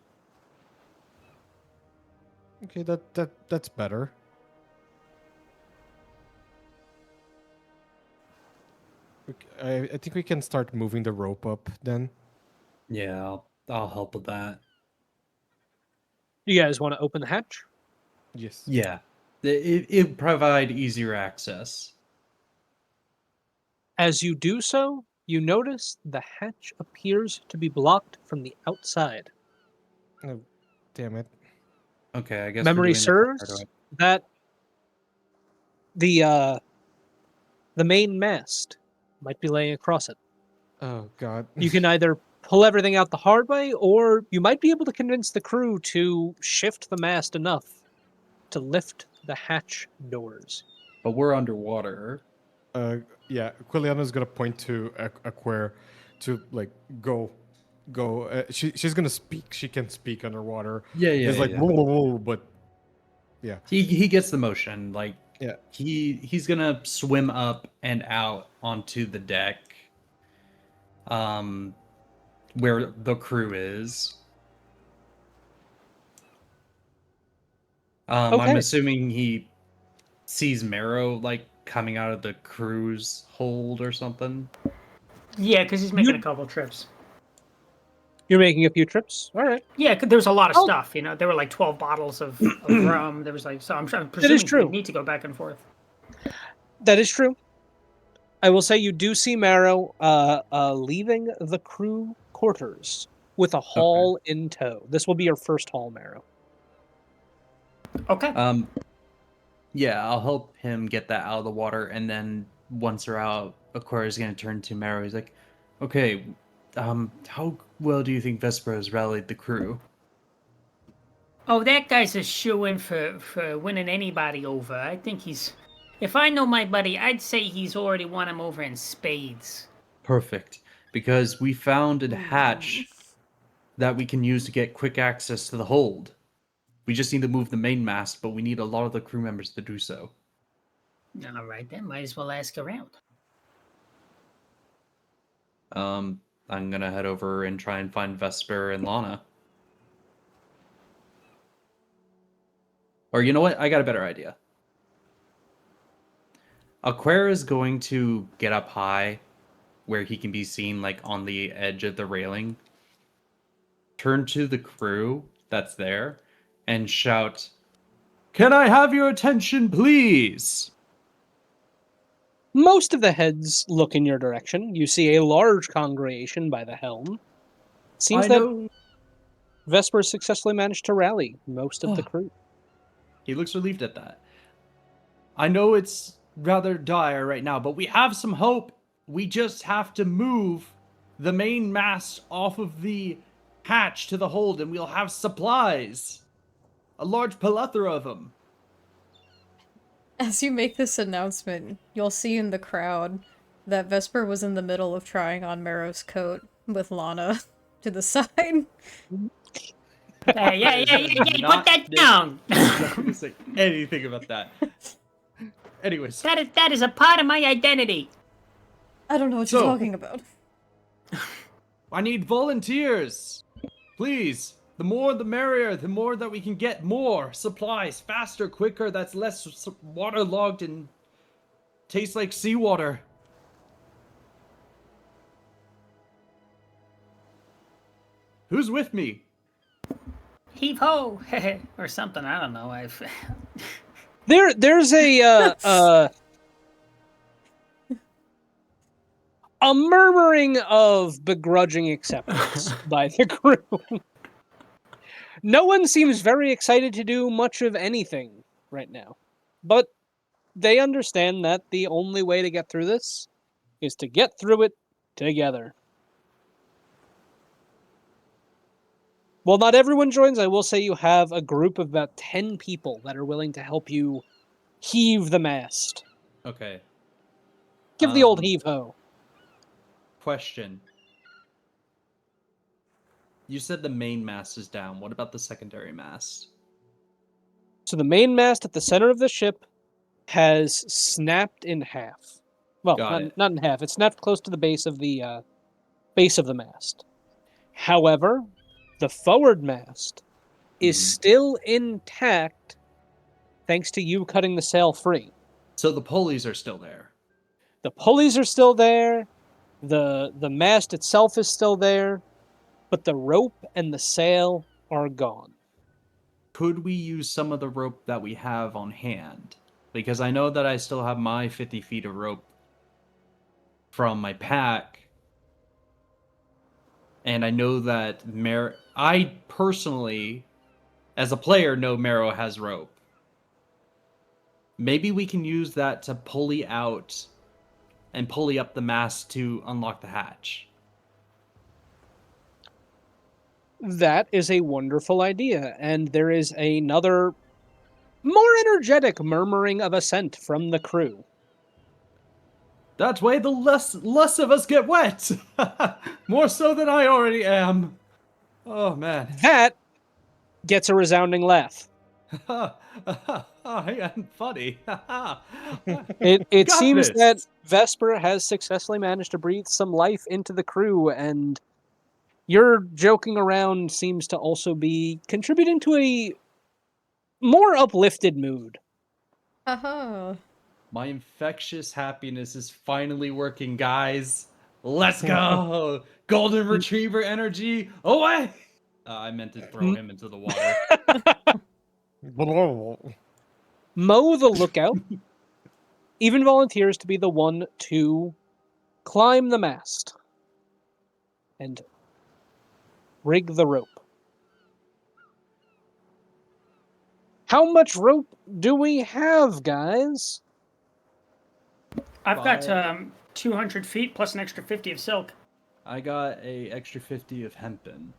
Okay, that's better. I think we can start moving the rope up then. Yeah, I'll help with that. You guys want to open the hatch? Yes. Yeah, it provide easier access. As you do so, you notice the hatch appears to be blocked from the outside. Oh, damn it. Okay, I guess Memory we're doing serves this the that the main mast might be laying across it. Oh god. You can either pull everything out the hard way, or you might be able to convince the crew to shift the mast enough to lift the hatch doors. But we're underwater. Yeah, Quiliana's gonna point to Aquare to like go. She's gonna speak. She can speak underwater. Yeah, It's like yeah. whoa, whoa, whoa, but yeah. He gets the motion. Like Yeah. he's gonna swim up and out onto the deck. Where the crew is. I'm Okay. assuming he sees Marrow like coming out of the crew's hold or something. Yeah, because he's making a couple trips. You're making a few trips? All right. Yeah, 'cause there was a lot of Oh. stuff. You know, there were like 12 bottles of rum. There was like, so I'm presuming true. we need to go back and forth. That is true. I will say you do see Marrow leaving the crew quarters with a haul in tow. This will be your first haul, Marrow. Okay. Yeah, I'll help him get that out of the water, and then once they're out, Aquarius is gonna turn to Marrow. He's like, "Okay, how well do you think Vesper has rallied the crew?" Oh, that guy's a shoo-in for winning anybody over. I think he's... If I know my buddy, I'd say he's already won him over in spades. Perfect, because we found a hatch that we can use to get quick access to the hold. We just need to move the main mast, but we need a lot of the crew members to do so. All right, then. Might as well ask around. I'm gonna head over and try and find Vesper and Lana. Or you know what? I got a better idea. Aquare is going to get up high where he can be seen like on the edge of the railing. Turn to the crew that's there and shout, "Can I have your attention, please?" Most of the heads look in your direction. You see a large congregation by the helm. Seems that Vesper successfully managed to rally most of the crew. He looks relieved at that. I know it's rather dire right now, but we have some hope. We just have to move the main mast off of the hatch to the hold, and we'll have supplies. A large plethora of them. As you make this announcement, you'll see in the crowd that Vesper was in the middle of trying on Marrow's coat with Lana to the side. Yeah, put that down. I'm not going to say anything about that. Anyways. That is a part of my identity. I don't know what you're talking about. I need volunteers. Please. The more the merrier. The more that we can get more supplies. Faster, quicker. That's less waterlogged and tastes like seawater. Who's with me? Heave ho, or something. I don't know. There's a murmuring of begrudging acceptance by the crew. No one seems very excited to do much of anything right now. But they understand that the only way to get through this is to get through it together. While not everyone joins, I will say you have a group of about 10 people that are willing to help you heave the mast. Okay. Give the old heave-ho. Question. You said the main mast is down. What about the secondary mast? So the main mast at the center of the ship has snapped in half. Well, not in half. It's snapped close to the base of the mast. However, the forward mast is still intact thanks to you cutting the sail free. So the pulleys are still there. The pulleys are still there. The mast itself is still there, but the rope and the sail are gone. Could we use some of the rope that we have on hand? Because I know that I still have my 50 feet of rope from my pack. And I know that I personally, as a player, know Marrow has rope. Maybe we can use that to pulley out and pulley up the mast to unlock the hatch. That is a wonderful idea, and there is another more energetic murmuring of assent from the crew. That way the less of us get wet. More so than I already am. Oh man. That gets a resounding laugh. I am funny. It seems this. that Vesper has successfully managed to breathe some life into the crew, and your joking around seems to also be contributing to a more uplifted mood. Uh-huh. My infectious happiness is finally working, guys. Let's go! Golden Retriever energy, away! I meant to throw him into the water. Mo, the lookout, even volunteers to be the one to climb the mast and rig the rope. How much rope do we have, guys? I've got 200 feet plus an extra 50 of silk. I got a extra 50 of hempen.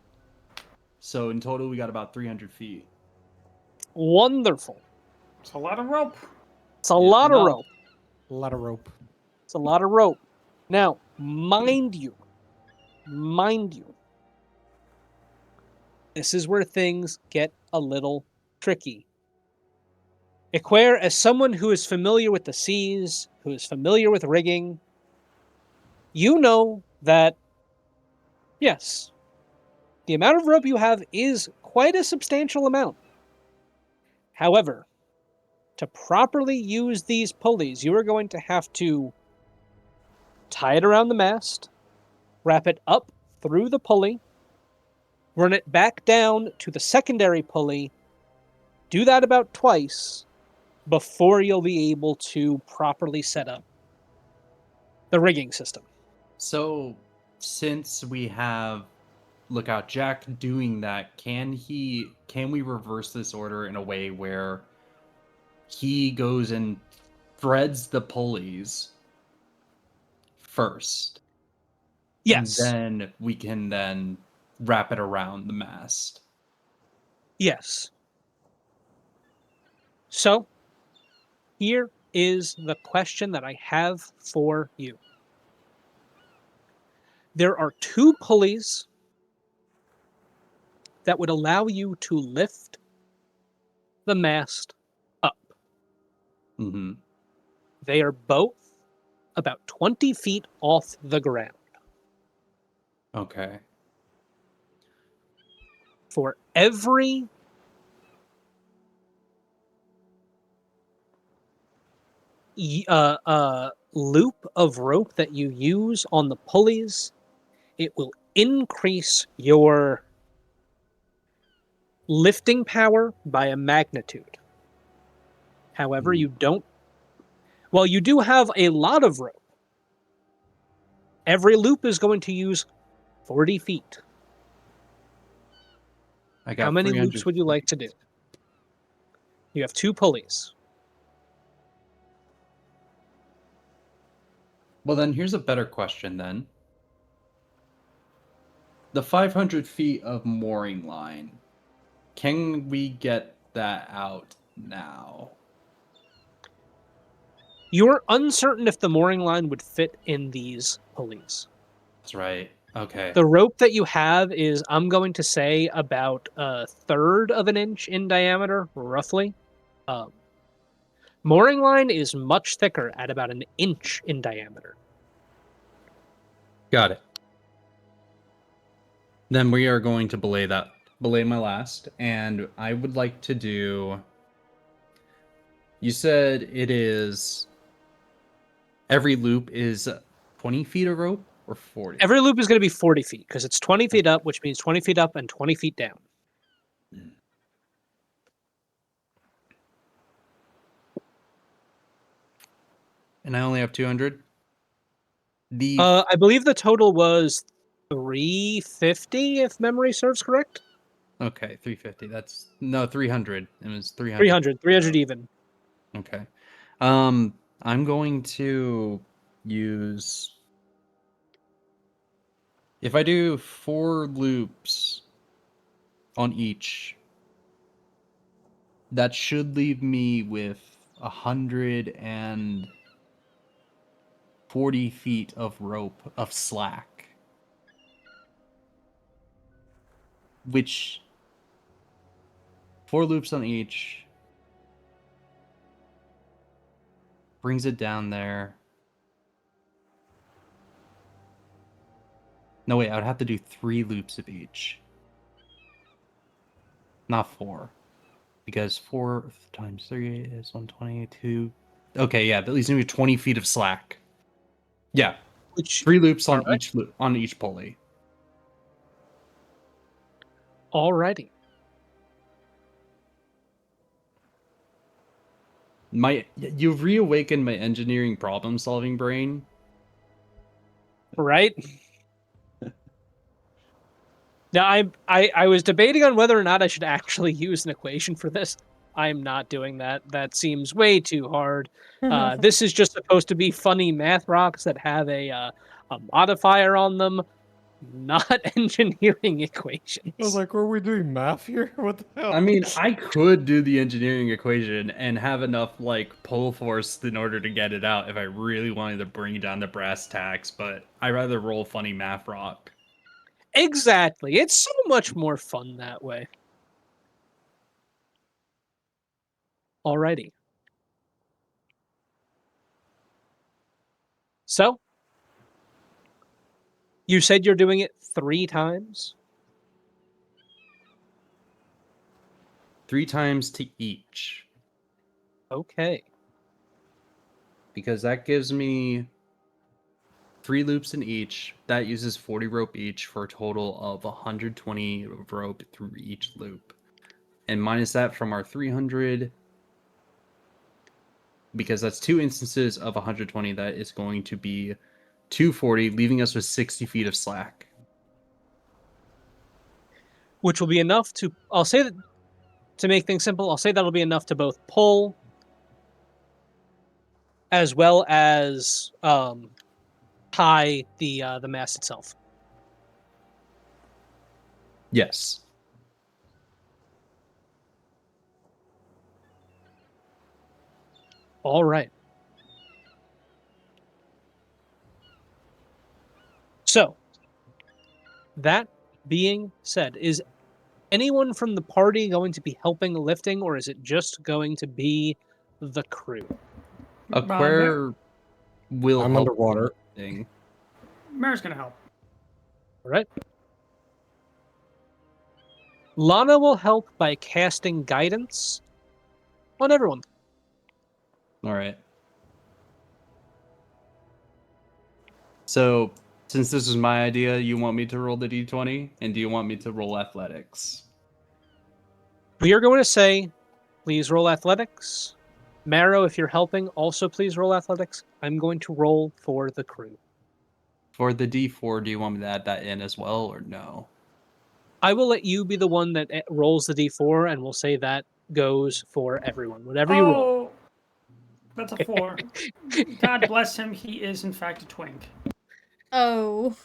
So in total, we got about 300 feet. Wonderful. It's a lot of rope. It's a lot of rope. A lot of rope. It's a lot of rope. Now, mind you, this is where things get a little tricky. Equair, as someone who is familiar with the seas, who is familiar with rigging, you know that, yes, the amount of rope you have is quite a substantial amount. However, to properly use these pulleys, you are going to have to tie it around the mast, wrap it up through the pulley, run it back down to the secondary pulley, do that about twice before you'll be able to properly set up the rigging system. So, since we have Lookout Jack doing that, can we reverse this order in a way where he goes and threads the pulleys first? Yes. And then we can then wrap it around the mast. Yes. So, here is the question that I have for you. There are 2 pulleys that would allow you to lift the mast up. Mm-hmm. They are both about 20 feet off the ground. Okay. For every loop of rope that you use on the pulleys, it will increase your lifting power by a magnitude. However, you don't. Well, you do have a lot of rope. Every loop is going to use 40 feet. I got How many 300 loops would you like to do? You have 2 pulleys. Well, then here's a better question then. The 500 feet of mooring line, can we get that out now? You're uncertain if the mooring line would fit in these pulleys. That's right. Okay. The rope that you have is, I'm going to say, about 1/3 of an inch in diameter, roughly. Mooring line is much thicker at about 1 inch in diameter. Got it. Then we are going to belay my last, and I would like to do. You said it is. Every loop is 20 feet of rope or 40? Every loop is going to be 40 feet because it's 20 feet up, which means 20 feet up and 20 feet down. And I only have 200? I believe the total was 350, if memory serves correct. Okay, 350. That's no 300. It was 300. 300 even. Okay. I'm going to use. If I do 4 loops on each, that should leave me with 140 feet of rope of slack, which 4 loops on each brings it down there. No, wait, I would have to do 3 loops of each. Not 4. Because 4 times 3 is 122. Okay, yeah, that leaves me with 20 feet of slack. Yeah. Which 3 loops on Alright. each loop on each pulley. Alrighty. You've reawakened my engineering problem solving brain. Right? Now, I was debating on whether or not I should actually use an equation for this. I'm not doing that. That seems way too hard. This is just supposed to be funny math rocks that have a modifier on them, not engineering equations. I was like, were we doing math here? What the hell? I mean, I could do the engineering equation and have enough like pull force in order to get it out if I really wanted to bring down the brass tacks, but I'd rather roll funny math rock. Exactly. It's so much more fun that way. Alrighty. So, you said you're doing it 3 times? 3 times to each. Okay. Because that gives me 3 loops in each. That uses 40 rope each for a total of 120 rope through each loop. And minus that from our 300, because that's 2 instances of 120, that is going to be 240, leaving us with 60 feet of slack. Which will be enough to, I'll say that, to make things simple, I'll say that'll be enough to both pull as well as tie the mast itself. Yes. All right. So, that being said, is anyone from the party going to be helping lifting, or is it just going to be the crew? Aquare will I'm help underwater. lifting. Mara's gonna help. All right. Lana will help by casting guidance on everyone. All right. So, since this is my idea, you want me to roll the d20? And do you want me to roll athletics? We are going to say, please roll athletics. Marrow, if you're helping, also please roll athletics. I'm going to roll for the crew. For the D4, do you want me to add that in as well, or no? I will let you be the one that rolls the D4, and we'll say that goes for everyone. Whatever you roll. Oh, that's a 4. God bless him. He is, in fact, a twink. Oh.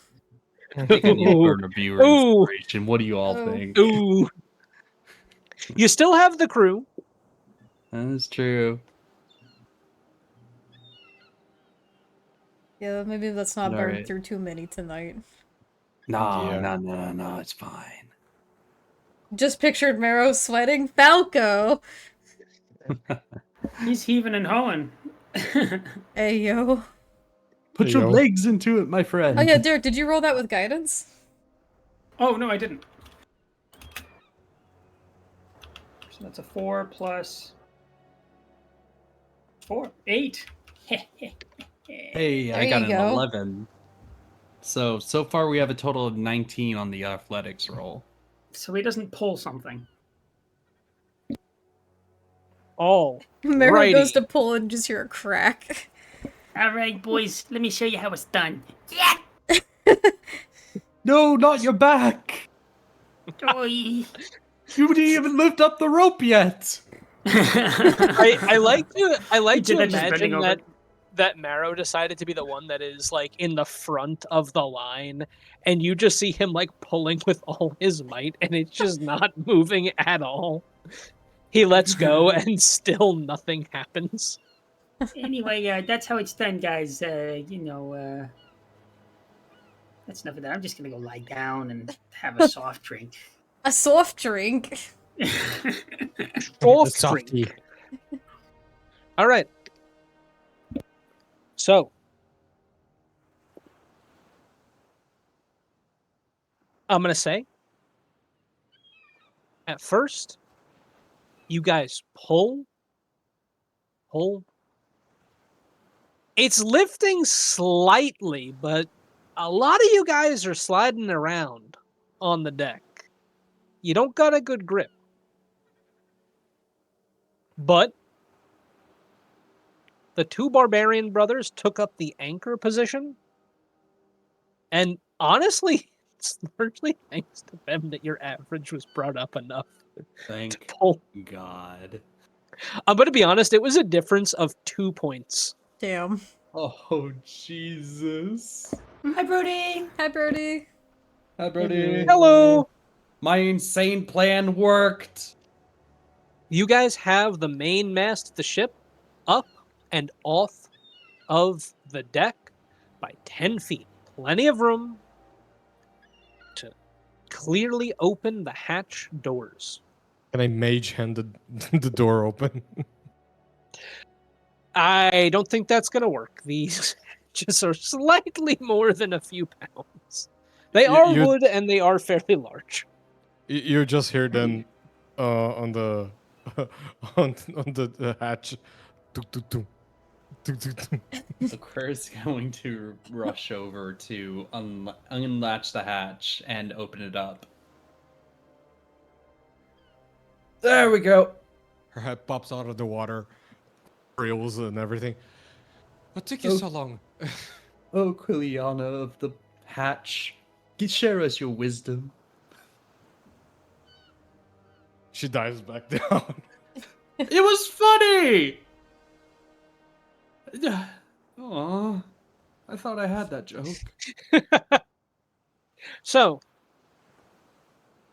I think I need to burn a viewer Ooh. inspiration. What do you all Oh. think? Ooh. You still have the crew. That is true. Yeah, maybe let's not burn Alright. through too many tonight. No, Yeah. no, it's fine. Just pictured Marrow sweating. Falco! He's heaving and hoeing. Hey, yo. Put Hey, your yo. legs into it, my friend. Oh yeah, Derek, did you roll that with guidance? Oh, no, I didn't. So that's a 4 plus 4. 8. Hey, There I got you an go. 11. So far we have a total of 19 on the athletics roll. So he doesn't pull something. Oh, Marrow righty. goes to pull and just hear a crack. All right, boys, let me show you how it's done. Yeah! No, not your back! Oi. You didn't even lift up the rope yet! I like He did to that just bending imagine over. that Marrow decided to be the one that is like in the front of the line, and you just see him like pulling with all his might, and it's just not moving at all. He lets go, and still nothing happens. Anyway, that's how it's done, guys. That's enough of that. I'm just gonna go lie down and have a soft drink. A soft drink. Soft softy. drink. All right. So, I'm gonna say, at first, you guys pull. It's lifting slightly, but a lot of you guys are sliding around on the deck. You don't got a good grip. But the two barbarian brothers took up the anchor position. And honestly, it's largely thanks to them that your average was brought up enough to Thank pull. God. I'm going to be honest, it was a difference of 2 points. Damn. Oh, Jesus. Hi, Brody. Hi, Brody. Hi, Brody. Hello! My insane plan worked. You guys have the main mast of the ship up and off of the deck by 10 feet. Plenty of room to clearly open the hatch doors. Can I mage hand the door open? I don't think that's going to work. These hatches are slightly more than a few pounds. They are wood and they are fairly large. You just hear them on the on the hatch. Tuk, tuk, tuk. Tuk, tuk, tuk. Aquarius is going to rush over to unlatch the hatch and open it up. There we go. Her head pops out of the water, reels and everything. What took you Oh. so long? Oh, Quiliana of the hatch, share us your wisdom. She dives back down. It was funny! Aw, I thought I had that joke. So,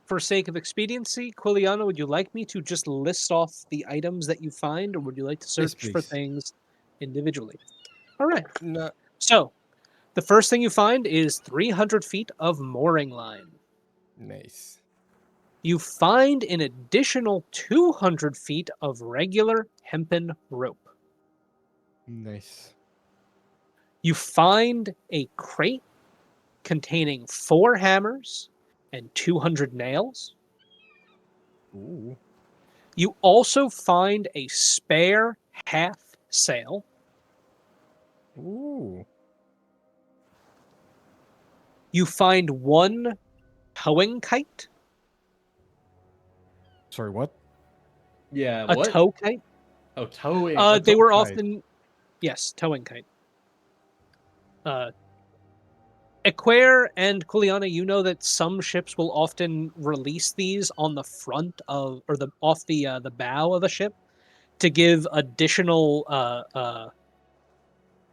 for sake of expediency, Quiliana, would you like me to just list off the items that you find, or would you like to Yes, search for please. things individually? All right. No. So, the first thing you find is 300 feet of mooring line. Nice. You find an additional 200 feet of regular hempen rope. Nice. You find a crate containing 4 hammers and 200 nails. Ooh. You also find a spare half sail. Ooh. You find 1 towing kite, Sorry, what? Yeah, a what? tow kite. Oh, towing. They were kite. often, yes, towing kite. Equair and Kuliana, you know that some ships will often release these on the front of, or off the bow of a ship to give additional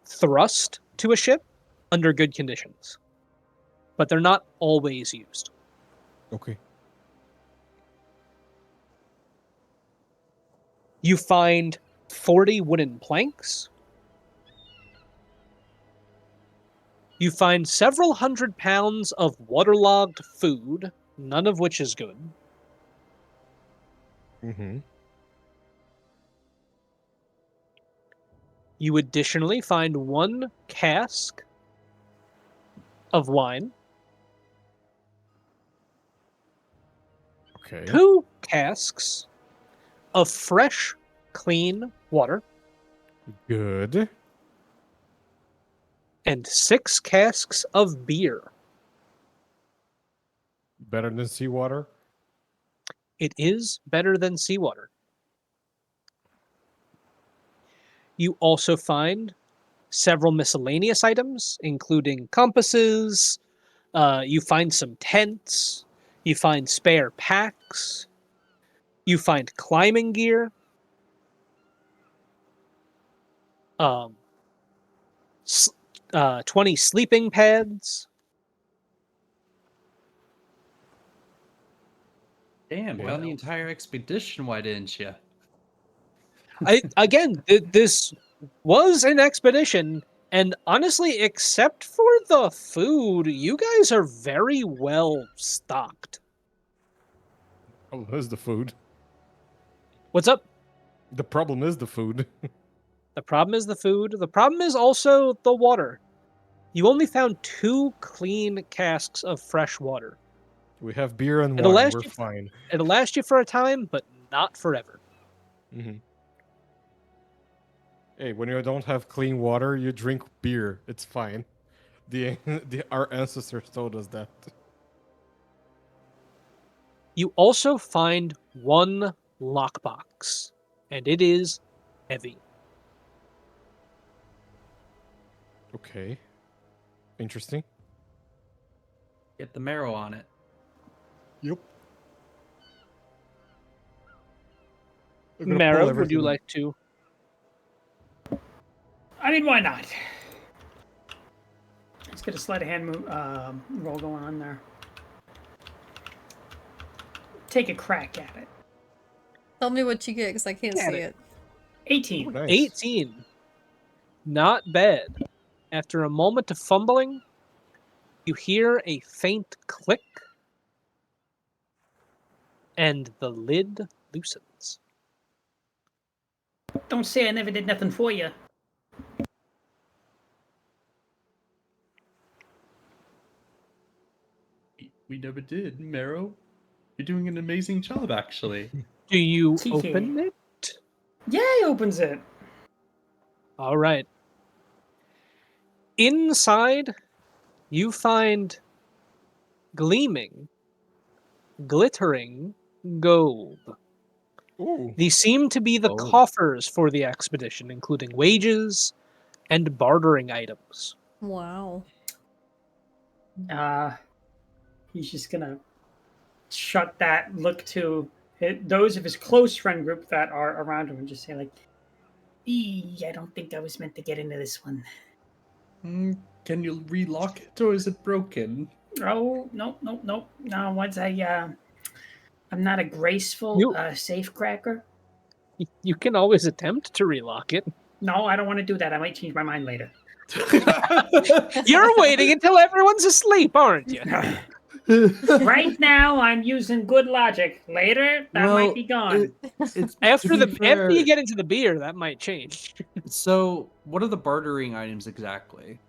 thrust to a ship under good conditions. But they're not always used. Okay. You find 40 wooden planks. You find several hundred pounds of waterlogged food, none of which is good. Mm-hmm. You additionally find 1 cask of wine, Okay. 2 casks of fresh, clean water, Good. and 6 casks of beer. Better than seawater. It is better than seawater. You also find several miscellaneous items, including compasses. You find some tents. You find spare packs. You find climbing gear. 20 sleeping pads. Damn, What found the else? entire expedition. Why didn't you? This was an expedition, and honestly, except for the food, you guys are very well stocked. Oh, there's the food. What's up? The problem is the food. The problem is the food. The problem is also the water. You only found 2 clean casks of fresh water. We have beer and It'll wine. last We're you- fine. It'll last you for a time, but not forever. Mm-hmm. Hey, when you don't have clean water, you drink beer. It's fine. Our ancestors told us that. You also find 1 lockbox, and it is heavy. Okay. Interesting. Get the marrow on it. Yep. We're gonna pull Mara, would everything- you like to? I mean, why not? Let's get a sleight of hand roll going on there. Take a crack at it. Tell me what you get, because I can't Get see it. it. 18. Oh, nice. 18. Not bad. After a moment of fumbling, you hear a faint click, and the lid loosens. Don't say I never did nothing for you. We never did, Marrow. You're doing an amazing job, actually. Do you Tee-hee. open it? Yeah, he opens it. All right. Inside, you find gleaming, glittering gold. Ooh. These seem to be the Oh. coffers for the expedition, including wages and bartering items. Wow. He's just gonna shut that, look to those of his close friend group that are around him, and just say like, I don't think I was meant to get into this one. Can you relock it, or is it broken? Oh, no. Once I'm not a graceful You- safe cracker. You can always attempt to relock it. No, I don't want to do that. I might change my mind later. You're waiting until everyone's asleep, aren't you? Right now, I'm using good logic. Later, that might be gone. It's After to be fair, you get into the beer, that might change. So, what are the bartering items exactly?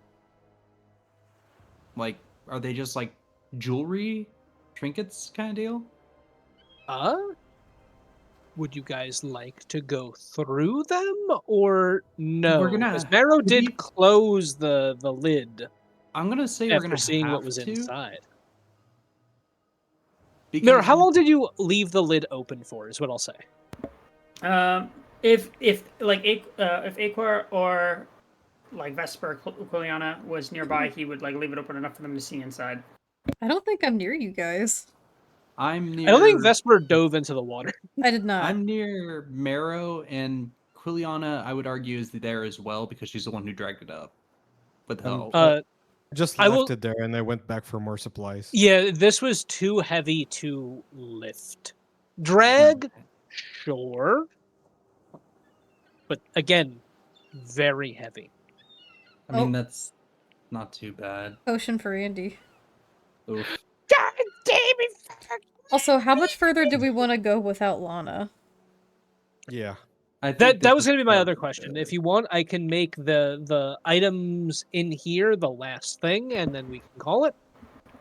Like, are they just like jewelry, trinkets kind of deal? Would you guys like to go through them or no? We're gonna- Because Marrow to did be- close the lid I'm gonna say we're after gonna seeing have what was to, inside. because Marrow, how long did you leave the lid open for? Is what I'll say. if Aquar or like Vesper Quiliana was nearby, he would like leave it open enough for them to see inside. I don't think I'm near you guys. I'm near. I don't think Vesper dove into the water. I did not. I'm near Marrow, and Quiliana, I would argue, is there as well because she's the one who dragged it up with help. Just I left will- it there, and I went back for more supplies. Yeah, this was too heavy to lift. Drag, sure. But again, very heavy. I mean, that's not too bad. Potion for Andy. Oof. God damn it! Also, how much further do we want to go without Lana? Yeah. I think That this was is going to be my fair. other question. If you want, I can make the items in here the last thing, and then we can call it.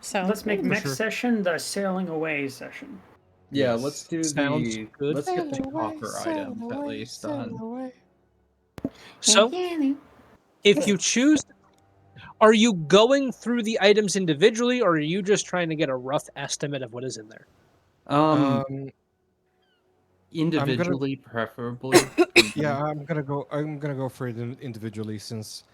Sounds Let's make good. next sure. session the sailing away session. Yeah, Yes. let's do Sounds good. Let's get the copper items at least done. So, if you choose, are you going through the items individually, or are you just trying to get a rough estimate of what is in there? Individually, preferably. Yeah, I'm gonna go for it individually since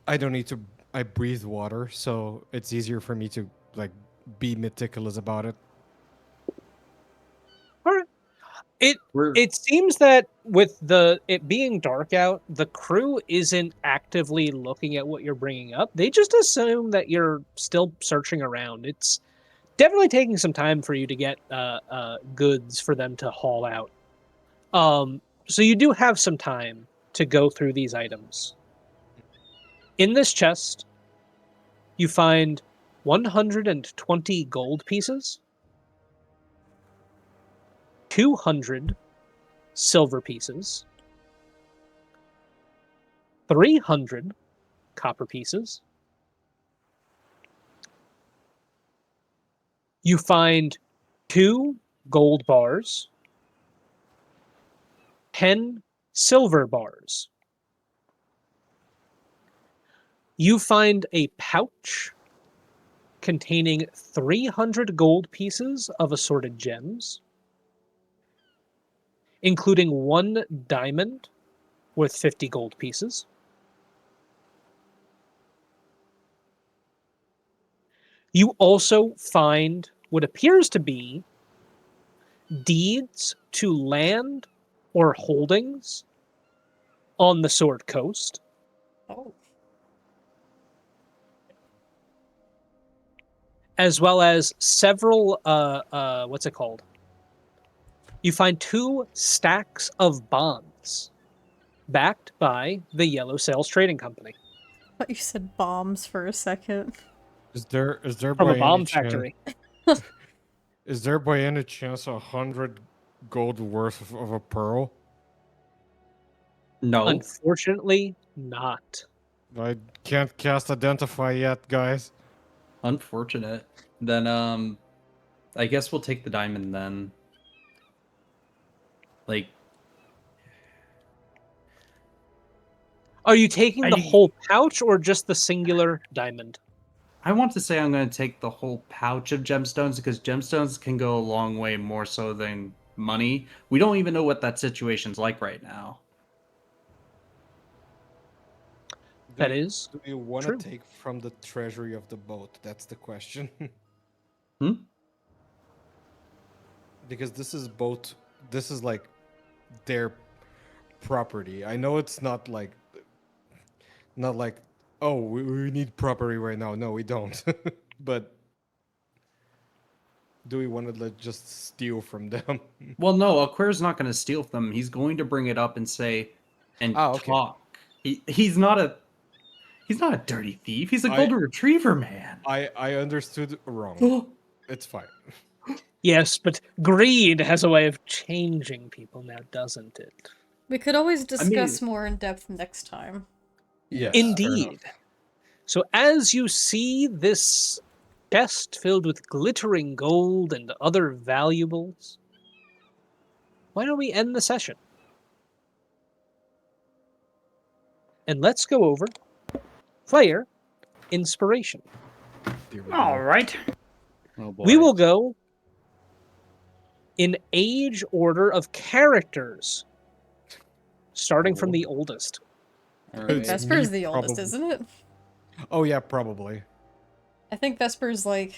I don't need to. I breathe water, so it's easier for me to like be meticulous about it. All right. We're- It seems that with it being dark out, the crew isn't actively looking at what you're bringing up. They just assume that you're still searching around. It's definitely taking some time for you to get goods for them to haul out. So you do have some time to go through these items. In this chest, you find 120 gold pieces, 200 silver pieces, 300 copper pieces. You find 2 gold bars, 10 silver bars. You find a pouch containing 300 gold pieces of assorted gems, including 1 diamond worth 50 gold pieces. You also find what appears to be deeds to land or holdings on the Sword Coast, Oh. as well as several, what's it called? You find 2 stacks of bonds backed by the Yellow Sails Trading Company I thought you said bombs for a second. Is there from by a bomb any factory. Is there by any chance 100 gold worth of a pearl? No. Unfortunately, not. I can't cast identify yet, guys. Unfortunate. Then I guess we'll take the diamond then. Like, Are you taking the I- whole pouch or just the singular diamond? I want to say I'm going to take the whole pouch of gemstones because gemstones can go a long way more so than money. We don't even know what that situation's like right now. That is Do you want true. to take from the treasury of the boat? That's the question. Hmm? Because this is like their property. I know it's not like oh, we need property right now. No, we don't. But do we want to just steal from them? Well, no, Aquare's not going to steal from them. He's going to bring it up and say, and Okay. talk. He's not a dirty thief. He's a golden retriever man. I understood wrong. It's fine. Yes, but greed has a way of changing people now, doesn't it? We could always discuss more in depth next time. Yes. Indeed. So as you see this chest filled with glittering gold and other valuables, why don't we end the session? And let's go over player inspiration. All right. Oh boy. We will go in age order of characters starting from Oh. the oldest. All It's right. Vesper's me, the oldest, probably. isn't it? Oh yeah, probably. I think Vesper's like...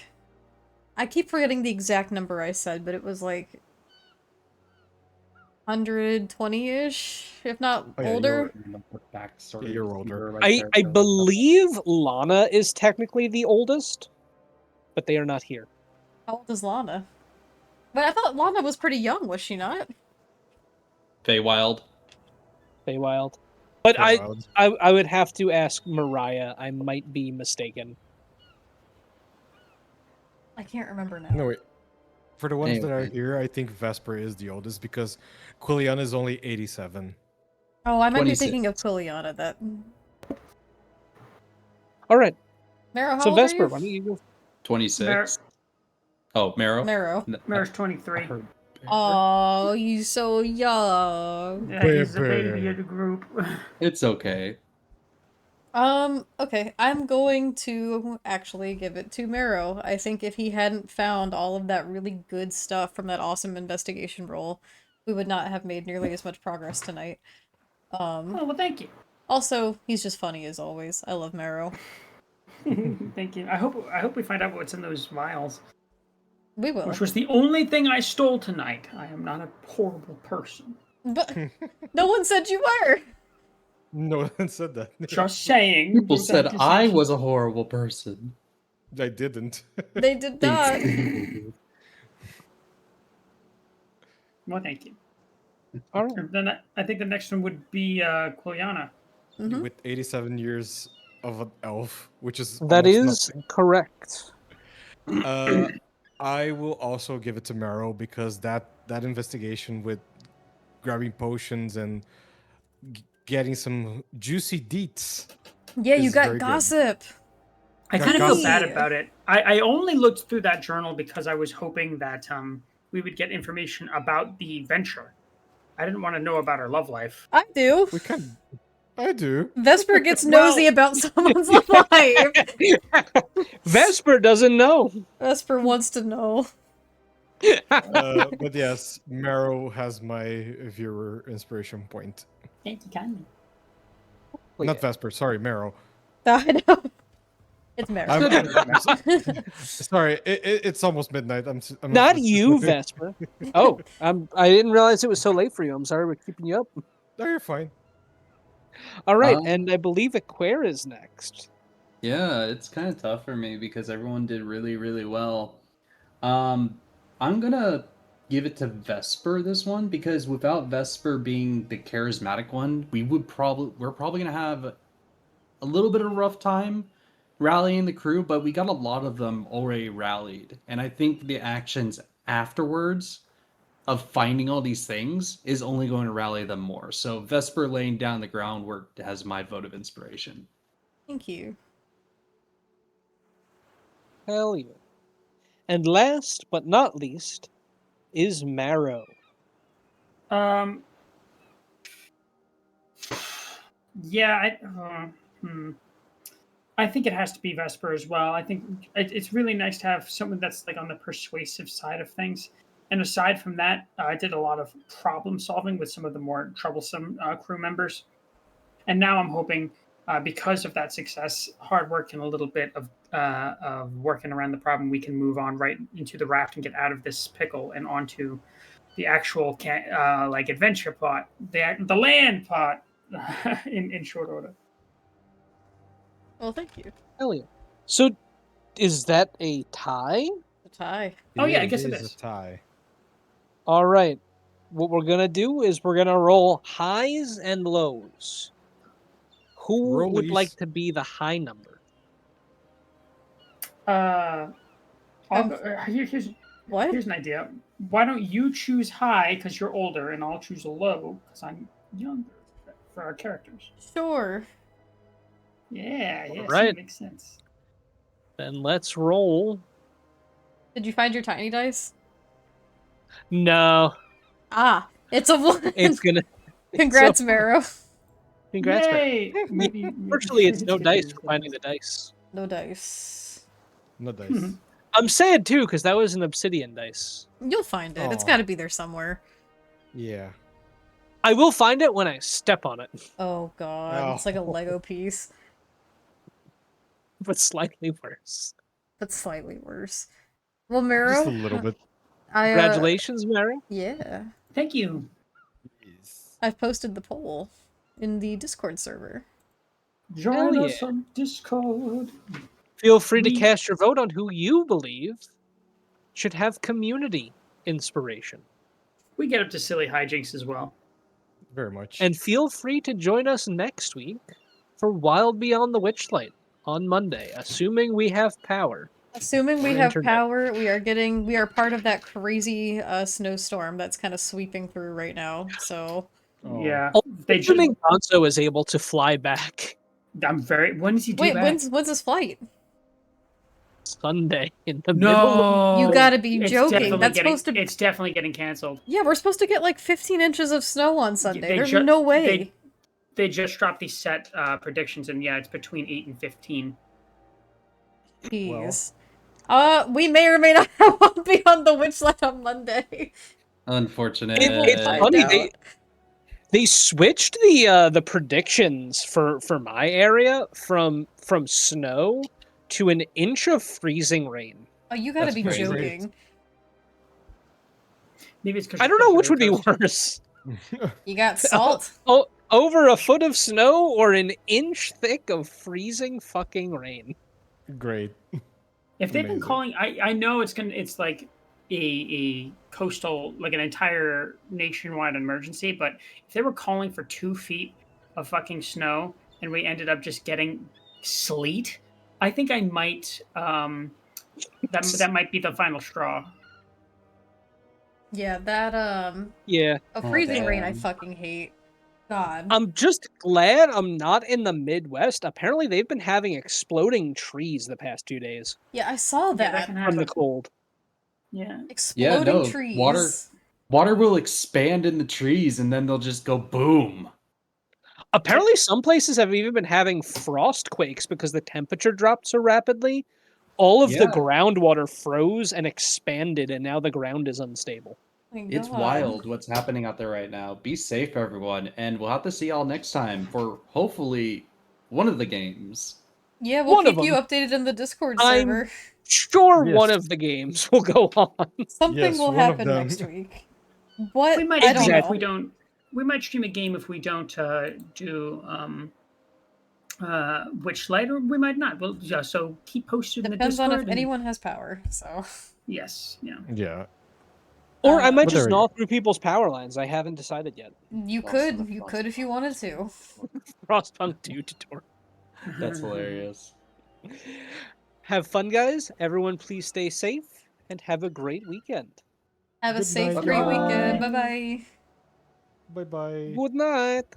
I keep forgetting the exact number I said, but it was like 120-ish, if not Oh, yeah, older. Yeah, you're older. I believe Lana is technically the oldest, but they are not here. How old is Lana? But I thought Lana was pretty young, was she not? Feywild. Feywild. But Feywild. I would have to ask Mariah. I might be mistaken. I can't remember now. No wait. For the ones that are Anyway. here, I think Vesper is the oldest because Quillian is only 87. Oh, I might be 26. thinking of Quilliana. That All right. Marrow, how So old are Vesper, you? why don't you go? 26. Oh, Marrow? Marrow. Mer's 23. Oh, you so young. Yeah, he's the Baby. baby of the group. It's okay. Okay, I'm going to actually give it to Marrow. I think if he hadn't found all of that really good stuff from that awesome investigation roll, we would not have made nearly as much progress tonight. Oh, well, thank you. Also, he's just funny as always. I love Marrow. Thank you. I hope we find out what's in those vials. We will. Which was the only thing I stole tonight. I am not a horrible person. But no one said you were! No one said that. Just saying. People You said got I decisions. was a horrible person. I didn't. They did not. Well, thank you. All right. And then I think the next one would be Quiliana. Mhm. With 87 years of an elf, which is That almost is correct. nothing. I will also give it to Marrow because that investigation with grabbing potions and getting some juicy deets. Yeah, you Is got very good. gossip. I Got kind of feel gossip. bad about it. I only looked through that journal because I was hoping that we would get information about the venture. I didn't want to know about her love life. I do. We can. I do. Vesper gets Well- nosy about someone's life. Vesper doesn't know. Vesper wants to know. But yes, Marrow has my viewer inspiration point. Thank you kindly. Not Vesper, sorry, Marrow. I know. It's Marrow. Sorry, it's almost midnight. I'm Not you, Vesper. Oh, I didn't realize it was so late for you. I'm sorry we're keeping you up. No, you're fine. All right, and I believe Aquare is next. Yeah, it's kind of tough for me because everyone did really, really well. I'm gonna give it to Vesper this one because without Vesper being the charismatic one, we're probably gonna have a little bit of a rough time rallying the crew, but we got a lot of them already rallied, and I think the actions afterwards of finding all these things is only going to rally them more. So Vesper laying down the groundwork has my vote of inspiration. Thank you. Hell yeah. And last but not least is Marrow. Yeah, I think it has to be Vesper as well. I think it's really nice to have someone that's like on the persuasive side of things. And aside from that, I did a lot of problem solving with some of the more troublesome crew members. And now I'm hoping, because of that success, hard work, and a little bit of working around the problem, we can move on right into the raft and get out of this pickle and onto the actual like adventure plot, the land plot, in short order. Well, thank you. Hell yeah. So is that a tie? The tie. Oh, yeah, I guess it is is. a tie. All right. What we're going to do is we're going to roll highs and lows. Who would Rollies. like to be the high number? Here's What? an idea. Why don't you choose high because you're older, and I'll choose a low because I'm younger for our characters. Sure. Yeah, see, Alright. makes sense. Then let's roll. Did you find your tiny dice? No, Ah, it's a one. it's gonna. Congrats, so- Marrow. Congrats, Marrow. Yay! Maybe, Virtually, it's no dice for finding the dice. No dice. No dice. I'm sad too because that was an obsidian dice. You'll find it. It's Aw. got to be there somewhere. Yeah. I will find it when I step on it, Oh god, it's like a Lego piece, but slightly worse. but slightly worse. Well, Just a Miro, little bit. Congratulations, Mary. yeah, Thank you. I've posted the poll in the Discord server. Join yeah. us on Discord. Feel free to We- cast your vote on who you believe should have community inspiration. We get up to silly hijinks as well. Very much. And feel free to join us next week for Wild Beyond the Witchlight on Monday, assuming we have power. Assuming we Or have internet. power, we are part of that crazy snowstorm that's kind of sweeping through right now. So Oh. Yeah. They just, Assuming Gonzo is able to fly back I'm very. When does he do wait, that? when's his flight? Sunday in the middle of... No, You gotta be It's joking. definitely That's getting- supposed to. It's definitely getting canceled. Yeah, we're supposed to get like 15 inches of snow on Sunday. they There's ju- no way. They just dropped these set predictions, and yeah, it's between 8 and 15. Jeez. We may or may not have one Beyond the Witchlight on Monday. Unfortunate. It's find funny, out. they switched the predictions for my area from snow to an inch of freezing rain. Oh, you gotta That's be crazy. joking. Maybe it's because I don't know which would be worse. You got salt. Oh, over a foot of snow or an inch thick of freezing fucking rain. Great. If they've been Amazing. calling, I know it's like a coastal, like an entire nationwide emergency, but if they were calling for 2 feet of fucking snow and we ended up just getting sleet, I think I might that might be the final straw. Yeah, that Yeah. a freezing rain I damn. fucking hate. God. I'm just glad I'm not in the Midwest. Apparently they've been having exploding trees the past 2 days Yeah, I saw Yeah, that. that can from the happen. cold. Yeah. Exploding no, trees. Water will expand in the trees and then they'll just go boom. Apparently some places have even been having frost quakes because the temperature dropped so rapidly. All of the Yeah. groundwater froze and expanded, and now the ground is unstable. My It's God. wild what's happening out there right now. Be safe, everyone, and we'll have to see y'all next time for hopefully one of the games. Yeah, we'll One of keep you them. updated in the Discord I'm- server. Sure, Yes. one of the games will go on. Something Yes, will one of happen them. next week. What? We might I don't stream if know. we don't. We might stream a game if we don't do Witchlight, or we might not. Well, yeah, so keep posted in the Depends Discord. on if and- anyone has power. So. Yes, yeah. Yeah. Or I might But just there we gnaw through people's power lines. I haven't decided yet. You Lost could. in the You frost could if you wanted to. Frostpunk 2 tutorial. That's hilarious. Have fun, guys. Everyone, please stay safe and have a great weekend. Have a Good safe, night. great weekend. Bye. Bye bye. Bye bye. Good night.